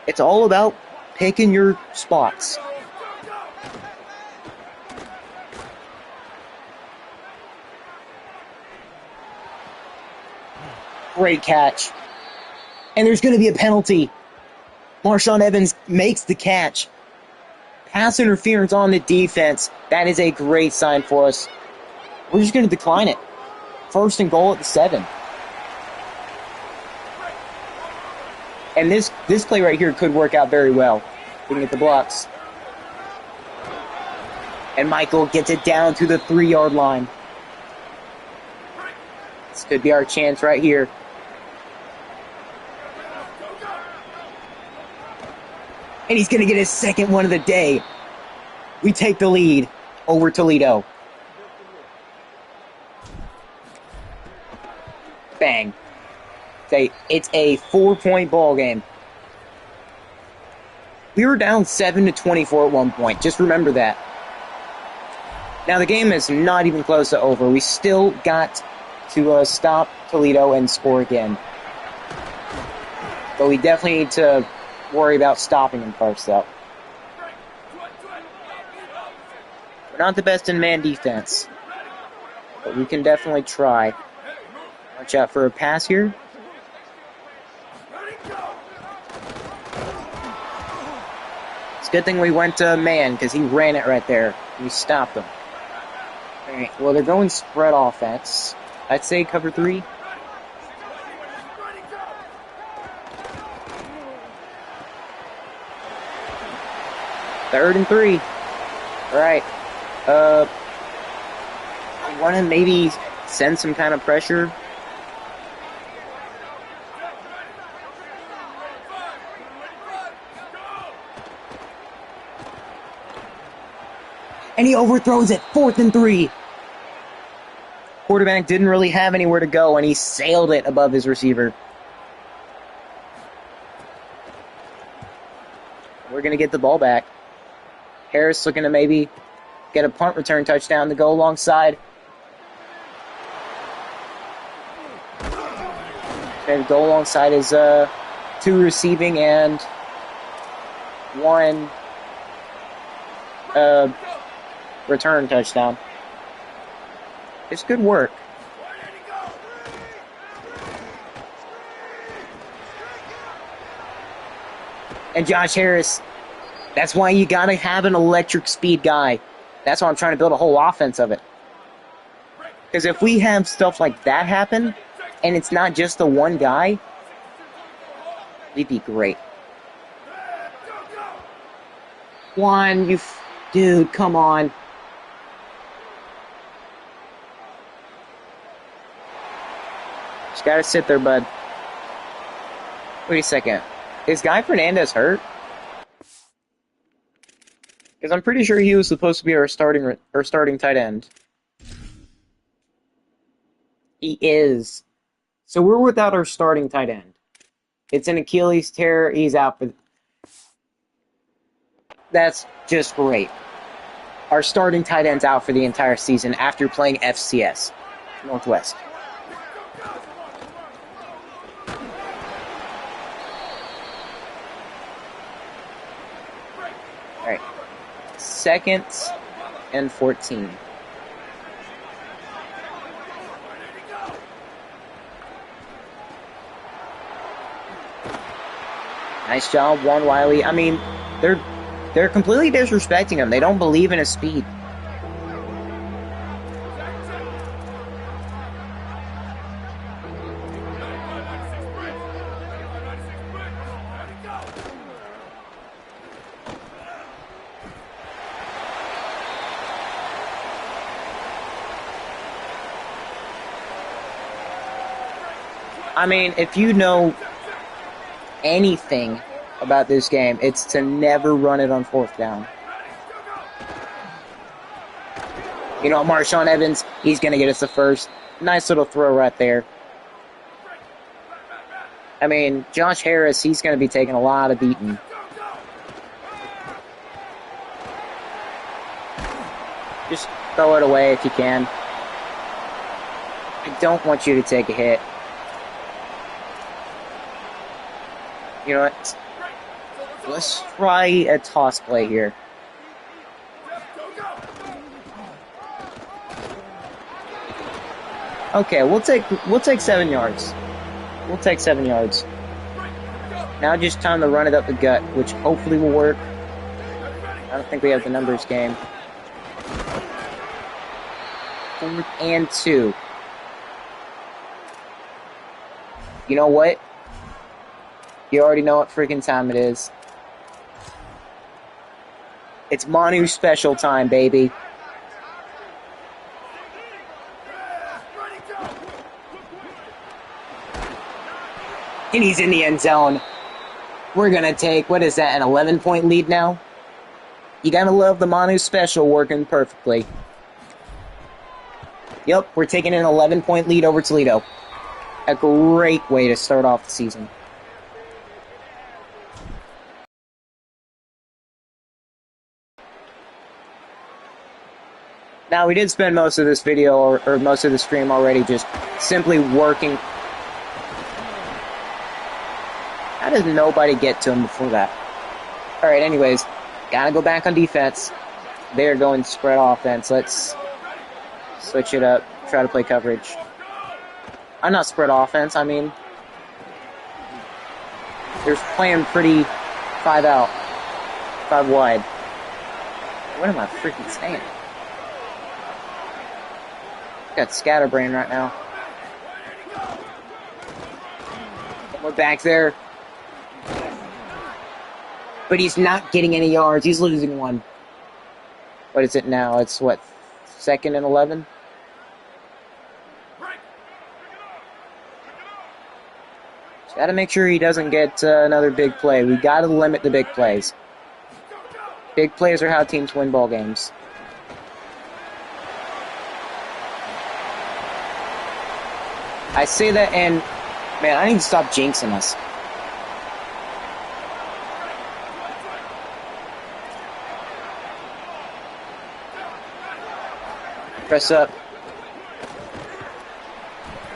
Speaker 1: It's all about picking your spots. Great catch. And there's going to be a penalty. Marshawn Evans makes the catch. Pass interference on the defense. That is a great sign for us. We're just going to decline it. 1st and goal at the 7. And this play right here could work out very well. We can get the blocks. And Michael gets it down to the 3-yard line. This could be our chance right here. And he's going to get his second one of the day. We take the lead over Toledo. Bang. It's a 4-point ball game. We were down 7-24 at one point. Just remember that. Now, the game is not even close to over. We still got to stop Toledo and score again. But we definitely need to worry about stopping them first, though. We're not the best in man defense, but we can definitely try. Watch out for a pass here. It's a good thing we went to man, because he ran it right there. We stopped him. Alright, well, they're going spread offense. I'd say cover 3. Third and 3. Alright. I want to maybe send some kind of pressure. And he overthrows it. 4th and 3. Quarterback didn't really have anywhere to go, and he sailed it above his receiver. We're going to get the ball back. Harris looking to maybe get a punt return touchdown to go alongside. And go alongside his 2 receiving and 1 return touchdown. It's good work. And Josh Harris, that's why you gotta have an electric speed guy. That's why I'm trying to build a whole offense of it. Because if we have stuff like that happen, and it's not just the one guy, we'd be great. Dude, come on. Just gotta sit there, bud. Wait a second. Is Guy Fernandez hurt? Because I'm pretty sure he was supposed to be our starting tight end. He is. So we're without our starting tight end. It's an Achilles tear. He's out for... That's just great. Our starting tight end's out for the entire season after playing FCS Northwest. All right. 2nd and 14. Nice job, Juan Wiley. I mean, they're completely disrespecting him. They don't believe in his speed. I mean, if you know anything about this game, it's to never run it on 4th down. You know, Marshawn Evans, he's going to get us the first. Nice little throw right there. I mean, Josh Harris, he's going to be taking a lot of beating. Just throw it away if you can. I don't want you to take a hit. You know what? Let's try a toss play here. Okay, we'll take 7 yards. We'll take 7 yards. Now just time to run it up the gut, which hopefully will work. I don't think we have the numbers game. 4th and 2. You know what? You already know what freaking time it is. It's Manu special time, baby. And he's in the end zone. We're going to take, what is that, an 11-point lead now? You got to love the Manu special working perfectly. Yep, we're taking an 11-point lead over Toledo. A great way to start off the season. Now, we did spend most of this video, or most of the stream already, just simply working. How does nobody get to him before that? Alright, anyways, gotta go back on defense. They're going spread offense. Let's switch it up, try to play coverage. I'm not spread offense, I mean, they're playing pretty 5 out, 5 wide. What am I freaking saying? Got scatterbrain right now. We're back there. But he's not getting any yards. He's losing one. What is it now? It's what? 2nd and 11? Got to make sure he doesn't get another big play. We got to limit the big plays. Big plays are how teams win ball games. I say that, and man, I need to stop jinxing us. Press up.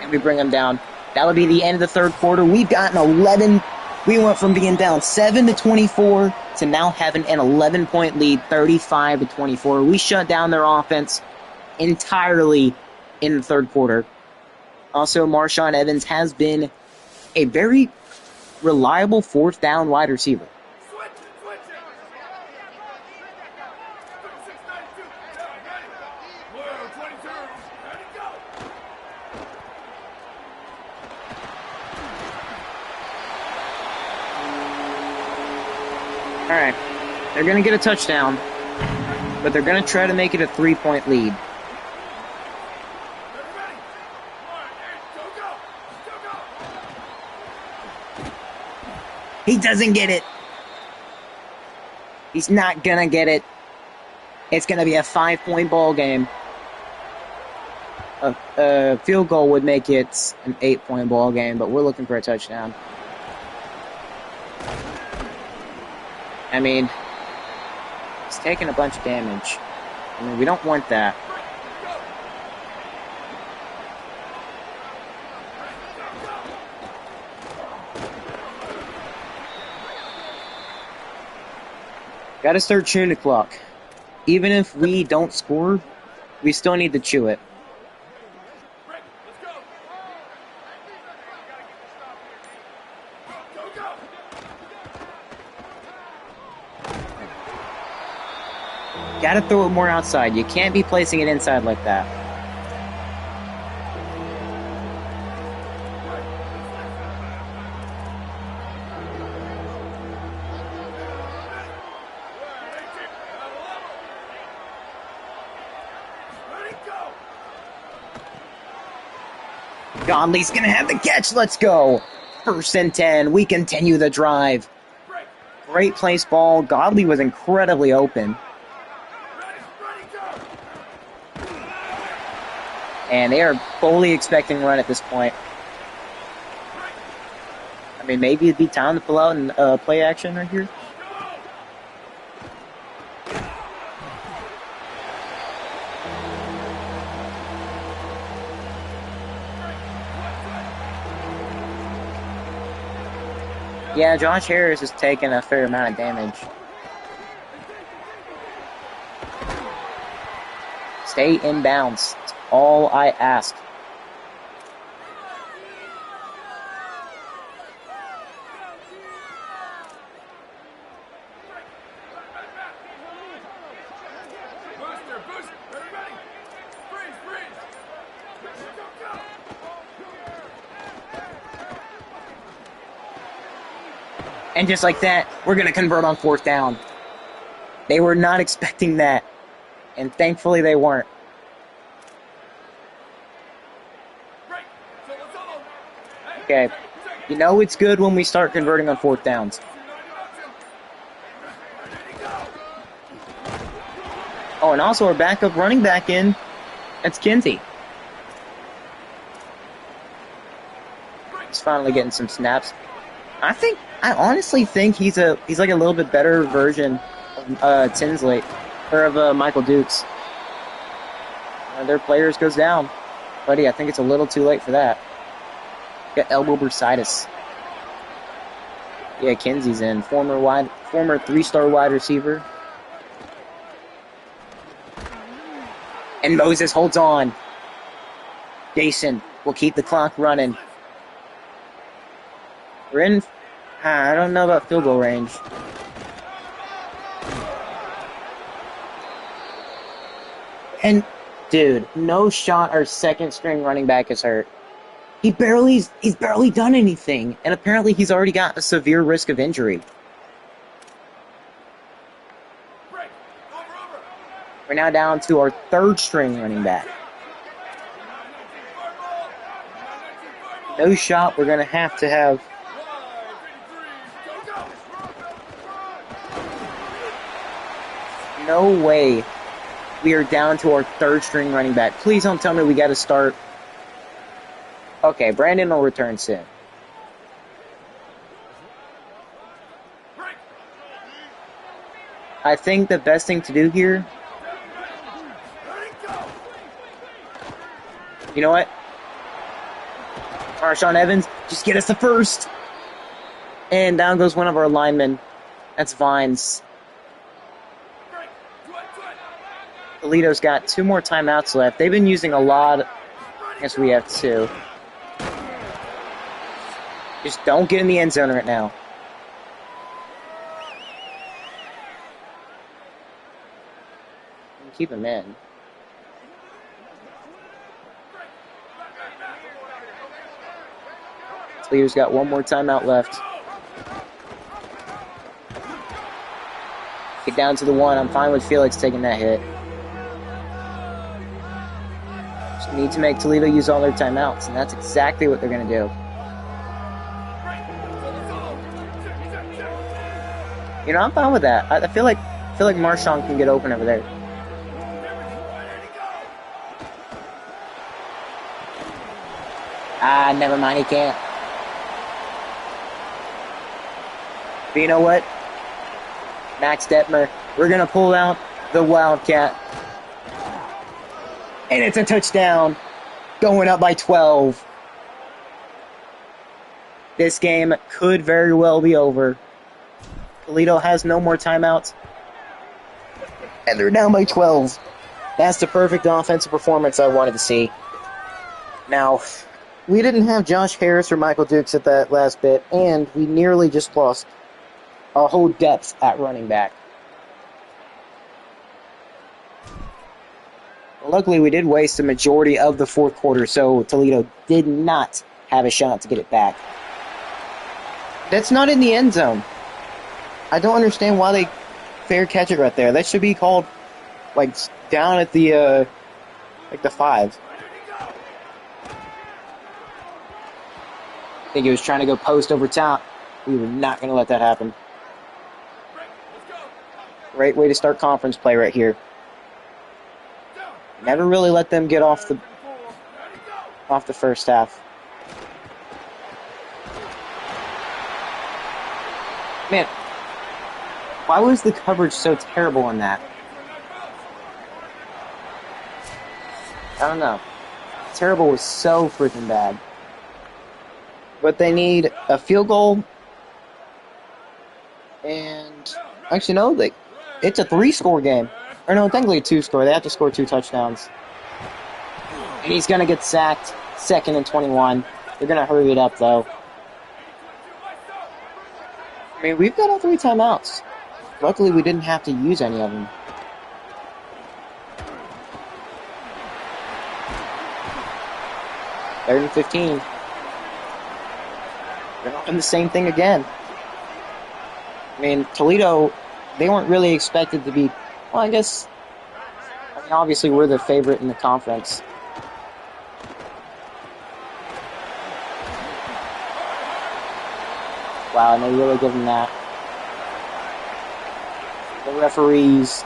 Speaker 1: And we bring them down. That'll be the end of the 3rd quarter. We've gotten 11. We went from being down 7 to 24 to now having an 11-point lead, 35 to 24. We shut down their offense entirely in the 3rd quarter. Also, Marshawn Evans has been a very reliable 4th down wide receiver. Alright, they're going to get a touchdown, but they're going to try to make it a 3-point lead. He doesn't get it. He's not going to get it. It's going to be a 5-point ball game. A field goal would make it an 8-point ball game, but we're looking for a touchdown. I mean, he's taking a bunch of damage. I mean, we don't want that. Gotta start chewing the clock. Even if we don't score, we still need to chew it. Gotta throw it more outside. You can't be placing it inside like that. Godley's gonna have the catch. Let's go. 1st and 10. We continue the drive. Great place ball. Godley was incredibly open. And they are fully expecting a run at this point. I mean, maybe it'd be time to pull out and play action right here. Yeah, Josh Harris is taking a fair amount of damage. Stay in bounds. That's all I ask. And just like that, we're going to convert on 4th down. They were not expecting that. And thankfully they weren't. Okay. You know it's good when we start converting on 4th downs. Oh, and also our backup running back in. That's Kinsey. He's finally getting some snaps. I honestly think he's like a little bit better version of Tinsley, or of Michael Dukes. One of their players goes down. Buddy, I think it's a little too late for that. Got elbow bursitis. Yeah, Kenzie's in. Former three-star wide receiver. And Moses holds on. Jason will keep the clock running. We're in. I don't know about field goal range. And, dude, no shot our second string running back is hurt. He's barely done anything, and apparently he's already got a severe risk of injury. We're now down to our third string running back. No shot, we're going to have. No way. We are down to our third string running back. Please don't tell me we got to start. Okay, Brandon will return soon. I think the best thing to do here. You know what? Marshawn Evans, just get us the first. And down goes one of our linemen. That's Vines. Toledo's got 2 more timeouts left. They've been using a lot. I guess we have 2. Just don't get in the end zone right now. Keep him in. Toledo's got 1 more timeout left. Get down to the 1. I'm fine with Felix taking that hit. Just need to make Toledo use all their timeouts, and that's exactly what they're going to do. You know, I'm fine with that. I feel like Marshawn can get open over there. Never mind, he can't. But you know what? Max Detmer, we're going to pull out the Wildcat. And it's a touchdown. Going up by 12. This game could very well be over. Toledo has no more timeouts. And they're down by 12. That's the perfect offensive performance I wanted to see. Now, we didn't have Josh Harris or Michael Dukes at that last bit, and we nearly just lost our whole depth at running back. Luckily, we did waste the majority of the fourth quarter, so Toledo did not have a shot to get it back. That's not in the end zone. I don't understand why they fair catch it right there. That should be called, like, down at the, the 5. I think he was trying to go post over top. We were not going to let that happen. Great way to start conference play right here. Never really let them get off the first half. Man, why was the coverage so terrible on that? I don't know. Terrible was so freaking bad. But they need a field goal. And actually, no, it's a 3-score game. Or no, technically a 2-score. They have to score 2 touchdowns. And he's going to get sacked. 2nd and 21. They're going to hurry it up, though. I mean, we've got all 3 timeouts. Luckily, we didn't have to use any of them. Third and 15. They're not doing the same thing again. I mean, Toledo, they weren't really expected to be... Well, I guess... I mean, obviously, we're the favorite in the conference. Wow, and they really give them that. The referees...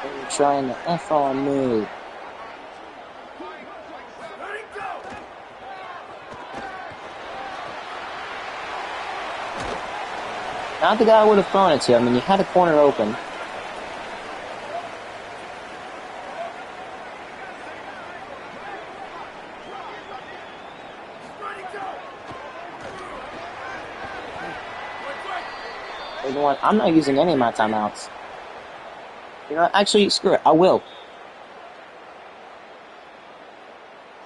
Speaker 1: They're trying to F on me. Not the guy I would have thrown it to. I mean, you had a corner open. You know what? I'm not using any of my timeouts. You know what? Actually, screw it. I will.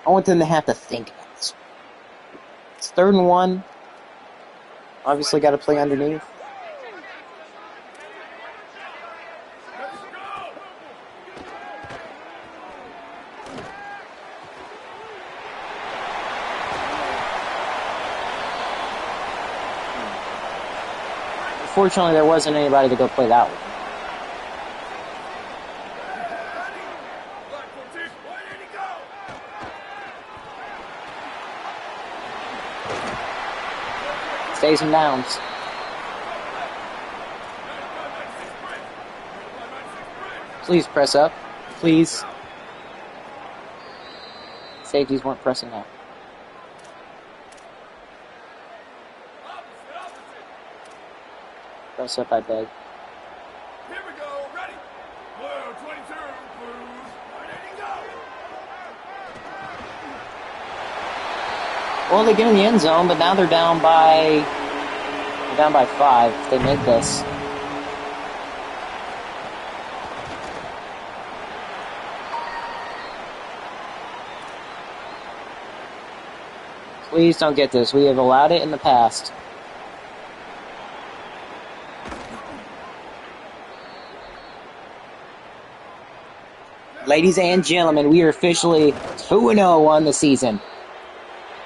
Speaker 1: I want them to have to think about this. It's 3rd and 1. Obviously, got to play underneath. Unfortunately, there wasn't anybody to go play that one. Stays in downs. Please press up. Please. Safeties weren't pressing up. Press up, I beg.
Speaker 2: Here we go, ready. Blue 22, Blues, ready to go.
Speaker 1: Well, they get in the end zone, but now they're down by 5 if they make this. Please don't get this. We have allowed it in the past. Ladies and gentlemen, we are officially 2-0 on the season.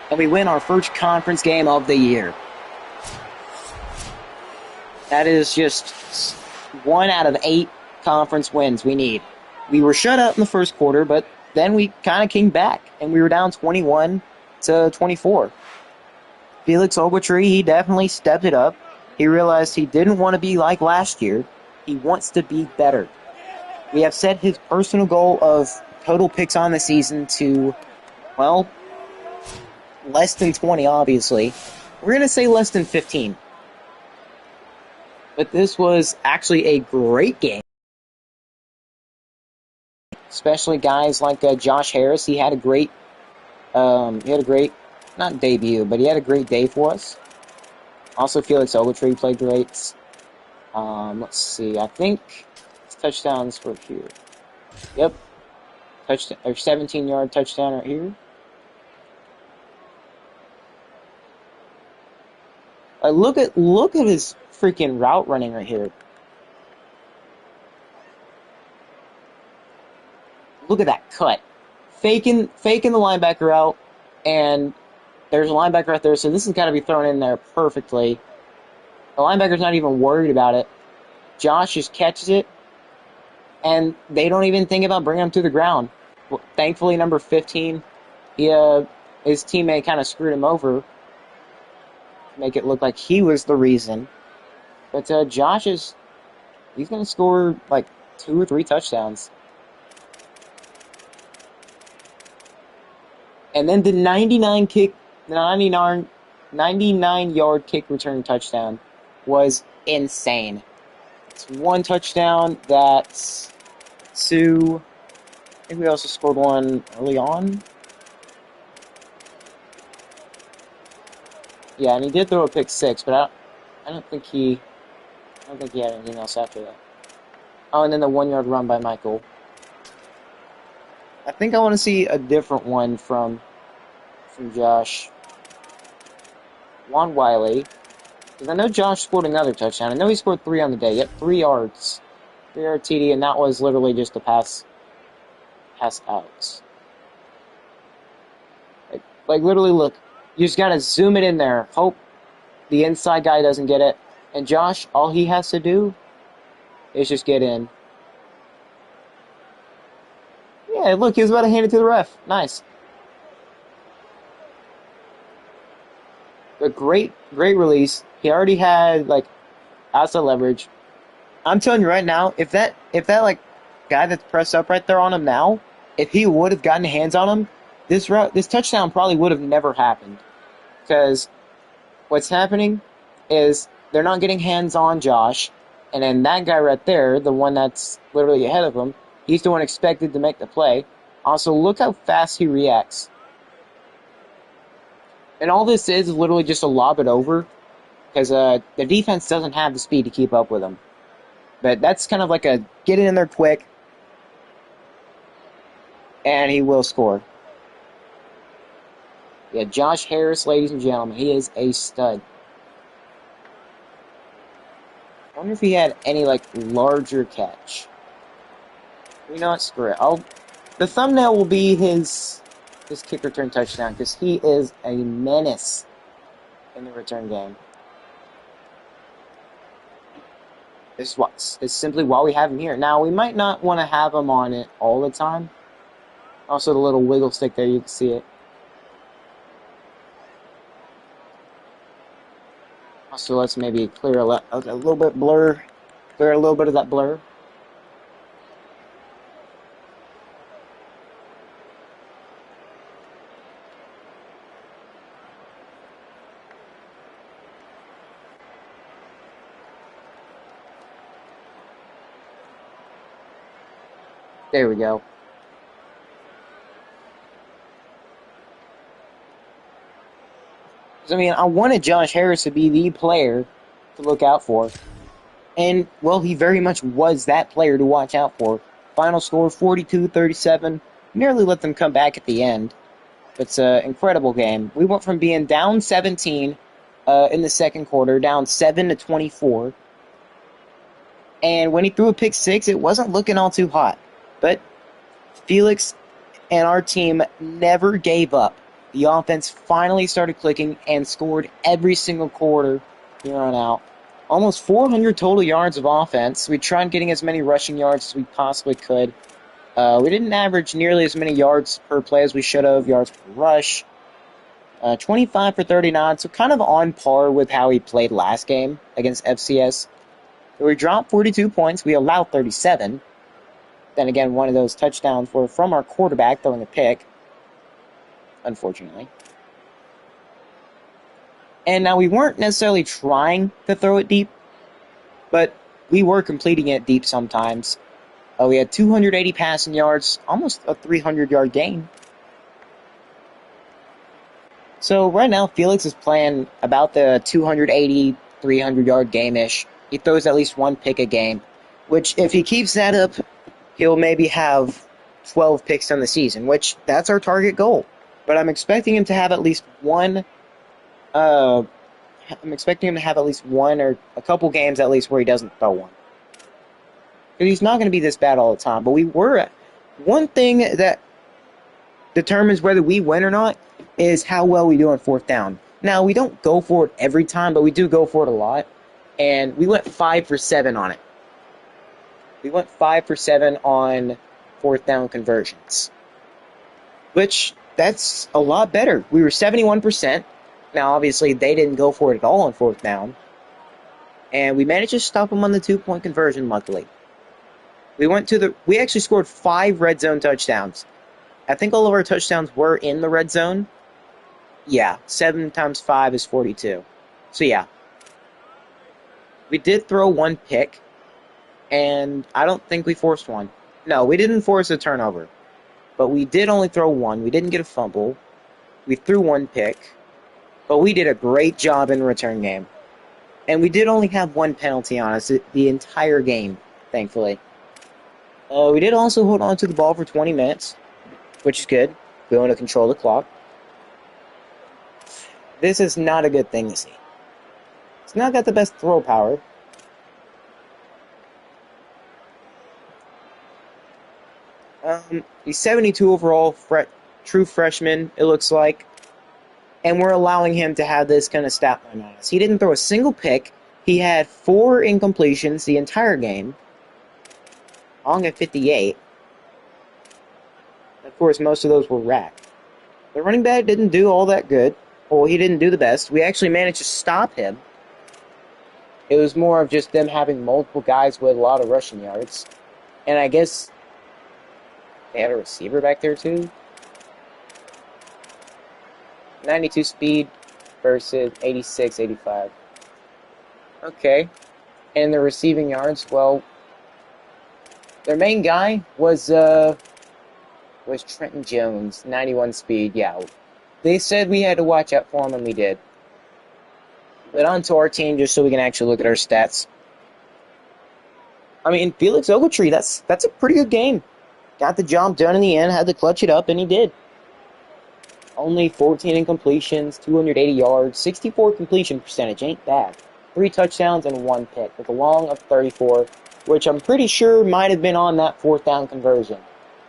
Speaker 1: And we win our first conference game of the year. That is just 1 out of 8 conference wins we need. We were shut out in the first quarter, but then we kind of came back, and we were down 21-24. Felix Ogletree, he definitely stepped it up. He realized he didn't want to be like last year. He wants to be better. We have set his personal goal of total picks on the season to, well, less than 20, obviously. We're going to say less than 15. But this was actually a great game. Especially guys like Josh Harris. He had a great, not debut, but he had a great day for us. Also, Felix Ogletree played great. Let's see. I think his touchdowns were here. Yep. 17-yard touchdown right here. Look at his freaking route running right here. Look at that cut. Faking the linebacker out, and there's a linebacker right there, so this has got to be thrown in there perfectly. The linebacker's not even worried about it. Josh just catches it, and they don't even think about bringing him to the ground. Well, thankfully, number 15, his teammate kind of screwed him over to make it look like he was the reason. But Josh he's going to score like 2 or 3 touchdowns. And then the 99-yard kick return touchdown was insane. It's 1 touchdown. That's 2. I think we also scored 1 early on. Yeah, and he did throw a pick 6, but I don't think he had anything else after that. Oh, and then the 1-yard run by Michael. I think I want to see a different one from Josh. Juan Wiley. Because I know Josh scored another touchdown. I know he scored 3 on the day. Yep, 3 yards. 3-yard TD, and that was literally just a pass out. Like literally, look. You just got to zoom it in there. Hope the inside guy doesn't get it. And Josh, all he has to do is just get in. Yeah, look, he was about to hand it to the ref. Nice. A great release. He already had like outside leverage. I'm telling you right now, if that like guy that's pressed up right there on him now, if he would have gotten hands on him, this touchdown probably would have never happened. Because what's happening is they're not getting hands on Josh, and then that guy right there, the one that's literally ahead of him, he's the one expected to make the play. Also, look how fast he reacts. And all this is literally just to lob it over. because the defense doesn't have the speed to keep up with him. But that's kind of like a get it in there quick, and he will score. Yeah, Josh Harris, ladies and gentlemen, he is a stud. I wonder if he had any like larger catch. You know what? Screw it. The thumbnail will be his kick return touchdown because he is a menace in the return game. This is simply why we have him here. Now we might not want to have him on it all the time. Also, the little wiggle stick there, you can see it. Also, let's maybe clear a little bit blur, clear a little bit of that blur. There we go. I mean, I wanted Josh Harris to be the player to look out for. And, well, he very much was that player to watch out for. Final score 42-37. Nearly let them come back at the end. It's an incredible game. We went from being down 17 in the second quarter, down 7-24. And when he threw a pick six, it wasn't looking all too hot. But Felix and our team never gave up. The offense finally started clicking and scored every single quarter here on out. Almost 400 total yards of offense. We tried getting as many rushing yards as we possibly could. We didn't average nearly as many yards per play as we should have, yards per rush. 25 for 39, so kind of on par with how he played last game against FCS. We dropped 42 points. We allowed 37. Then again, one of those touchdowns were from our quarterback throwing a pick, unfortunately. And now we weren't necessarily trying to throw it deep, but we were completing it deep sometimes. We had 280 passing yards, almost a 300-yard gain. So right now, Felix is playing about the 280, 300-yard game-ish. He throws at least one pick a game, which if he keeps that up, he'll maybe have 12 picks on the season, which that's our target goal. But I'm expecting him to have at least one. I'm expecting him to have at least one or a couple games at least where he doesn't throw one. Because he's not going to be this bad all the time. But one thing that determines whether we win or not is how well we do on fourth down. Now, we don't go for it every time, but we do go for it a lot. And we went 5 for 7 on it. We went 5 for 7 on fourth down conversions. Which, that's a lot better. We were 71%. Now, obviously, they didn't go for it at all on fourth down. And we managed to stop them on the 2-point conversion, luckily. We actually scored 5 red zone touchdowns. I think all of our touchdowns were in the red zone. Yeah, 7 times 5 is 42. So, yeah. We did throw one pick, and I don't think we forced one. No, we didn't force a turnover. But we did only throw one. We didn't get a fumble. We threw one pick. But we did a great job in the return game. And we did only have one penalty on us the entire game, thankfully. We did also hold on to the ball for 20 minutes, which is good. We want to control the clock. This is not a good thing to see. It's not got the best throw power. He's 72 overall, true freshman, it looks like. And we're allowing him to have this kind of stat line on us. He didn't throw a single pick. He had 4 incompletions the entire game. Long at 58. Of course, most of those were racked. The running back didn't do all that good. Well, he didn't do the best. We actually managed to stop him. It was more of just them having multiple guys with a lot of rushing yards. And I guess they had a receiver back there too. 92 speed versus 86, 85. Okay. And the receiving yards, well, their main guy was Trenton Jones, 91 speed. Yeah, they said we had to watch out for him, and we did. But on to our team, just so we can actually look at our stats. I mean, Felix Ogletree, that's a pretty good game. Got the job done in the end, had to clutch it up, and he did. Only 14 incompletions, 280 yards, 64 completion percentage, ain't bad. 3 touchdowns and 1 pick with a long of 34, which I'm pretty sure might have been on that 4th down conversion.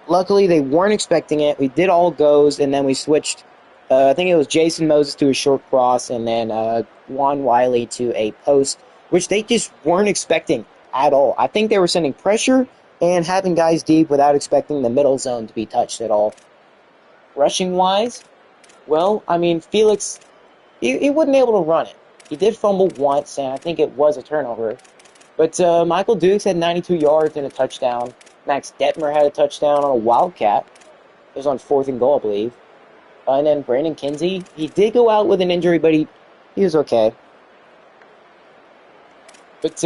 Speaker 1: Luckily, they weren't expecting it. We did all goes, and then we switched. I think it was Jason Moses to a short cross, and then Juan Wiley to a post, which they just weren't expecting at all. I think they were sending pressure and having guys deep without expecting the middle zone to be touched at all. Rushing wise, well, I mean, Felix, he wasn't able to run it. He did fumble once, and I think it was a turnover. But Michael Dukes had 92 yards and a touchdown. Max Detmer had a touchdown on a Wildcat. It was on 4th and goal, I believe. And then Brandon Kinsey, he did go out with an injury, but he was okay. But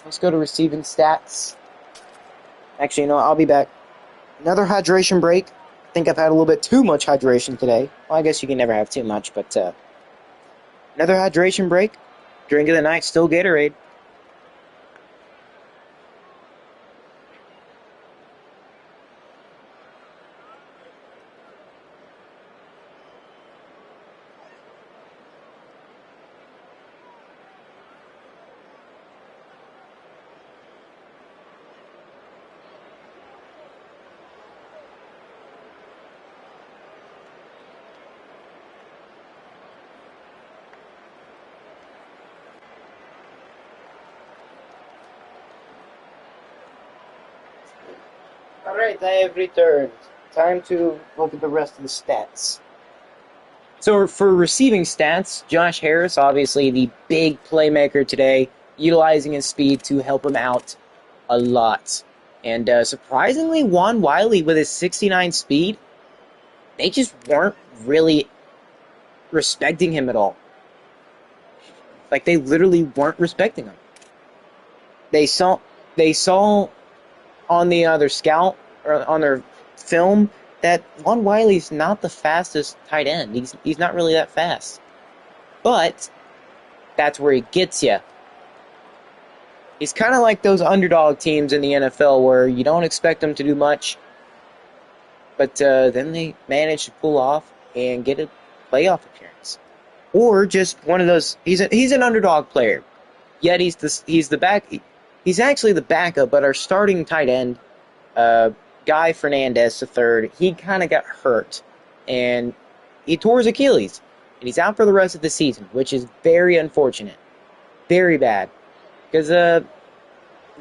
Speaker 1: let's go to receiving stats. Actually, I'll be back. Another hydration break. I think I've had a little bit too much hydration today. Well, I guess you can never have too much, but another hydration break. Drink of the night, still Gatorade. Alright, I have returned. Time to look at the rest of the stats. So for receiving stats, Josh Harris, obviously the big playmaker today, utilizing his speed to help him out a lot. And surprisingly, Juan Wiley with his 69 speed, they just weren't really respecting him at all. Like they literally weren't respecting him. They saw on the other scout or on their film that Juan Wiley's not the fastest tight end. He's not really that fast. But that's where he gets you. He's kind of like those underdog teams in the NFL where you don't expect them to do much, but then they manage to pull off and get a playoff appearance. Or just one of those. He's an underdog player, yet he's the back. He's actually the backup, but our starting tight end, Guy Fernandez III, he kind of got hurt, and he tore his Achilles, and he's out for the rest of the season, which is very unfortunate, very bad, because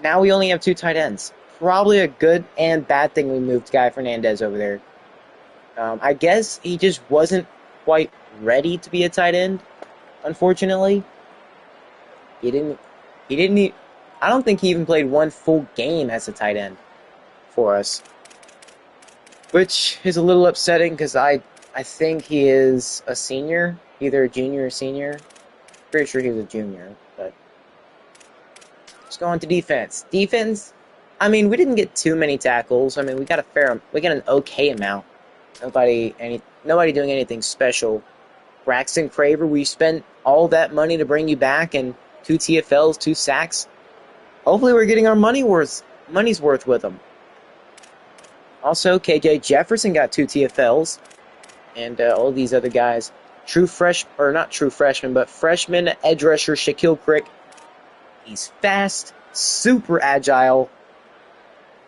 Speaker 1: now we only have 2 tight ends. Probably a good and bad thing we moved Guy Fernandez over there. I guess he just wasn't quite ready to be a tight end. Unfortunately, he didn't. He didn't. I don't think he even played one full game as a tight end for us, which is a little upsetting because I think he is a senior, either a junior or senior. Pretty sure he was a junior, but let's go on to defense. Defense, I mean, we didn't get too many tackles. I mean, we got an okay amount. Nobody doing anything special. Braxton Craver, we spent all that money to bring you back, and 2 TFLs, 2 sacks. Hopefully, we're getting our money's worth with him. Also, KJ Jefferson got 2 TFLs, and all these other guys. Not true freshman, but freshman edge rusher Shaquille Crick. He's fast, super agile,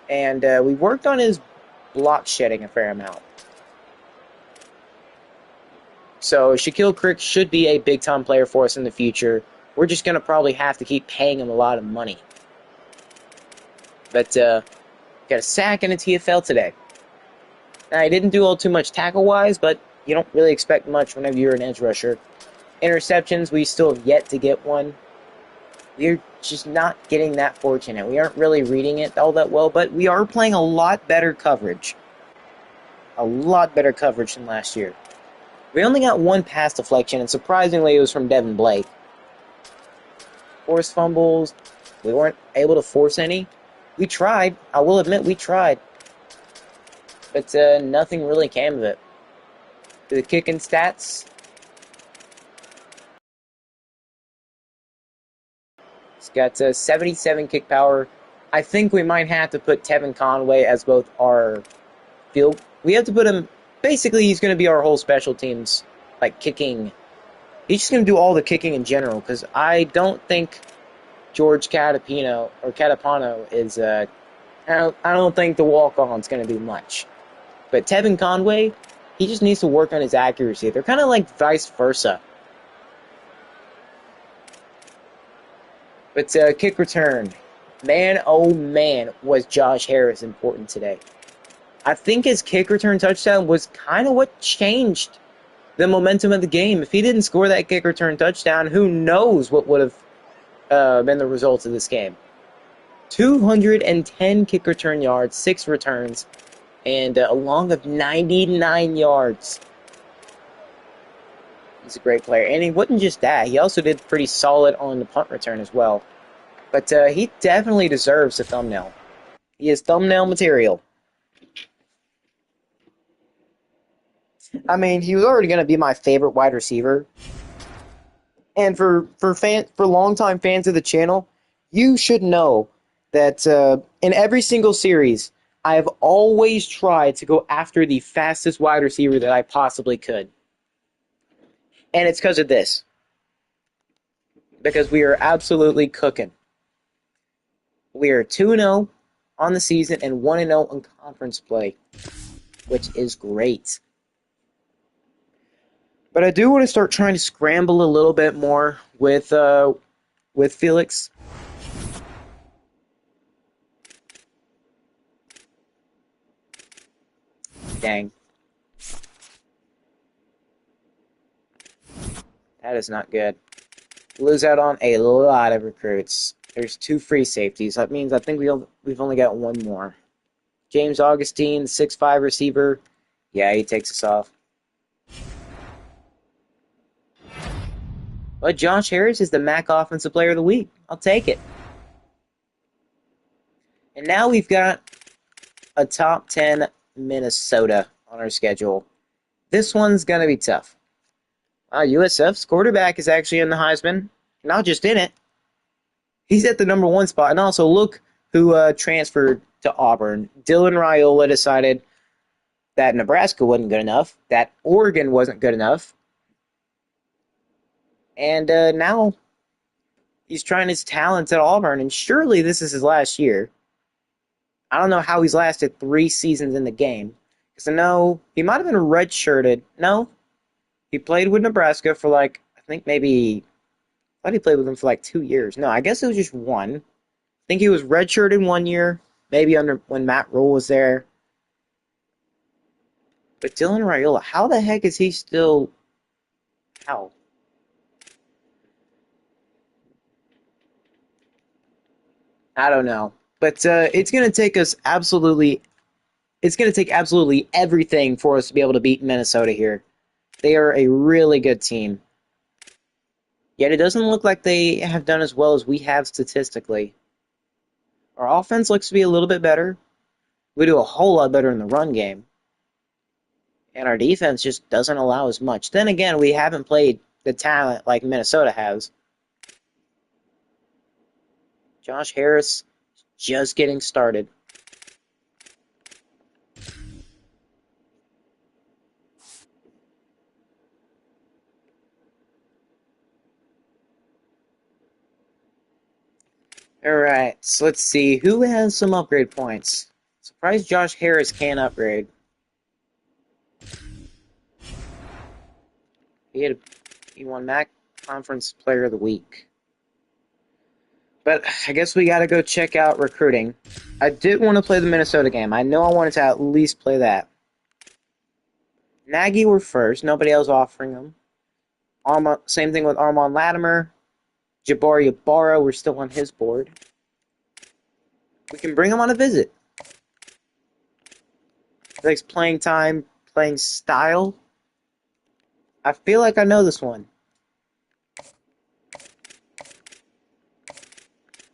Speaker 1: and we worked on his block shedding a fair amount. So Shaquille Crick should be a big-time player for us in the future. We're just going to probably have to keep paying him a lot of money. But got a sack and a TFL today. Now, I didn't do all too much tackle-wise, but you don't really expect much whenever you're an edge rusher. Interceptions, we still have yet to get one. We're just not getting that fortunate. We aren't really reading it all that well, but we are playing a lot better coverage. A lot better coverage than last year. We only got 1 pass deflection, and surprisingly, it was from Devin Blake. Forced fumbles, we weren't able to force any. We tried. I will admit we tried. But nothing really came of it. The kicking stats, He's got 77 kick power. I think we might have to put Tevin Conway as both our field. We have to put him. Basically, he's going to be our whole special teams, like kicking. He's just going to do all the kicking in general because I don't think George Catapano is. I don't think the walk-on's going to do much. But Tevin Conway, he just needs to work on his accuracy. They're kind of like vice versa. But kick return. Man, oh man, was Josh Harris important today. I think his kick return touchdown was kind of what changed the momentum of the game. If he didn't score that kick return touchdown, who knows what would have been the results of this game. 210 kick return yards, 6 returns, and a long of 99 yards. He's a great player. And he wasn't just that. He also did pretty solid on the punt return as well. But he definitely deserves a thumbnail. He is thumbnail material. I mean, he was already going to be my favorite wide receiver. And for longtime fans of the channel, you should know that in every single series, I have always tried to go after the fastest wide receiver that I possibly could. And it's because of this. Because we are absolutely cooking. We are 2-0 on the season and 1-0 in conference play, which is great. But I do want to start trying to scramble a little bit more with Felix. Dang. That is not good. Lose out on a lot of recruits. There's 2 free safeties. That means I think we've only got 1 more. James Augustine, 6'5" receiver. Yeah, he takes us off. But Josh Harris is the MAC Offensive Player of the Week. I'll take it. And now we've got a top 10 Minnesota on our schedule. This one's going to be tough. USF's quarterback is actually in the Heisman. Not just in it. He's at the number 1 spot. And also, look who transferred to Auburn. Dylan Raiola decided that Nebraska wasn't good enough, that Oregon wasn't good enough, and now he's trying his talents at Auburn, and surely this is his last year. I don't know how he's lasted 3 seasons in the game, because I know he might have been redshirted. No, he played with Nebraska for I think maybe, I thought he played with them for 2 years. No, I guess it was just 1. I think he was redshirted 1 year, maybe under when Matt Rule was there. But Dylan Raiola, how the heck is he still... How? I don't know. But it's going to take absolutely everything for us to be able to beat Minnesota here. They are a really good team. Yet it doesn't look like they have done as well as we have statistically. Our offense looks to be a little bit better. We do a whole lot better in the run game. And our defense just doesn't allow as much. Then again, we haven't played the talent like Minnesota has. Josh Harris just getting started. Alright, so let's see. Who has some upgrade points? Surprised Josh Harris can't upgrade. He won MAC Conference Player of the Week. But I guess we gotta go check out recruiting. I did want to play the Minnesota game. I know I wanted to at least play that. Nagy were first. Nobody else offering them. Same thing with Armand Latimer. Jabari Ibarra, we're still on his board. We can bring him on a visit. Likes playing time, playing style. I feel like I know this one.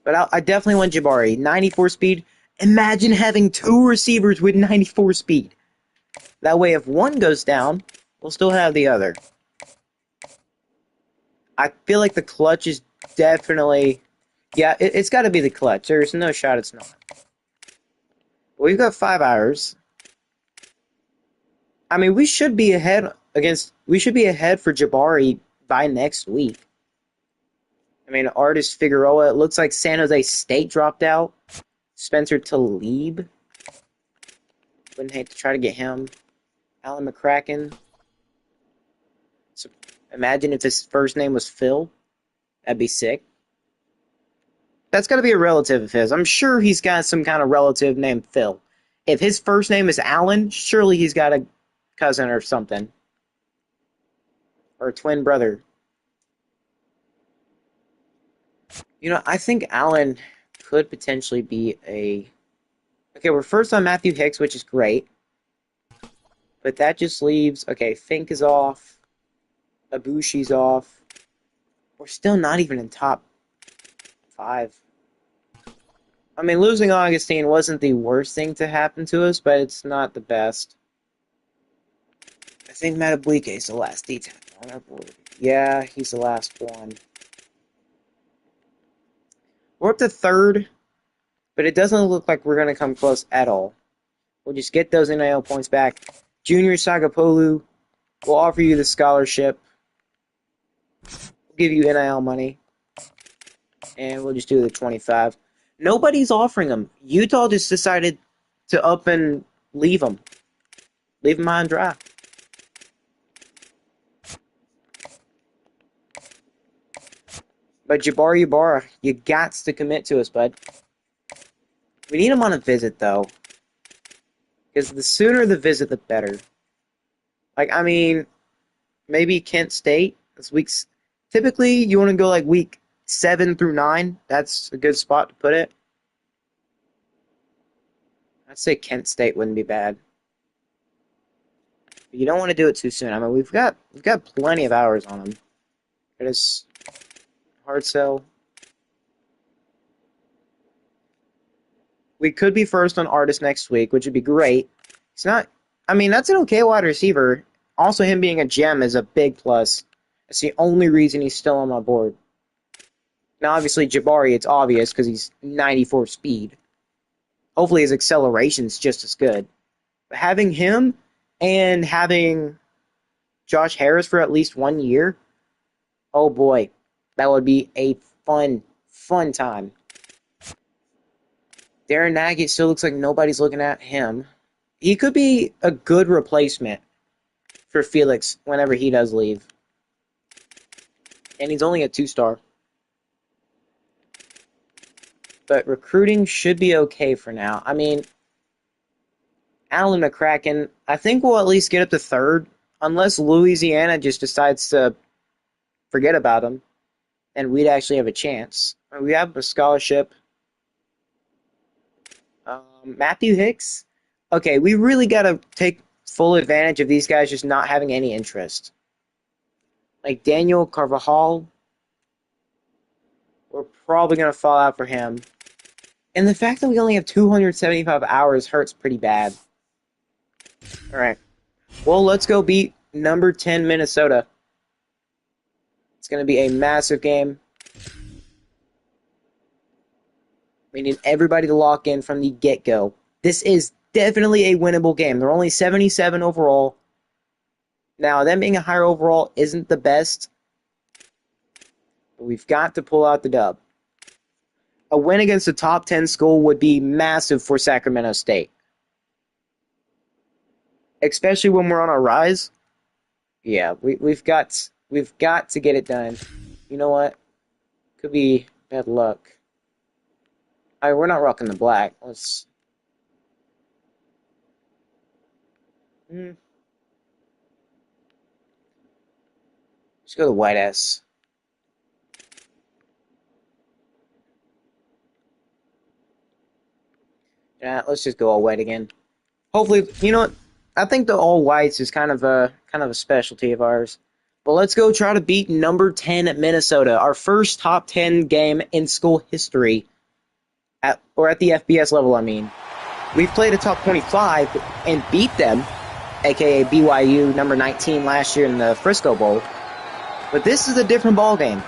Speaker 1: But I definitely want Jabari. 94 speed. Imagine having 2 receivers with 94 speed. That way, if one goes down, we'll still have the other. I feel like the clutch is definitely... Yeah, it's got to be the clutch. There's no shot it's not. We've got 5 hours. I mean, we should be ahead against. We should be ahead for Jabari by next week. I mean, Artist Figueroa. It looks like San Jose State dropped out. Spencer Talib. Wouldn't hate to try to get him. Alan McCracken. So imagine if his first name was Phil. That'd be sick. That's got to be a relative of his. I'm sure he's got some kind of relative named Phil. If his first name is Alan, surely he's got a cousin or something. Or a twin brother. You know, I think Alan could potentially be a... Okay, we're first on Matthew Hicks, which is great. But that just leaves... Okay, Fink is off. Ibushi's off. We're still not even in top 5. I mean, losing Augustine wasn't the worst thing to happen to us, but it's not the best. I think Matabuike is the last D-tap on our board. Yeah, he's the last one. We're up to 3rd, but it doesn't look like we're going to come close at all. We'll just get those NIL points back. Junior Sagapolu will offer you the scholarship. We'll give you NIL money. And we'll just do the 25. Nobody's offering them. Utah just decided to up and leave them. Leave them high and dry. But Jabari Ibarra, you got to commit to us, bud. We need him on a visit, though. Because the sooner the visit, the better. Like, I mean, maybe Kent State. This week's typically you want to go like week 7 through 9. That's a good spot to put it. I'd say Kent State wouldn't be bad. But you don't want to do it too soon. I mean, we've got plenty of hours on them. It is hard sell. We could be first on Artist next week, which would be great. It's not. I mean, that's an okay wide receiver. Also, him being a gem is a big plus. That's the only reason he's still on my board. Now, obviously, Jabari, it's obvious because he's 94 speed. Hopefully, his acceleration's just as good. But having him and having Josh Harris for at least 1 year, oh boy, that would be a fun time. Darren Nagy still looks like nobody's looking at him. He could be a good replacement for Felix whenever he does leave. And he's only a 2-star. But recruiting should be okay for now. I mean, Alan McCracken, I think we'll at least get up to 3rd. Unless Louisiana just decides to forget about him. And we'd actually have a chance. We have a scholarship. Matthew Hicks. Okay, we really got to take full advantage of these guys just not having any interest. Like Daniel Carvajal, we're probably going to fall out for him. And the fact that we only have 275 hours hurts pretty bad. Alright. Well, let's go beat number 10 Minnesota. It's going to be a massive game. We need everybody to lock in from the get-go. This is definitely a winnable game. They're only 77 overall. Now, them being a higher overall isn't the best. But we've got to pull out the dub. A win against a top 10 school would be massive for Sacramento State. Especially when we're on our rise. Yeah, we've got to get it done. You know what? Could be bad luck. We're not rocking the black. Let's... Let's go to white S. Yeah, let's just go all white again. Hopefully, you know what? I think the all whites is kind of a specialty of ours. But let's go try to beat number 10 at Minnesota, our first top 10 game in school history, at the FBS level. I mean, we've played a top 25 and beat them, aka BYU number 19 last year in the Frisco Bowl. But this is a different ball game.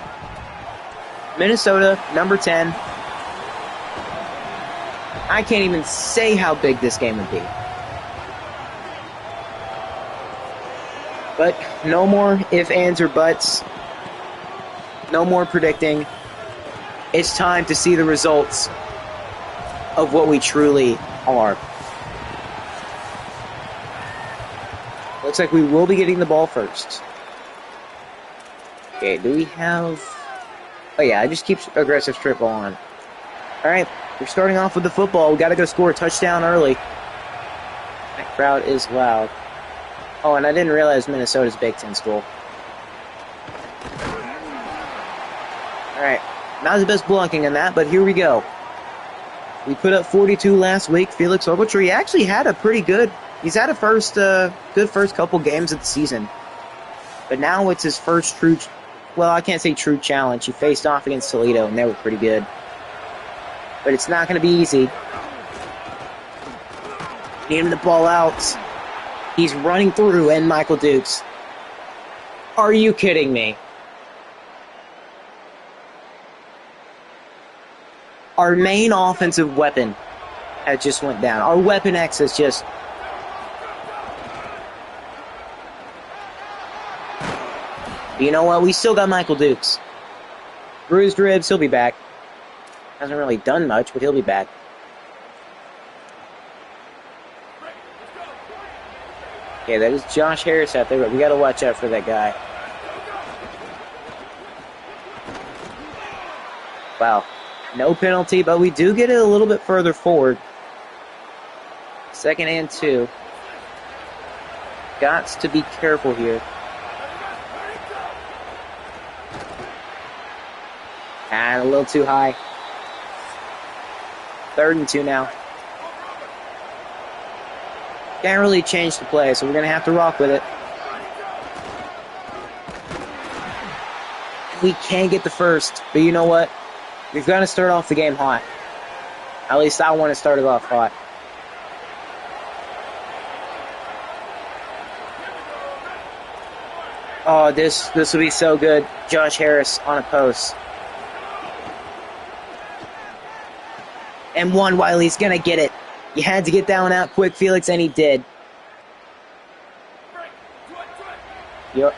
Speaker 1: Minnesota, number 10. I can't even say how big this game would be. But no more ifs, ands, or buts. No more predicting. It's time to see the results of what we truly are. Looks like we will be getting the ball first. Okay, do we have... Oh yeah, I just keep aggressive strip ball on. Alright, we're starting off with the football. We gotta go score a touchdown early. That crowd is loud. Oh, and I didn't realize Minnesota's Big Ten school. Alright, not the best blocking in that, but here we go. We put up 42 last week. Felix Ogletree actually had a pretty good... He's had a good first couple games of the season. But now it's his first true... Well, I can't say true challenge. He faced off against Toledo, and they were pretty good. But it's not going to be easy. Need him to ball out. He's running through, and Michael Dukes. Are you kidding me? Our main offensive weapon has just went down. Our weapon X has just... But you know what? We still got Michael Dukes. Bruised ribs, he'll be back. Hasn't really done much, but he'll be back. Okay, that is Josh Harris out there, but we got to watch out for that guy. Wow. No penalty, but we do get it a little bit further forward. 2nd and 2. Got to be careful here. And a little too high. 3rd and 2 now. Can't really change the play, so we're going to have to rock with it. We can't get the first, but you know what? We've got to start off the game hot. At least I want to start it off hot. Oh, this will be so good. Josh Harris on a post. And one, Wiley's going to get it. You had to get that one out quick, Felix, and he did. You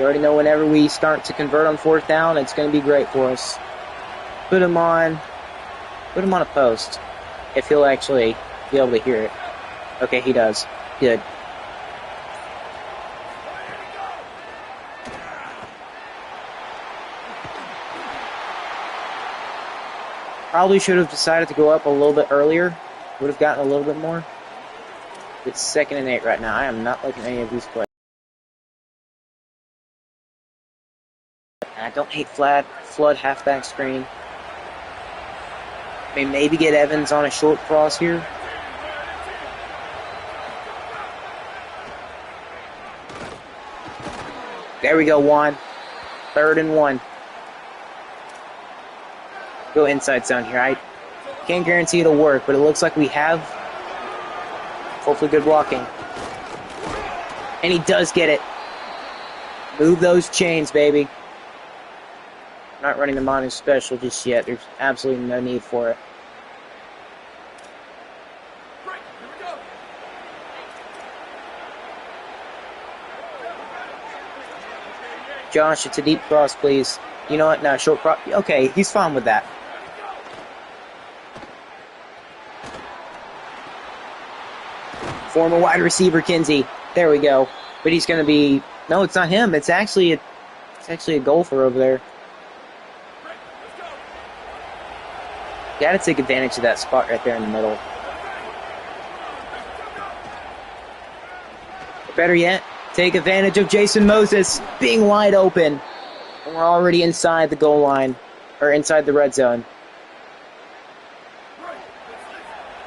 Speaker 1: already know whenever we start to convert on 4th down, it's going to be great for us. Put him on a post, if he'll actually be able to hear it. Okay, he does. Good. Probably should have decided to go up a little bit earlier. Would have gotten a little bit more. It's 2nd and 8 right now. I am not liking any of these plays. I don't hate flood halfback screen. I mean, maybe get Evans on a short cross here. There we go, Juan. 3rd and 1. Go inside zone here. I can't guarantee it'll work, but it looks like we have hopefully good blocking. And he does get it. Move those chains, baby. Not running the Manu special just yet. There's absolutely no need for it. Josh, it's a deep cross, please. You know what? No, short cross. Okay, he's fine with that. Former wide receiver Kinsey. There we go. But he's going to be... No, it's not him. It's actually a golfer over there. Got to take advantage of that spot right there in the middle. Better yet, take advantage of Jason Moses being wide open. And we're already inside the goal line, or inside the red zone.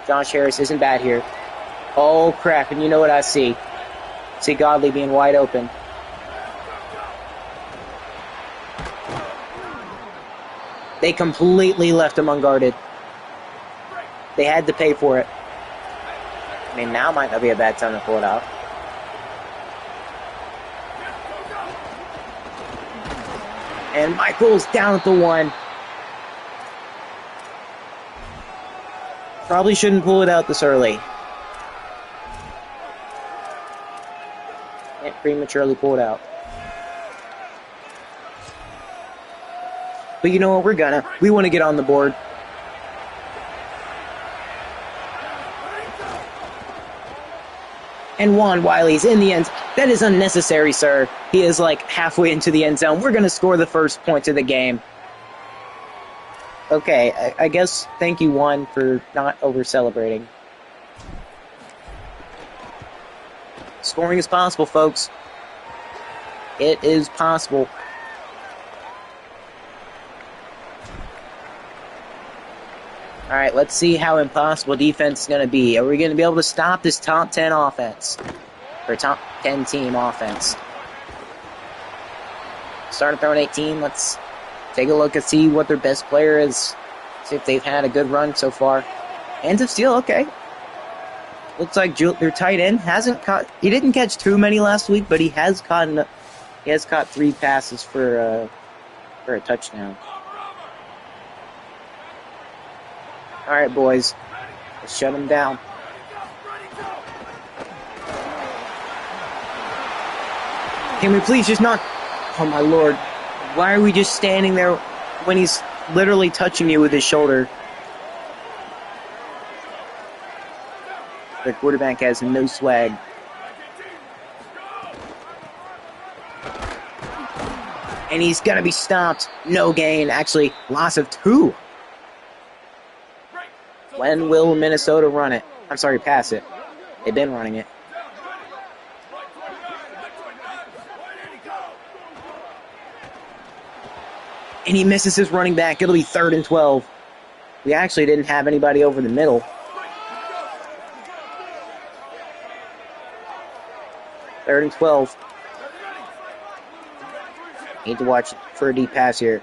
Speaker 1: Josh Harris isn't bad here. Oh, crap, and you know what I see. See Godley being wide open. They completely left him unguarded. They had to pay for it. I mean, now might not be a bad time to pull it out. And Michael's down at the 1. Probably shouldn't pull it out this early. Can't prematurely pull it out. But you know what? We're gonna. We want to get on the board. And Juan Wiley's in the end. That is unnecessary, sir. He is like halfway into the end zone. We're going to score the first point of the game. Okay, I guess thank you, Juan, for not over-celebrating. Scoring is possible, folks. It is possible. All right, let's see how impossible defense is going to be. Are we going to be able to stop this top 10 offense? Or top 10 team offense? Started throwing 18. Let's take a look and see what their best player is. See if they've had a good run so far. Hands of steel, okay. Looks like their tight end hasn't caught. He didn't catch too many last week, but he has caught 3 passes for a touchdown. All right, boys, let's shut him down. Can we please just not? Oh my lord! Why are we just standing there when he's literally touching you with his shoulder? The quarterback has no swag. And he's gonna be stopped. No gain. Actually, loss of 2. When will Minnesota run it? I'm sorry, pass it. They've been running it. And he misses his running back. It'll be 3rd and 12. We actually didn't have anybody over the middle. Third and 12. Need to watch for a deep pass here.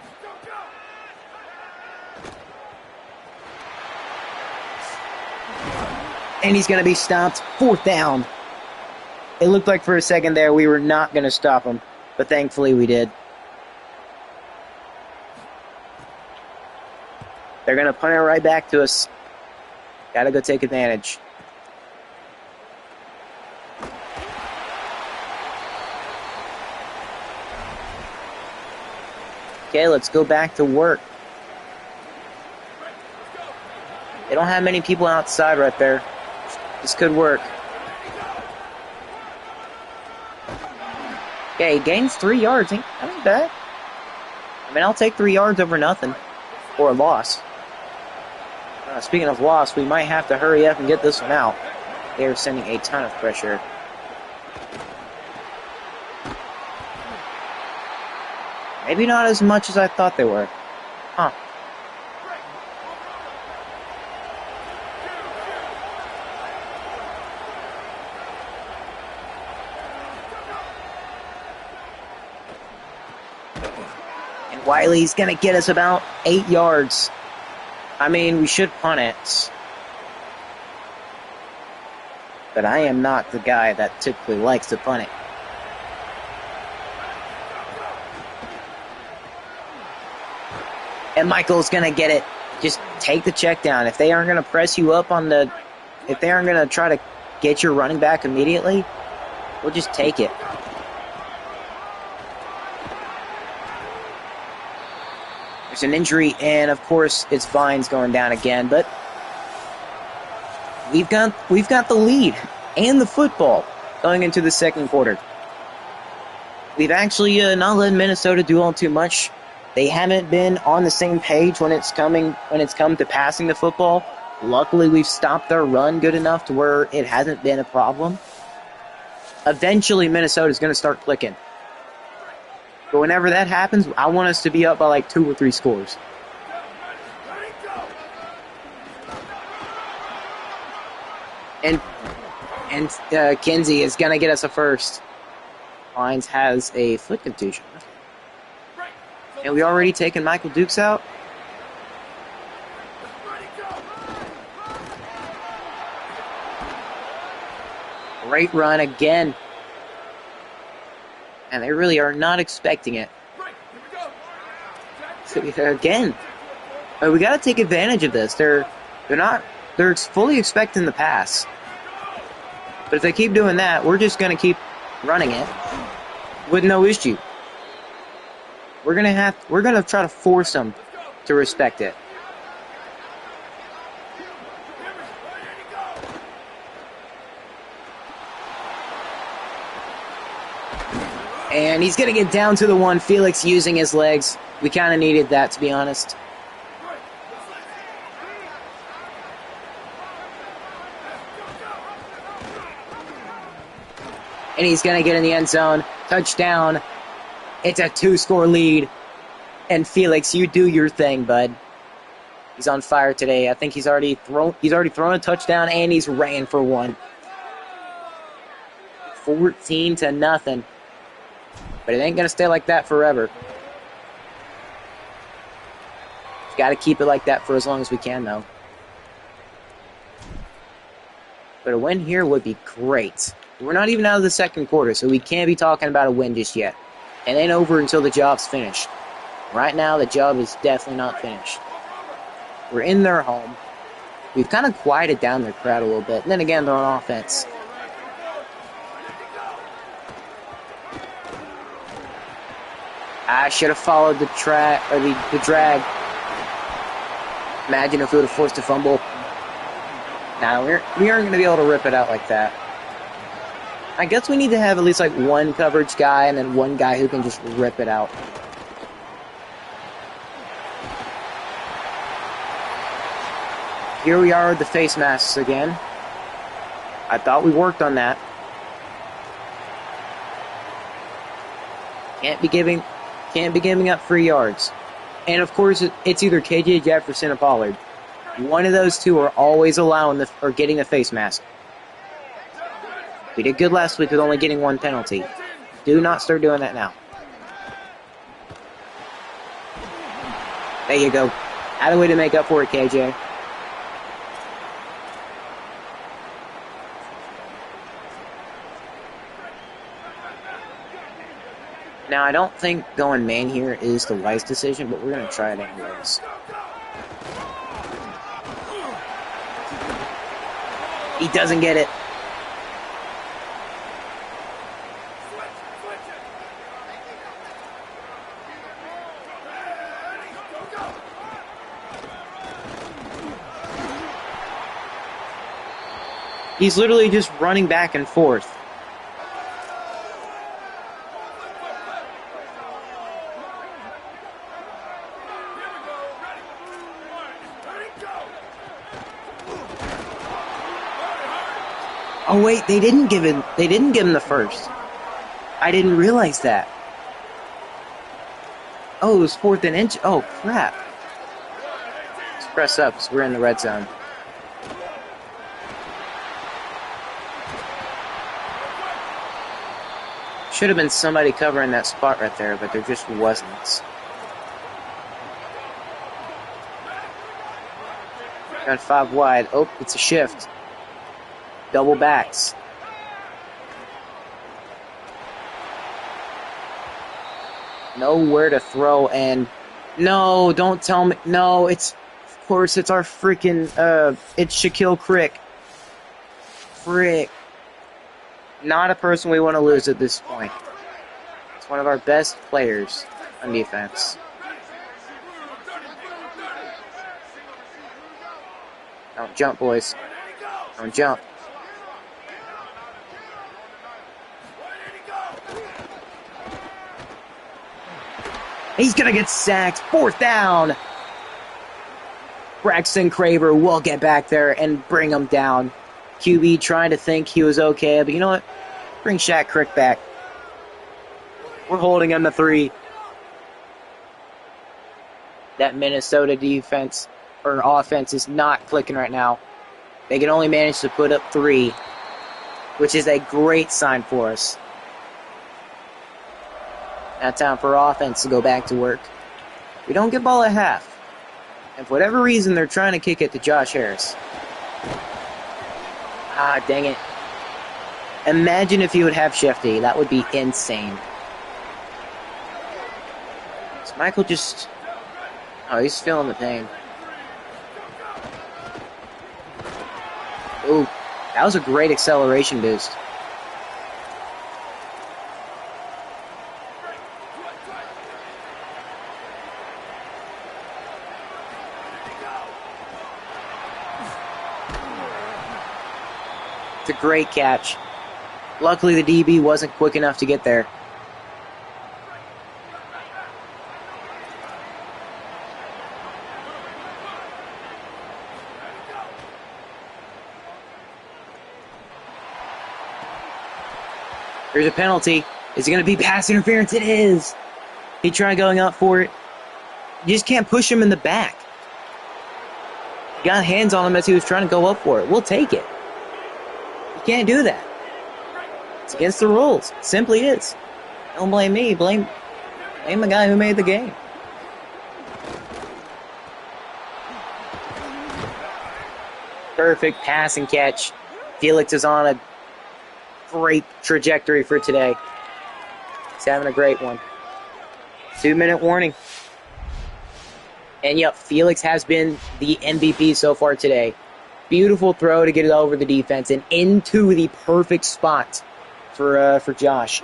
Speaker 1: And he's going to be stopped. 4th down. It looked like for a second there we were not going to stop him, but thankfully we did. They're going to punt it right back to us. Got to go take advantage. Okay, let's go back to work. They don't have many people outside right there. This could work. Okay, he gains 3 yards. Ain't bad. I mean, I'll take 3 yards over nothing. Or a loss. Speaking of loss, we might have to hurry up and get this one out. They are sending a ton of pressure. Maybe not as much as I thought they were. Huh. And Wiley's going to get us about 8 yards. I mean, we should punt it. But I am not the guy that typically likes to punt it. And Michael's going to get it. Just take the check down. If they aren't going to press you up on the... If they aren't going to try to get your running back immediately, we'll just take it. There's an injury, and of course, it's Vines going down again, but we've got the lead and the football going into the second quarter. We've actually not let Minnesota do all too much. They haven't been on the same page when it's come to passing the football. Luckily, we've stopped their run good enough to where it hasn't been a problem. Eventually, Minnesota's going to start clicking. But whenever that happens, I want us to be up by like 2 or 3 scores. And Kinsey is going to get us a first. Hines has a foot contusion. And we already taken Michael Dukes out. Great run again. And they really are not expecting it. Again, we got to take advantage of this. They're fully expecting the pass. But if they keep doing that, we're just going to keep running it with no issue. We're going to try to force them to respect it. And he's going to get down to the one. Felix using his legs. We kind of needed that, to be honest. And he's going to get in the end zone. Touchdown. It's a 2-score lead. And Felix, you do your thing, bud. He's on fire today. I think he's already thrown a touchdown and he's ran for one. 14-0. But it ain't going to stay like that forever. Got to keep it like that for as long as we can, though. But a win here would be great. We're not even out of the second quarter, so we can't be talking about a win just yet. It ain't over until the job's finished. Right now, the job is definitely not finished. We're in their home. We've kind of quieted down their crowd a little bit. And then again, they're on offense. I should have followed the drag. Imagine if we would have forced a fumble. Now, we aren't going to be able to rip it out like that. I guess we need to have at least like one coverage guy and then one guy who can just rip it out. Here we are with the face masks again. I thought we worked on that. Can't be giving up free yards. And of course, it's either KJ Jefferson or Pollard. One of those two are always getting the face mask. We did good last week with only getting one penalty. Do not start doing that now. There you go. Had a way to make up for it, KJ. Now, I don't think going man here is the wise decision, but we're going to try it anyways. He doesn't get it. He's literally just running back and forth. Oh wait, they didn't give him the first. I didn't realize that. Oh, it was 4th and inch. Oh crap. Let's press up because we're in the red zone. Should have been somebody covering that spot right there, but there just wasn't. Got 5 wide. Oh, it's a shift. Double backs. Nowhere to throw, and no, don't tell me. No, of course, it's our freaking, it's Shaquille Crick. Frick. Not a person we want to lose at this point. It's one of our best players on defense. Don't jump, boys. Don't jump. He's going to get sacked. 4th down. Braxton Craver will get back there and bring him down. QB trying to think he was okay, but you know what? Bring Shaq Crick back. We're holding him to 3. That Minnesota defense or offense is not clicking right now. They can only manage to put up 3, which is a great sign for us. Now time for offense to go back to work. We don't get ball at half. And for whatever reason, they're trying to kick it to Josh Harris. Ah, dang it. Imagine if he would have Shefty. That would be insane. So Michael just Oh, he's feeling the pain. Ooh, that was a great acceleration boost. It's a great catch. Luckily, the DB wasn't quick enough to get there. There's a penalty. Is it going to be pass interference? It is. He tried going up for it. You just can't push him in the back. You got hands on him as he was trying to go up for it. We'll take it. You can't do that. It's against the rules. It simply is. Don't blame me. Blame the guy who made the game. Perfect pass and catch. Felix is on a great trajectory for today. He's having a great one. 2-minute warning. And yep, Felix has been the MVP so far today. Beautiful throw to get it over the defense and into the perfect spot for Josh.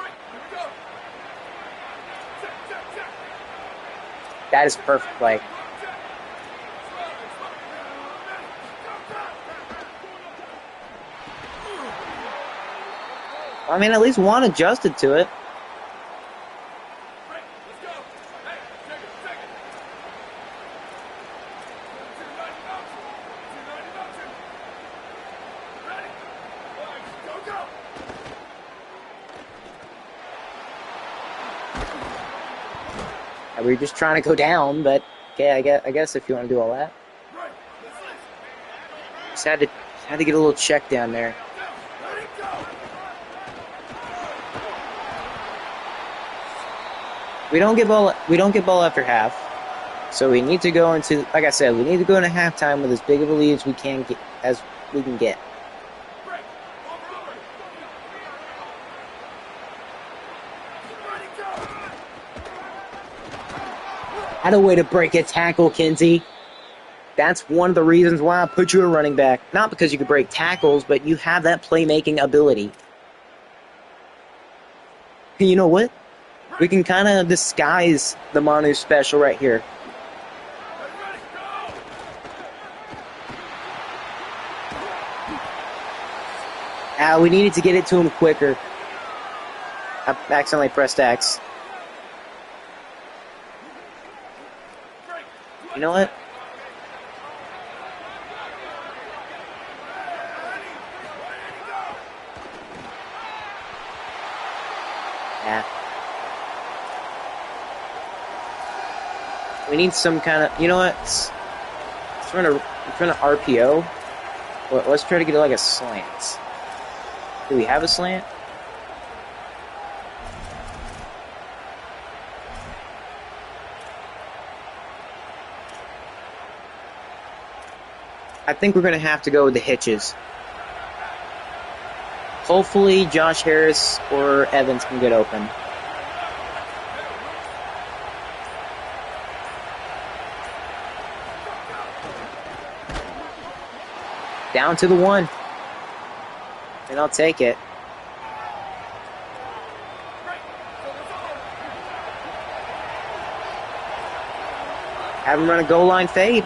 Speaker 1: That is perfect play. I mean, at least one adjusted to it. We were just trying to go down, but okay, I guess if you want to do all that. Just had to get a little check down there. We don't get ball after half. So we need to go into, like I said, we need to go into halftime with as big of a lead as we can get. Had a way to break a tackle, Kinsey. That's one of the reasons why I put you a running back. Not because you could break tackles, but you have that playmaking ability. And you know what? We can kind of disguise the Manu special right here. We needed to get it to him quicker. I accidentally pressed X. You know what? Yeah. We need some kind of, you know what? I'm trying to RPO. Well, let's try to get it like a slant. Do we have a slant? I think we're going to have to go with the hitches. Hopefully Josh Harris or Evans can get open. Down to the 1. And I'll take it. Have him run a goal line fade.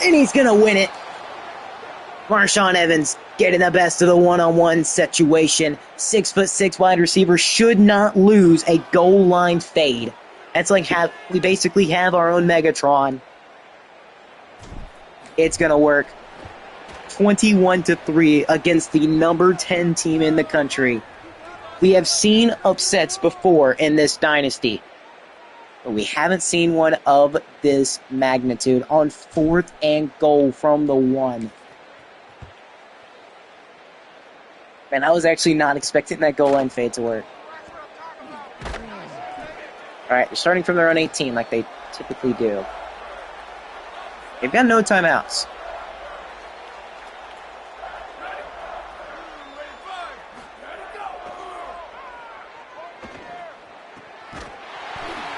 Speaker 1: And he's going to win it. Marshawn Evans getting the best of the one-on-one situation. 6'6" wide receiver should not lose a goal line fade. That's like we basically have our own Megatron. It's going to work. 21-3 against the number 10 team in the country. We have seen upsets before in this dynasty, but we haven't seen one of this magnitude on 4th and goal from the 1. Man, I was actually not expecting that goal line fade to work. Alright, they're starting from their own 18 like they typically do. They've got no timeouts.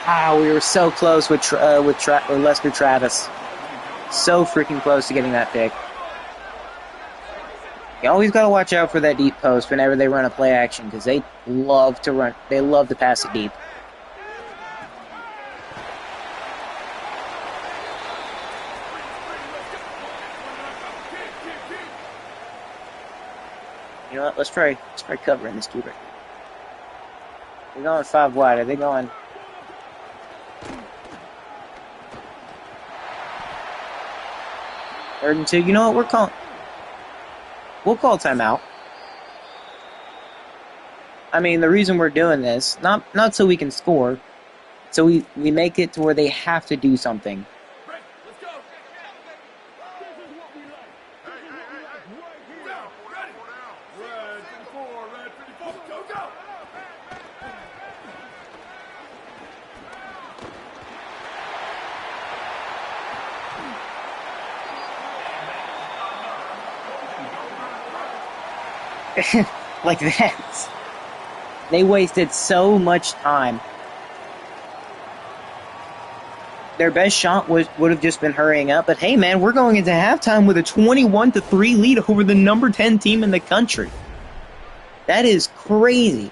Speaker 1: Ah, we were so close with Lester Travis. So freaking close to getting that pick. You always got to watch out for that deep post whenever they run a play action because they love to run. They love to pass it deep. You know what? Let's try covering this dude right here. They're going 5 wide. Are they going? Third and 2. You know what? We'll call timeout. I mean, the reason we're doing this, not so we can score, so we make it to where they have to do something.
Speaker 2: Let's go. This is what we like. Ready. Red 54, red 54. Go, go.
Speaker 1: Like that. They wasted so much time. Their best shot would have just been hurrying up, but hey man, we're going into halftime with a 21-3 lead over the number 10 team in the country. That is crazy.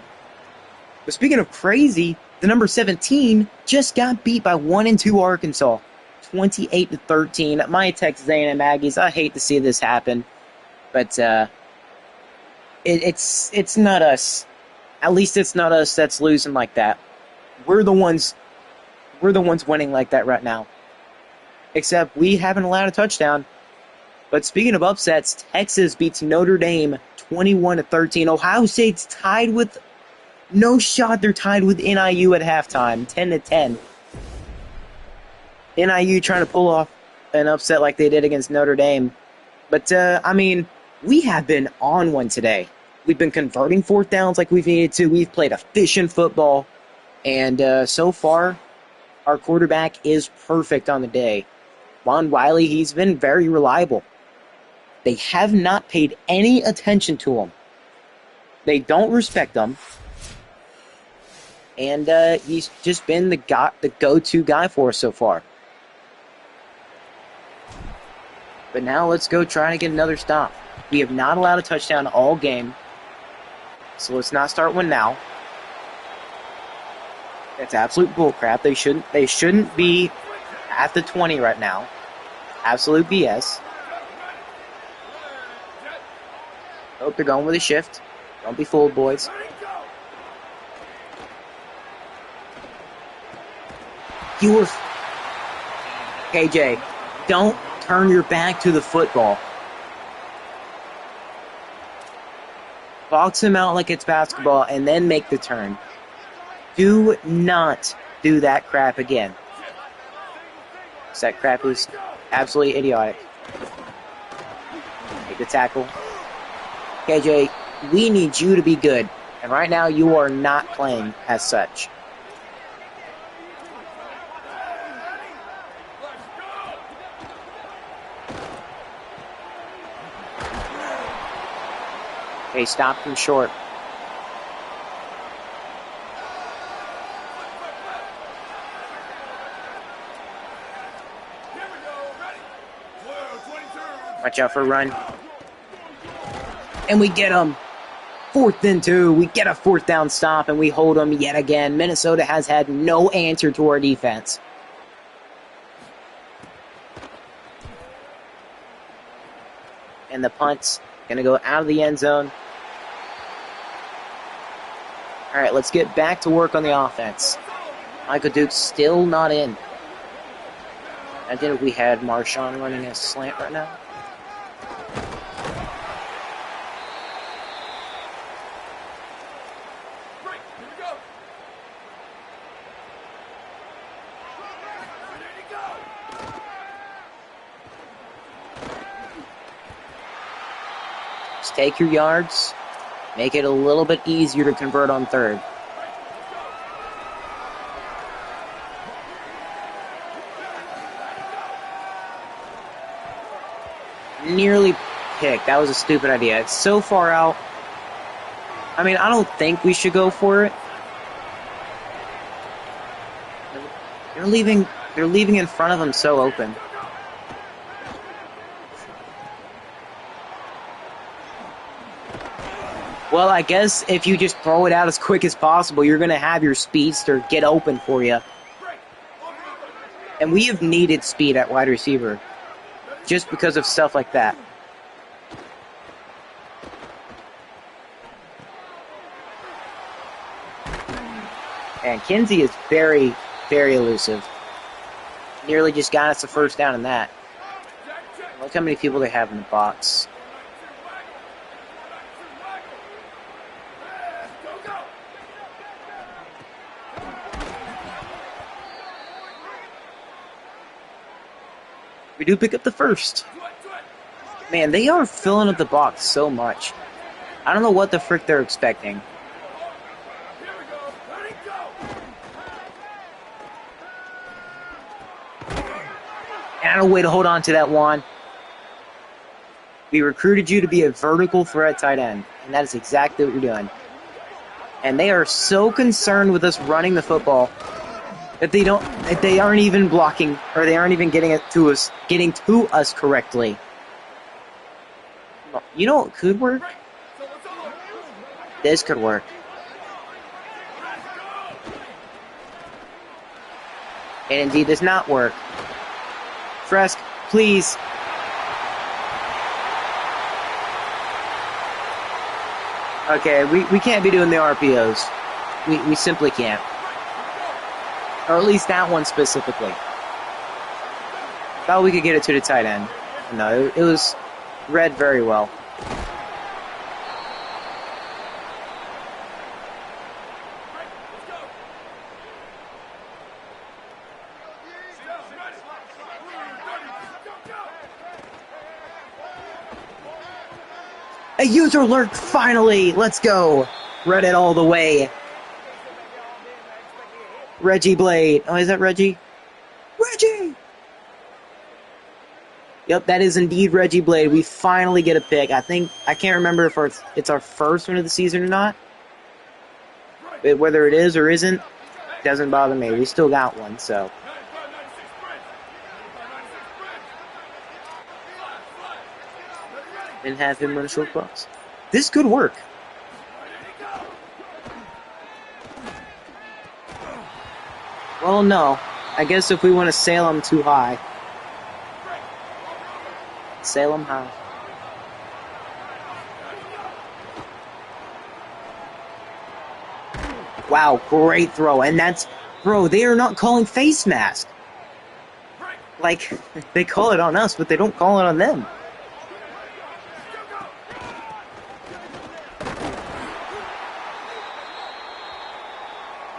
Speaker 1: But speaking of crazy, the number 17 just got beat by 1-2 Arkansas. 28-13. My Texas A&M Aggies, I hate to see this happen, but it's not us. At least it's not us that's losing like that. We're the ones winning like that right now. Except we haven't allowed a touchdown. But speaking of upsets, Texas beats Notre Dame 21-13. Ohio State's tied with no shot. They're tied with NIU at halftime, 10-10. NIU trying to pull off an upset like they did against Notre Dame. But I mean, we have been on one today. We've been converting 4th downs like we've needed to. We've played efficient football. And so far, our quarterback is perfect on the day. Lon Wiley, he's been very reliable. They have not paid any attention to him. They don't respect him. And he's just been the go-to guy for us so far. But now let's go try to get another stop. We have not allowed a touchdown all game. So let's not start one now. That's absolute bullcrap. They shouldn't be at the 20 right now. Absolute BS. Oh, they're going with a shift. Don't be fooled, boys. You were... KJ, don't turn your back to the football. Box him out like it's basketball and then make the turn. Do not do that crap again. That crap was absolutely idiotic. Make the tackle. KJ, we need you to be good. And right now, you are not playing as such. Okay, stop him short. Watch out for a run. And we get them. 4th and 2. We get a 4th down stop, and we hold them yet again. Minnesota has had no answer to our defense. And the punt's going to go out of the end zone. All right, let's get back to work on the offense. Michael Duke's still not in. I think we had Marshawn running a slant right now. Just take your yards. Make it a little bit easier to convert on 3rd. Nearly picked. That was a stupid idea. It's so far out. I mean, I don't think we should go for it. They're leaving. They're leaving in front of him so open. Well, I guess if you just throw it out as quick as possible, you're going to have your speedster get open for you. And we have needed speed at wide receiver just because of stuff like that. And Kinsey is very, very elusive. Nearly just got us a first down in that. Look how many people they have in the box. We do pick up the first. Man, they are filling up the box so much. I don't know what the frick they're expecting. And a way to hold on to that one. We recruited you to be a vertical threat tight end, and that is exactly what you're doing. And they are so concerned with us running the football that they aren't even blocking, or they aren't even getting to us correctly. You know what could work? This could work. And indeed does not work. Fresk, please. Okay, we can't be doing the RPOs. We simply can't. Or at least that one specifically. Thought we could get it to the tight end. No, it was read very well. A user alert, finally! Let's go! Read it all the way. Reggie Blade. Oh, is that Reggie? Reggie! Yep, that is indeed Reggie Blade. We finally get a pick. I can't remember if it's our first one of the season or not. But whether it is or isn't, doesn't bother me. We still got one, so. And have him run a short cross. This could work. Well, no. I guess if we want to sail him too high. Sail him high. Wow, great throw. And that's, bro, they are not calling face mask. Like, they call it on us, but they don't call it on them.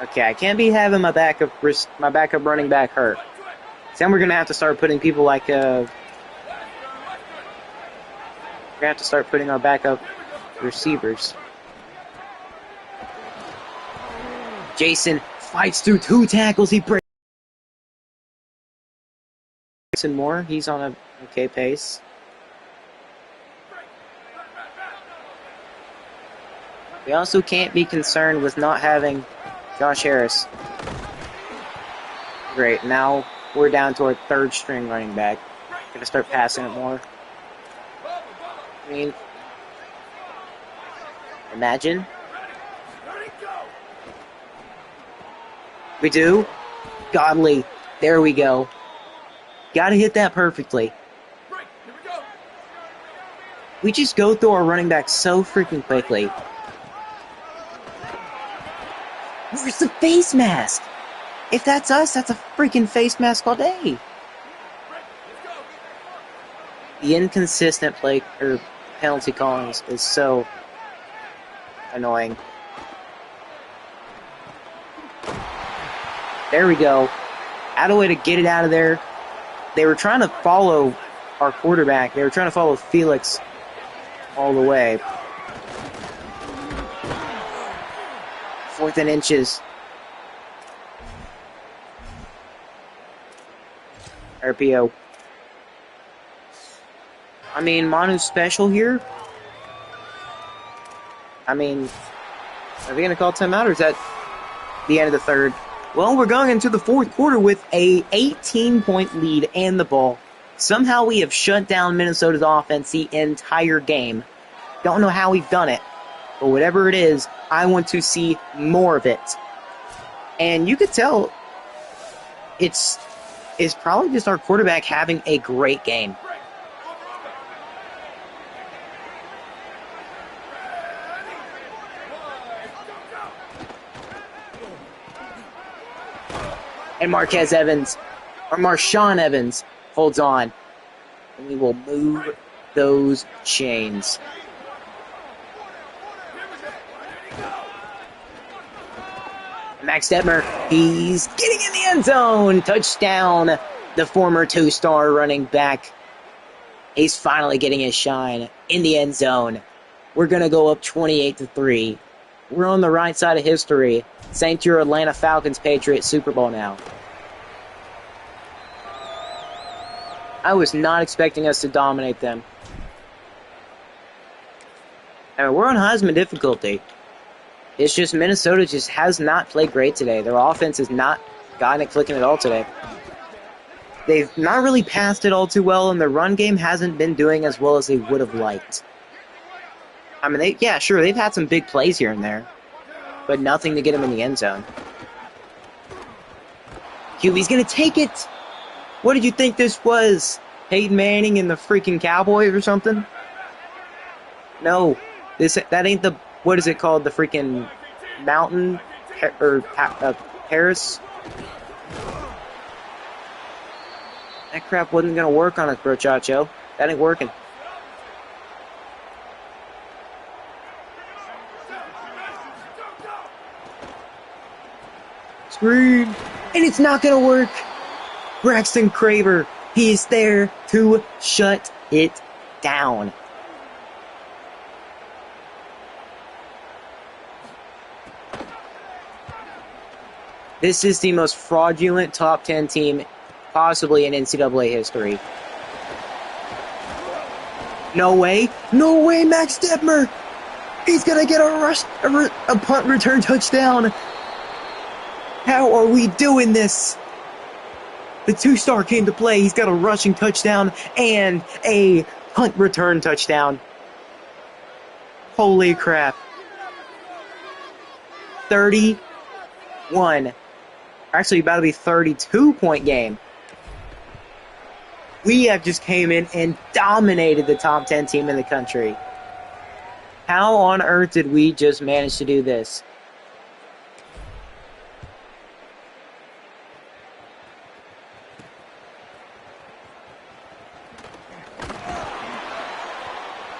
Speaker 1: Okay, I can't be having my backup running back hurt. Then we're gonna have to start putting people like we're gonna have to start putting our backup receivers. Jason fights through 2 tackles. He breaks. And more. He's on a okay pace. We also can't be concerned with not having Josh Harris. Great. Now we're down to our 3rd string running back. Gonna start passing it more. I mean, imagine. We do. Godly. There we go. Gotta hit that perfectly. We just go through our running back so freaking quickly. Where's the face mask? If that's us, that's a freaking face mask all day. The inconsistent play or penalty callings is so annoying. There we go. Out of way to get it out of there. They were trying to follow our quarterback. They were trying to follow Felix all the way. 4th and inches. RPO. I mean, Manu's special here. I mean, are they going to call timeout or is that the end of the 3rd? Well, we're going into the fourth quarter with a 18-point lead and the ball. Somehow we have shut down Minnesota's offense the entire game. Don't know how we've done it, but whatever it is, I want to see more of it. And you could tell it's probably just our quarterback having a great game. And Marshawn Evans holds on. And we will move those chains. Max Detmer, he's getting in the end zone. Touchdown. The former two-star running back. He's finally getting his shine in the end zone. We're going to go up 28-3. We're on the right side of history. St. Your Atlanta Falcons Patriots Super Bowl now. I was not expecting us to dominate them. I mean, we're on Heisman difficulty. It's just Minnesota just has not played great today. Their offense has not gotten it clicking at all today. They've not really passed it all too well, and their run game hasn't been doing as well as they would have liked. I mean, they've had some big plays here and there, but nothing to get them in the end zone. QB's going to take it. What did you think this was? Peyton Manning and the freaking Cowboys or something? No, that ain't the, what is it called? The freaking mountain or Paris? That crap wasn't going to work on us, Brochacho. That ain't working. Screen. And it's not going to work. Braxton Craver. He is there to shut it down. This is the most fraudulent top 10 team possibly in NCAA history. No way. No way, Max Detmer. He's going to get a punt return touchdown. How are we doing this? The two-star came to play. He's got a rushing touchdown and a punt return touchdown. Holy crap. 31. Actually, about to be 32-point game. We have just came in and dominated the top 10 team in the country. How on earth did we just manage to do this?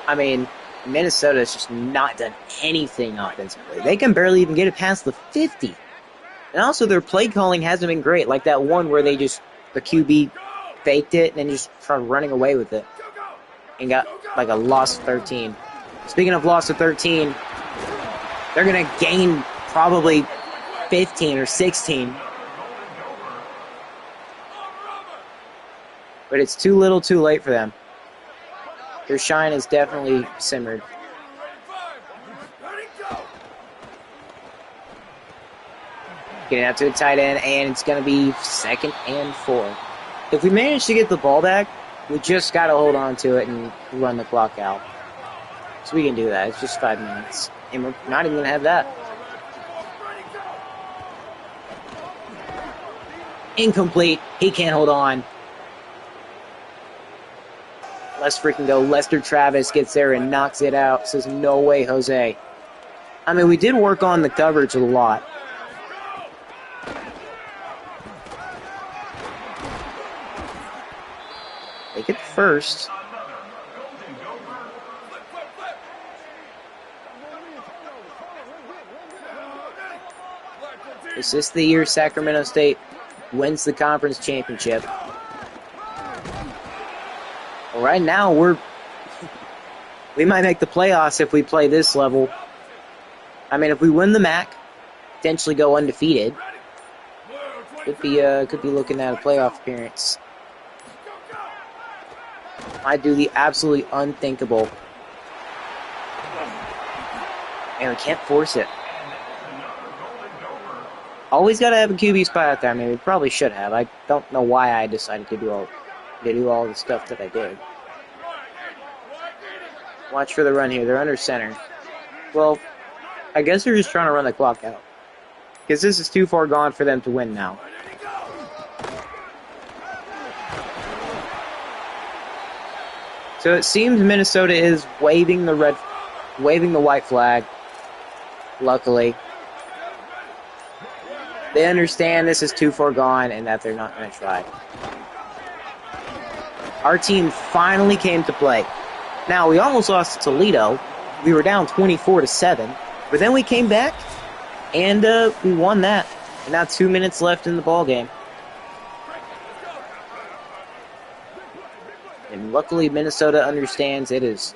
Speaker 1: I mean, Minnesota's just not done anything offensively. They can barely even get it past the 50. And also, their play calling hasn't been great. Like that one where the QB faked it and then just started running away with it. And got like a loss of 13. Speaking of loss of 13, they're going to gain probably 15 or 16. But it's too little too late for them. Their shine is definitely simmered. Getting out to a tight end, and it's going to be 2nd and 4. If we manage to get the ball back, we just got to hold on to it and run the clock out. So we can do that. It's just 5 minutes. And we're not even going to have that. Incomplete. He can't hold on. Let's freaking go. Lester Travis gets there and knocks it out. Says, no way, Jose. I mean, we did work on the coverage a lot. They get first. Is this the year Sacramento State wins the conference championship? Well, right now, we might make the playoffs if we play this level. I mean, if we win the MAC, potentially go undefeated, could be looking at a playoff appearance. I do the absolutely unthinkable. And we can't force it. Always got to have a QB spot out there. I mean, we probably should have. I don't know why I decided to do all the stuff that I did. Watch for the run here. They're under center. Well, I guess they're just trying to run the clock out. Because this is too far gone for them to win now. So it seems Minnesota is waving the white flag. Luckily. They understand this is too far gone and that they're not going to try. Our team finally came to play. Now, we almost lost to Toledo. We were down 24-7. But then we came back, and we won that. And now 2 minutes left in the ball game. And luckily, Minnesota understands it is.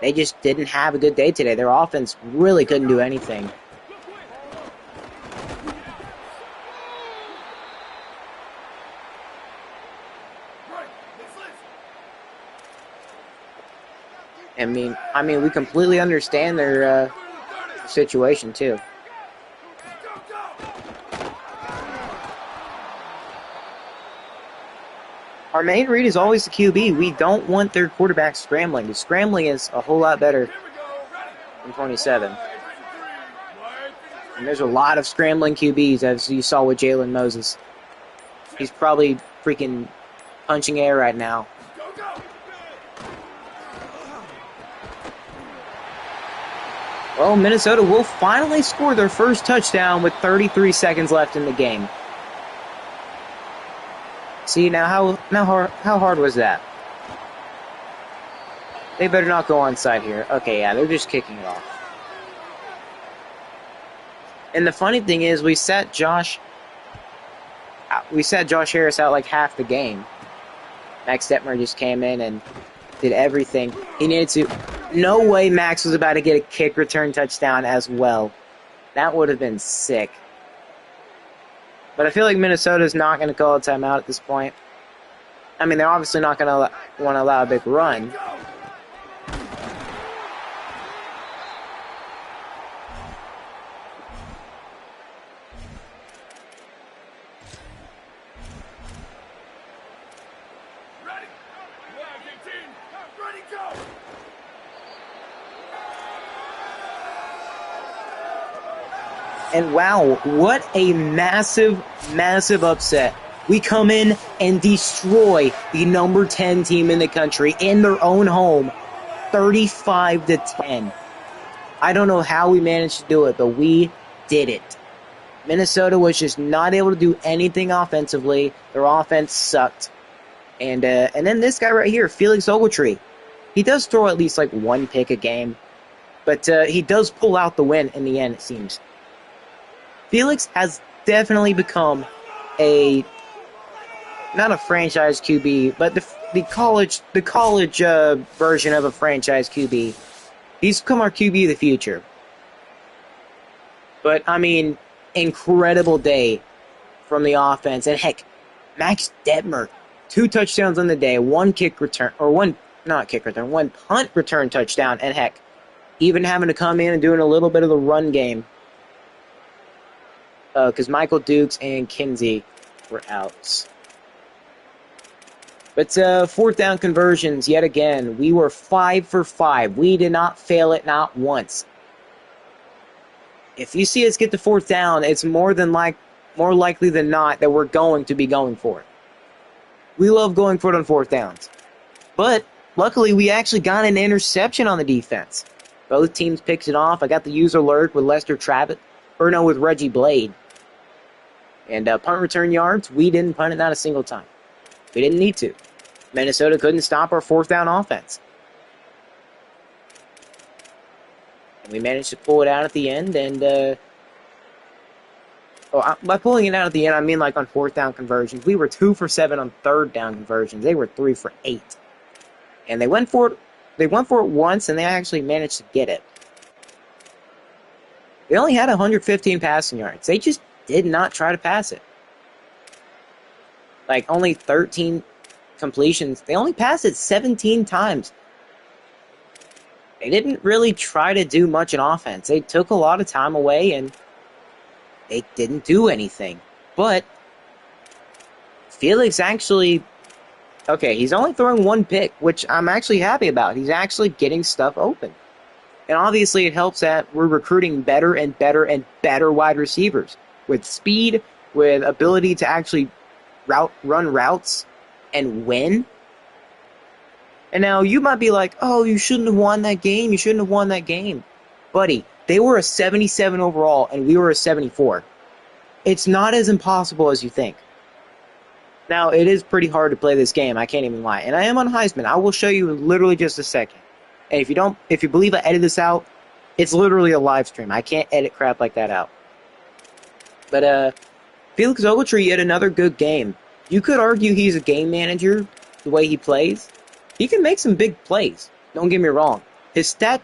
Speaker 1: They just didn't have a good day today. Their offense really couldn't do anything. I mean, we completely understand their situation too. Our main read is always the QB. We don't want their quarterback scrambling. The scrambling is a whole lot better than 27. And there's a lot of scrambling QBs, as you saw with Jalen Moses. He's probably freaking punching air right now. Well, Minnesota will finally score their first touchdown with 33 seconds left in the game. See, now how hard was that? They better not go onside here. Okay, yeah, they're just kicking it off. And the funny thing is, we sat Josh Harris out like half the game. Max Detmer just came in and did everything he needed to. No way Max was about to get a kick return touchdown as well. That would have been sick. But I feel like Minnesota's not going to call a timeout at this point. I mean, they're obviously not going to want to allow a big run. And wow, what a massive, massive upset. We come in and destroy the number 10 team in the country in their own home, 35-10. I don't know how we managed to do it, but we did it. Minnesota was just not able to do anything offensively. Their offense sucked. And then this guy right here, Felix Ogletree. He does throw at least like one pick a game, but he does pull out the win in the end, it seems. Felix has definitely become not a franchise QB, but the college version of a franchise QB. He's become our QB of the future. But I mean, incredible day from the offense, and heck, Max Detmer, 2 touchdowns on the day, one punt return touchdown, and heck, even having to come in and doing a little bit of the run game. Because Michael Dukes and Kinsey were out. But 4th down conversions, yet again, we were 5 for 5. We did not fail it, not once. If you see us get to 4th down, it's more likely than not that we're going to be going for it. We love going for it on 4th downs. But luckily, we actually got an interception on the defense. Both teams picked it off. I got the user alert with with Reggie Blade. And punt return yards, we didn't punt it not a single time. We didn't need to. Minnesota couldn't stop our 4th down offense. And we managed to pull it out at the end, and by pulling it out at the end, I mean like on 4th down conversions. We were 2 for 7 on 3rd down conversions. They were 3 for 8. And they went for it once, and they actually managed to get it. They only had 115 passing yards. They just did not try to pass it. Like, only 13 completions. They only passed it 17 times. They didn't really try to do much in offense. They took a lot of time away, and it didn't do anything. But Felix actually, okay, he's only throwing one pick, which I'm actually happy about. He's actually getting stuff open. And obviously, it helps that we're recruiting better and better and better wide receivers with speed, with ability to actually run routes and win. And now you might be like, oh, you shouldn't have won that game. You shouldn't have won that game. Buddy, they were a 77 overall and we were a 74. It's not as impossible as you think. Now, it is pretty hard to play this game. I can't even lie. And I am on Heisman. I will show you in literally just a second. And if you believe I edit this out, it's literally a live stream. I can't edit crap like that out. But Felix Ogletree had another good game. You could argue he's a game manager the way he plays. He can make some big plays. Don't get me wrong. His stat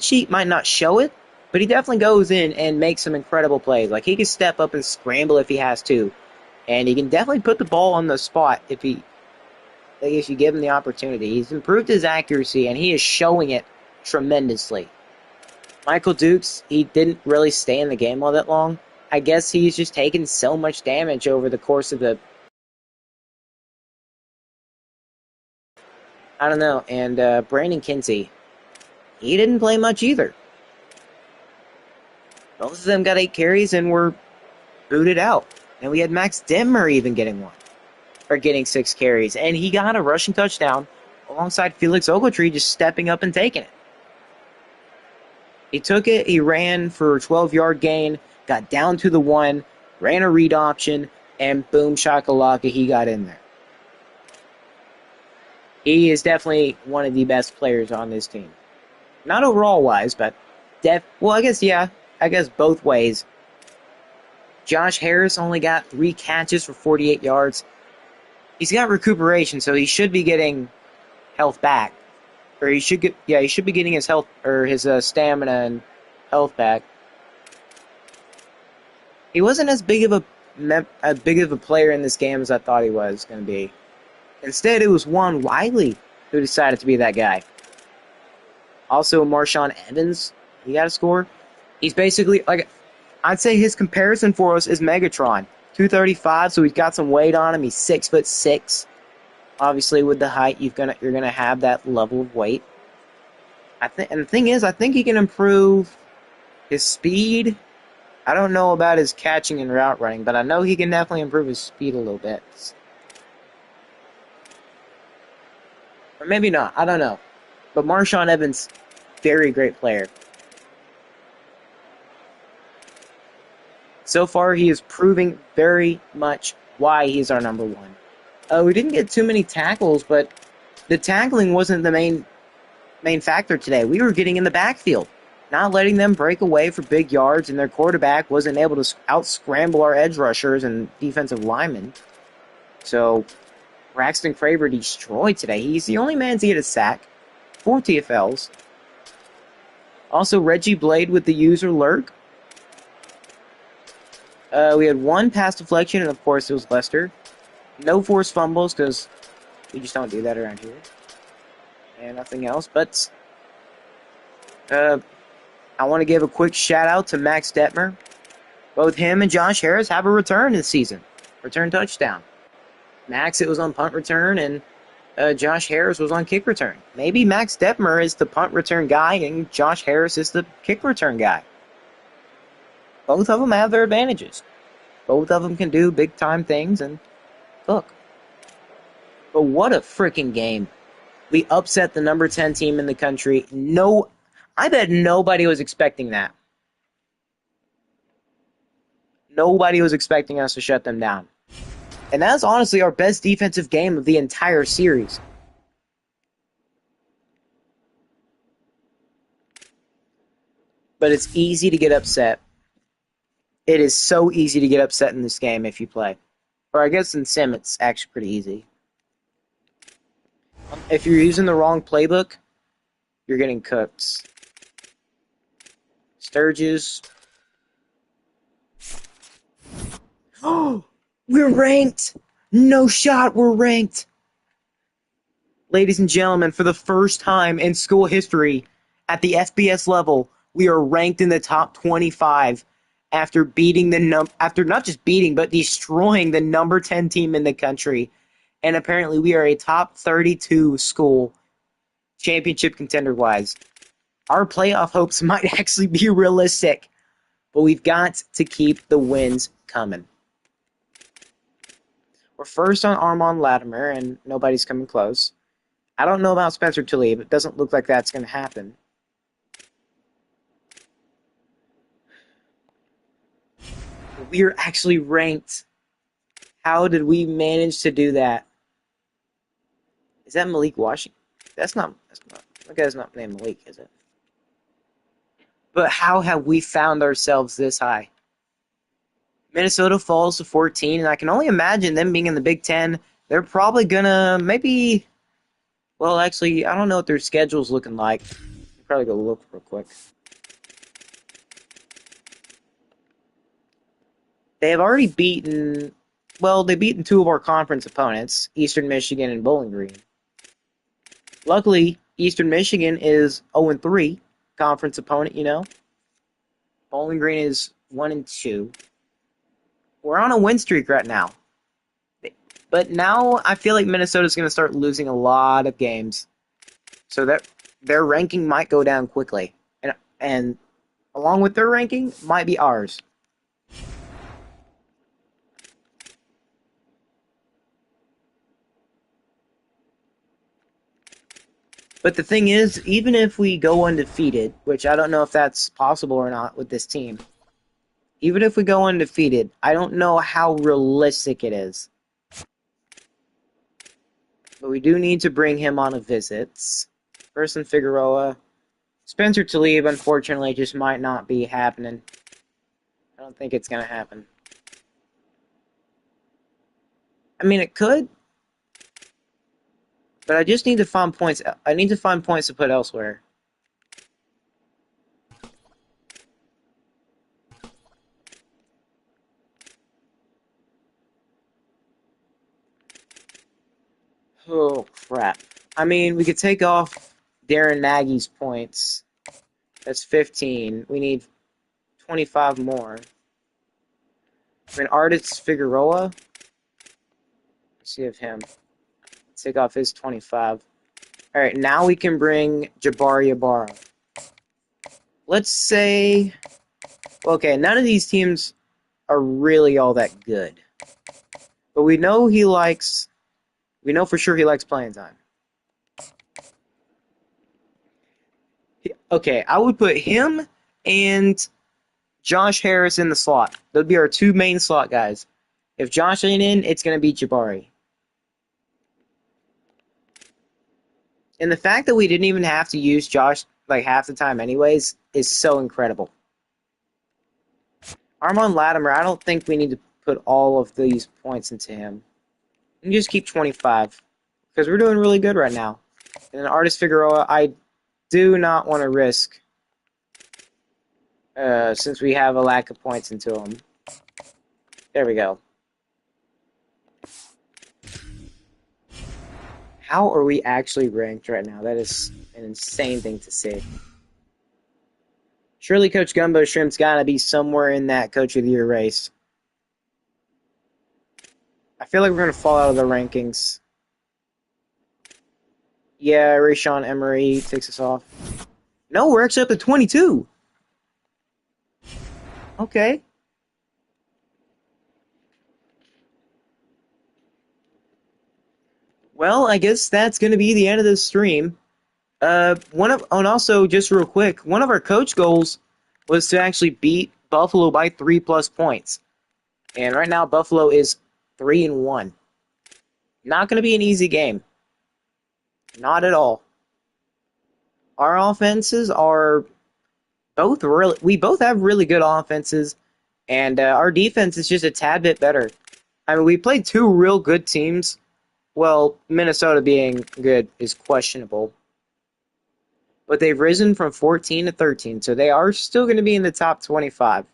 Speaker 1: sheet might not show it, but he definitely goes in and makes some incredible plays. Like he can step up and scramble if he has to, and he can definitely put the ball on the spot if you give him the opportunity. He's improved his accuracy, and he is showing it tremendously. Michael Dukes, he didn't really stay in the game all that long. I guess he's just taken so much damage over the course of the... I don't know. And Brandon Kinsey, he didn't play much either. Both of them got 8 carries and were booted out. And we had Max Demmer even getting 6 carries. And he got a rushing touchdown alongside Felix Ogletree just stepping up and taking it. He took it, he ran for a 12-yard gain, got down to the 1, ran a read option, and boom shakalaka, he got in there. He is definitely one of the best players on this team. Not overall wise, but I guess both ways. Josh Harris only got 3 catches for 48 yards. He's got recuperation, so he should be getting health back. Or he should be getting his health or his stamina and health back. He wasn't as big of a player in this game as I thought he was going to be. Instead, it was Juan Wiley who decided to be that guy. Also, Marshawn Evans, he got a score. He's basically like, I'd say his comparison for us is Megatron, 235. So he's got some weight on him. He's 6'6". Obviously, with the height, you're gonna have that level of weight. And the thing is, I think he can improve his speed. I don't know about his catching and route running, but I know he can definitely improve his speed a little bit. Or maybe not. I don't know. But Marshawn Evans, very great player. So far, he is proving very much why he's our number 1. We didn't get too many tackles, but the tackling wasn't the main factor today. We were getting in the backfield, not letting them break away for big yards, and their quarterback wasn't able to out-scramble our edge rushers and defensive linemen. So, Braxton Craver destroyed today. He's the only man to get a sack, 4 TFLs. Also, Reggie Blade with the user lurk. We had 1 pass deflection, and of course it was Lester. No forced fumbles, because we just don't do that around here. And nothing else, but I want to give a quick shout-out to Max Detmer. Both him and Josh Harris have a return this season. Return touchdown. Max, it was on punt return, and Josh Harris was on kick return. Maybe Max Detmer is the punt return guy, and Josh Harris is the kick return guy. Both of them have their advantages. Both of them can do big-time things, and look. But what a freaking game. We upset the number 10 team in the country. I bet nobody was expecting that. Nobody was expecting us to shut them down. And that's honestly our best defensive game of the entire series. But it's easy to get upset. It is so easy to get upset in this game if you play. Or I guess in Sim, it's actually pretty easy. If you're using the wrong playbook, you're getting cooked. Sturgis. Oh, we're ranked! No shot, we're ranked! Ladies and gentlemen, for the first time in school history, at the FBS level, we are ranked in the top 25 after after not just beating but destroying the number 10 team in the country. And apparently we are a top 32 school championship contender wise. Our playoff hopes might actually be realistic, but we've got to keep the wins coming. We're first on Armand Latimer, and nobody's coming close. I don't know about Spencer Tlaib. It doesn't look like that's going to happen. We are actually ranked. How did we manage to do that? Is that Malik Washington? That guy's not named Malik, is it? But how have we found ourselves this high? Minnesota falls to 14, and I can only imagine them being in the Big Ten. They're probably gonna maybe. Well, actually, I don't know what their schedule's looking like. I'll probably go look real quick. They have already beaten. Well, they've beaten two of our conference opponents, Eastern Michigan and Bowling Green. Luckily, Eastern Michigan is 0-3 conference opponent. Bowling Green is 1-2. We're on a win streak right now. But now I feel like Minnesota's going to start losing a lot of games. So that their ranking might go down quickly. And along with their ranking, might be ours. But the thing is, even if we go undefeated, which I don't know if that's possible or not with this team, even if we go undefeated, I don't know how realistic it is. But we do need to bring him on a visit. Person Figueroa. Spencer Tlaib, unfortunately, just might not be happening. I don't think it's going to happen. I mean, it could. But I just need to find points. I need to find points to put elsewhere. Oh, crap. I mean, we could take off Darren Nagy's points. That's 15. We need 25 more. I mean, Artist Figueroa. Let's see if him. Take off his 25. All right, now we can bring Jabari Ibarra. Let's say... Okay, none of these teams are really all that good. But we know he likes... We know for sure he likes playing time. Okay, I would put him and Josh Harris in the slot. Those would be our two main slot guys. If Josh ain't in, it's going to be Jabari. And the fact that we didn't even have to use Josh like half the time anyways is so incredible. Armand Latimer, I don't think we need to put all of these points into him. You can just keep 25 because we're doing really good right now. And then Artist Figueroa, I do not want to risk since we have a lack of points into him. There we go. How are we actually ranked right now? That is an insane thing to see. Surely Coach Gumbo Shrimp's got to be somewhere in that Coach of the Year race. I feel like we're going to fall out of the rankings. Yeah, Rashawn Emery takes us off. No, we're actually up to 22. Okay. Well, I guess that's going to be the end of this stream. And also, just real quick, one of our coach goals was to actually beat Buffalo by 3+ points. And right now, Buffalo is 3-1. Not going to be an easy game. Not at all. Our offenses are both really. We both have really good offenses, and our defense is just a tad bit better. I mean, we played two real good teams. Well, Minnesota being good is questionable. But they've risen from 14 to 13, so they are still going to be in the top 25,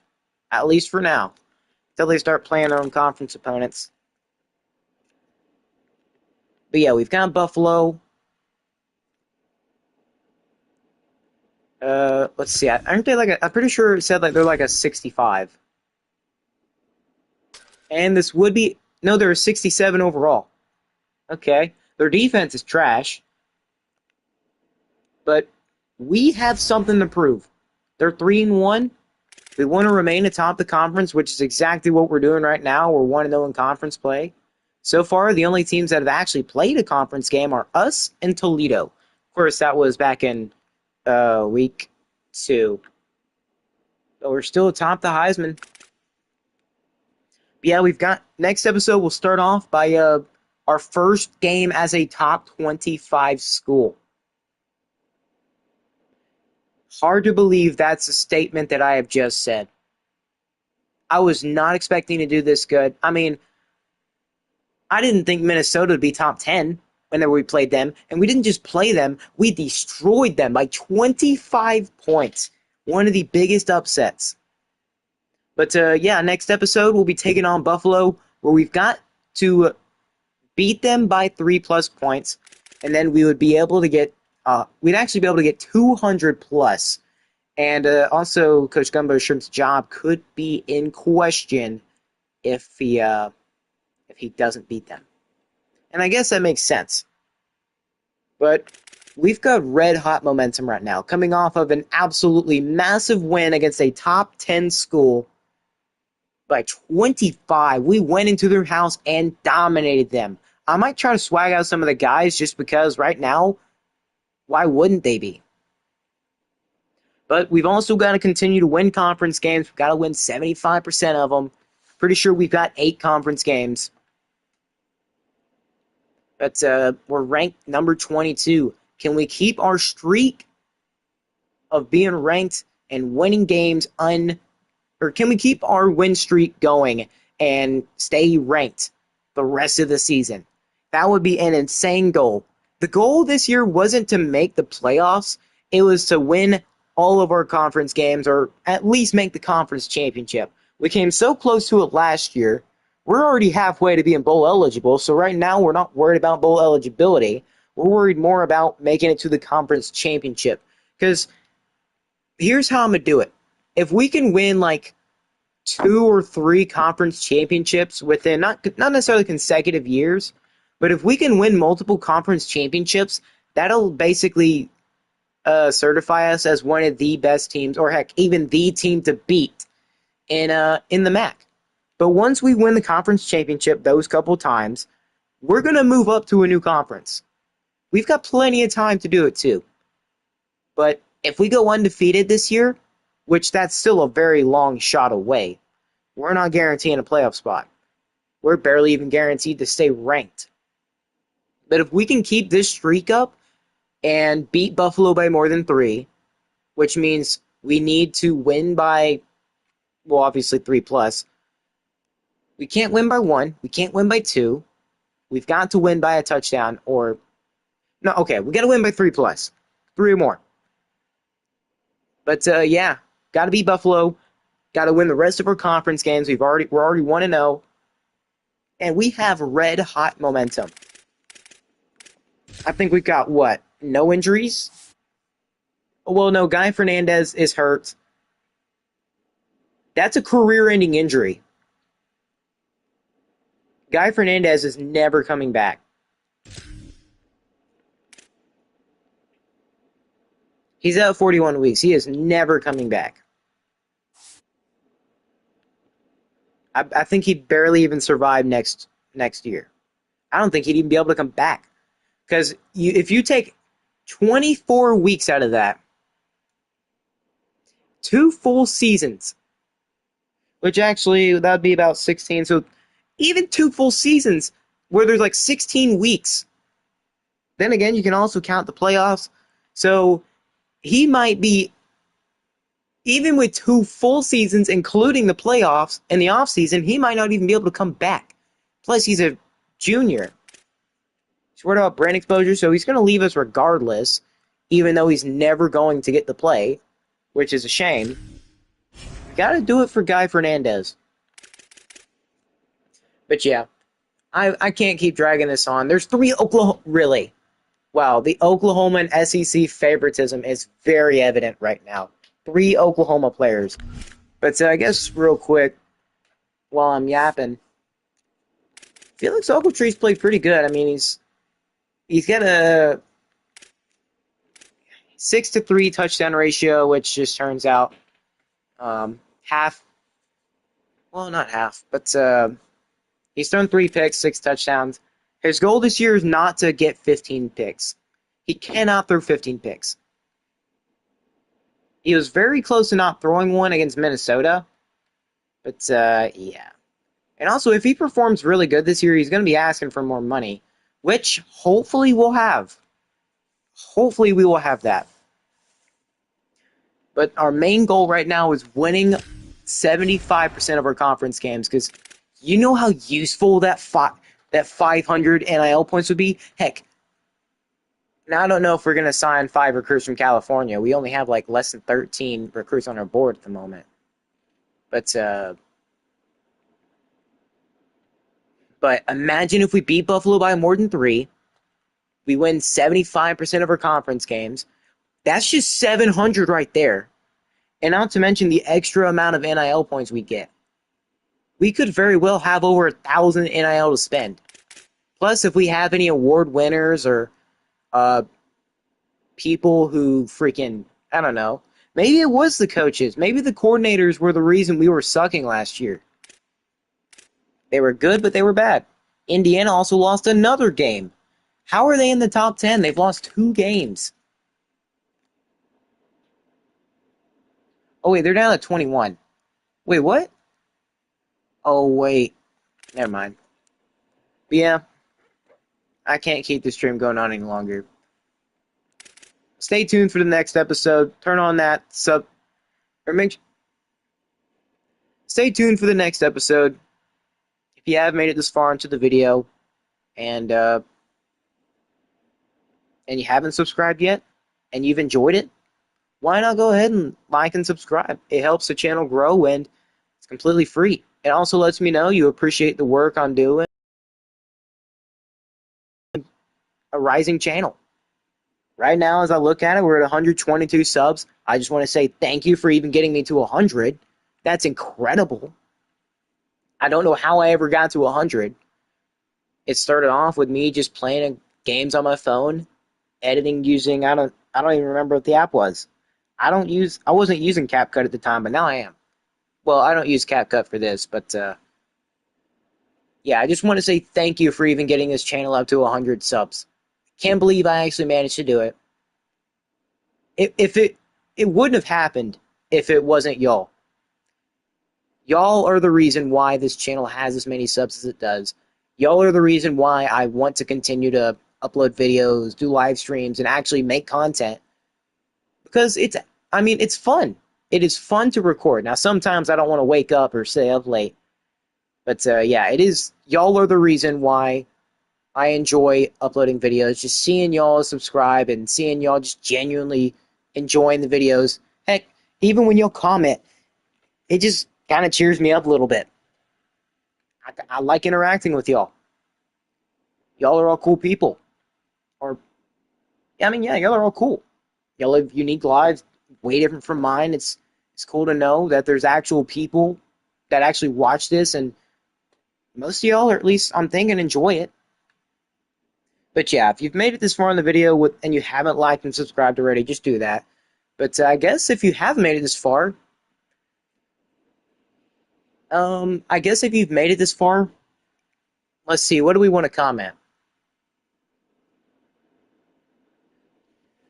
Speaker 1: at least for now, until they start playing their own conference opponents. But yeah, we've got Buffalo. Let's see. Aren't they like I'm pretty sure it said like they're like a 65. And this would be, no, there are 67 overall. Okay. Their defense is trash, but we have something to prove. They're 3-1. We want to remain atop the conference, which is exactly what we're doing right now. We're 1-0 in conference play. So far, the only teams that have actually played a conference game are us and Toledo. Of course, that was back in week 2. But we're still atop the Heisman. But yeah, we've got next episode. We'll start off by our first game as a top 25 school. Hard to believe that's a statement that I have just said. I was not expecting to do this good. I mean, I didn't think Minnesota would be top 10 whenever we played them. And we didn't just play them, we destroyed them by 25 points. One of the biggest upsets. But yeah, next episode we'll be taking on Buffalo, where we've got to beat them by 3+ points. And then we would be able to get, we'd actually be able to get 200 plus. And also, Coach Gumbo Shrimp's job could be in question if he doesn't beat them. And I guess that makes sense. But we've got red hot momentum right now, coming off of an absolutely massive win against a top 10 school by 25. We went into their house and dominated them. I might try to swag out some of the guys just because right now, why wouldn't they be? But we've also got to continue to win conference games. We've got to win 75% of them. Pretty sure we've got 8 conference games. But we're ranked number 22. Can we keep our streak of being ranked and winning games or can we keep our win streak going and stay ranked the rest of the season? That would be an insane goal. The goal this year wasn't to make the playoffs. It was to win all of our conference games or at least make the conference championship. We came so close to it last year. We're already halfway to being bowl eligible, so right now we're not worried about bowl eligibility. We're worried more about making it to the conference championship. Because here's how I'm going to do it. If we can win like 2 or 3 conference championships within not necessarily consecutive years, but if we can win multiple conference championships, that'll basically certify us as one of the best teams, or heck, even the team to beat in the MAC. But once we win the conference championship those couple times, we're going to move up to a new conference. We've got plenty of time to do it too. But if we go undefeated this year, which that's still a very long shot away, we're not guaranteeing a playoff spot. We're barely even guaranteed to stay ranked. But if we can keep this streak up and beat Buffalo by more than 3, which means we need to win by, well, obviously 3 plus. We can't win by 1. We can't win by 2. We've got to win by a touchdown or, no, okay, we got to win by 3 plus. 3 or more. But yeah, got to beat Buffalo. Got to win the rest of our conference games. We're already 1-0, and we have red hot momentum. I think we've got what? No injuries? Well, no, Guy Fernandez is hurt. That's a career-ending injury. Guy Fernandez is never coming back. He's out 41 weeks. He is never coming back. I think he'd barely even survive next year. I don't think he'd even be able to come back. Because if you take 24 weeks out of that, 2 full seasons, which actually that would be about 16. So even 2 full seasons where there's like 16 weeks. Then again, you can also count the playoffs. So he might be, even with 2 full seasons, including the playoffs and the offseason, he might not even be able to come back. Plus, he's a junior. He's worried about brain exposure, so he's going to leave us regardless, even though he's never going to get the play, which is a shame. Got to do it for Guy Fernandez. But yeah, I can't keep dragging this on. There's 3 Oklahoma, really. Wow, the Oklahoma and SEC favoritism is very evident right now. 3 Oklahoma players. But I guess real quick, while I'm yapping, Felix Ogletree's played pretty good. I mean, he's got a 6-3 touchdown ratio, which just turns out half. Well, not half, but he's thrown 3 picks, 6 touchdowns. His goal this year is not to get 15 picks. He cannot throw 15 picks. He was very close to not throwing one against Minnesota, but yeah. And also, if he performs really good this year, he's going to be asking for more money, which hopefully we'll have. Hopefully we will have that. But our main goal right now is winning 75% of our conference games, because you know how useful that 500 NIL points would be? Heck, now I don't know if we're going to sign 5 recruits from California. We only have like less than 13 recruits on our board at the moment. But imagine if we beat Buffalo by more than 3. We win 75% of our conference games. That's just 700 right there. And not to mention the extra amount of NIL points we get. We could very well have over 1,000 NIL to spend. Plus, if we have any award winners or people who freaking, I don't know, maybe it was the coaches. Maybe the coordinators were the reason we were sucking last year. They were good, but they were bad. Indiana also lost another game. How are they in the top 10? They've lost 2 games. Oh, wait, they're down to 21. Wait, what? Oh, wait. Never mind. But yeah, I can't keep this stream going on any longer. Stay tuned for the next episode. Turn on that sub... Or make... Stay tuned for the next episode. If you have made it this far into the video, and you haven't subscribed yet, and you've enjoyed it, why not go ahead and like and subscribe? It helps the channel grow, and it's completely free. It also lets me know you appreciate the work I'm doing. A rising channel. Right now, as I look at it, we're at 122 subs. I just want to say thank you for even getting me to 100. That's incredible. I don't know how I ever got to 100. It started off with me just playing games on my phone, editing using I don't even remember what the app was. I wasn't using CapCut at the time, but now I am. Well, I don't use CapCut for this, but yeah, I just want to say thank you for even getting this channel up to 100 subs. Can't believe I actually managed to do it. If it wouldn't have happened if it wasn't y'all. Y'all are the reason why this channel has as many subs as it does. Y'all are the reason why I want to continue to upload videos, do live streams, and actually make content. Because it's fun. It is fun to record. Now, sometimes I don't want to wake up or stay up late. But yeah, it is. Y'all are the reason why I enjoy uploading videos. Just seeing y'all subscribe and seeing y'all just genuinely enjoying the videos. Heck, even when y'all comment, it just kind of cheers me up a little bit. I like interacting with y'all. Y'all are all cool people. Or, I mean, yeah, y'all are all cool. Y'all live unique lives, way different from mine. It's cool to know that there's actual people that actually watch this, and most of y'all, or at least I'm thinking, enjoy it. But yeah, if you've made it this far in the video and you haven't liked and subscribed already, just do that. But I guess if you have made it this far, I guess if you've made it this far, let's see, what do we want to comment?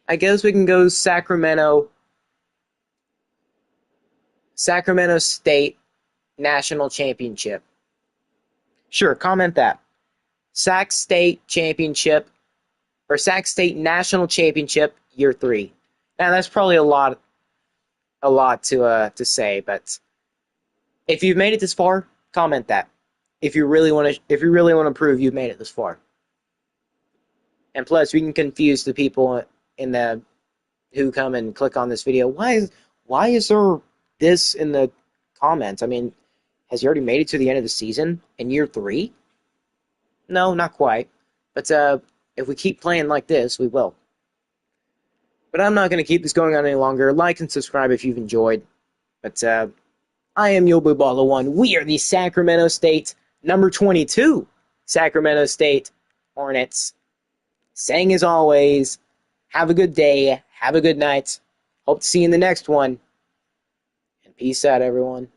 Speaker 1: I guess we can go Sacramento State National Championship. Sure, comment that. Sac State Championship, or Sac State National Championship, year 3. Now that's probably a lot to say, but if you've made it this far, comment that. If you really want to prove you've made it this far. And plus, we can confuse the people in the who come and click on this video. Why is there this in the comments? I mean, has he already made it to the end of the season in year 3? No, not quite. But if we keep playing like this, we will. But I'm not going to keep this going on any longer. Like and subscribe if you've enjoyed. But I am Yo Blue Ball 1. We are the Sacramento State number 22 Sacramento State Hornets, saying as always, have a good day, have a good night. Hope to see you in the next one. And peace out, everyone.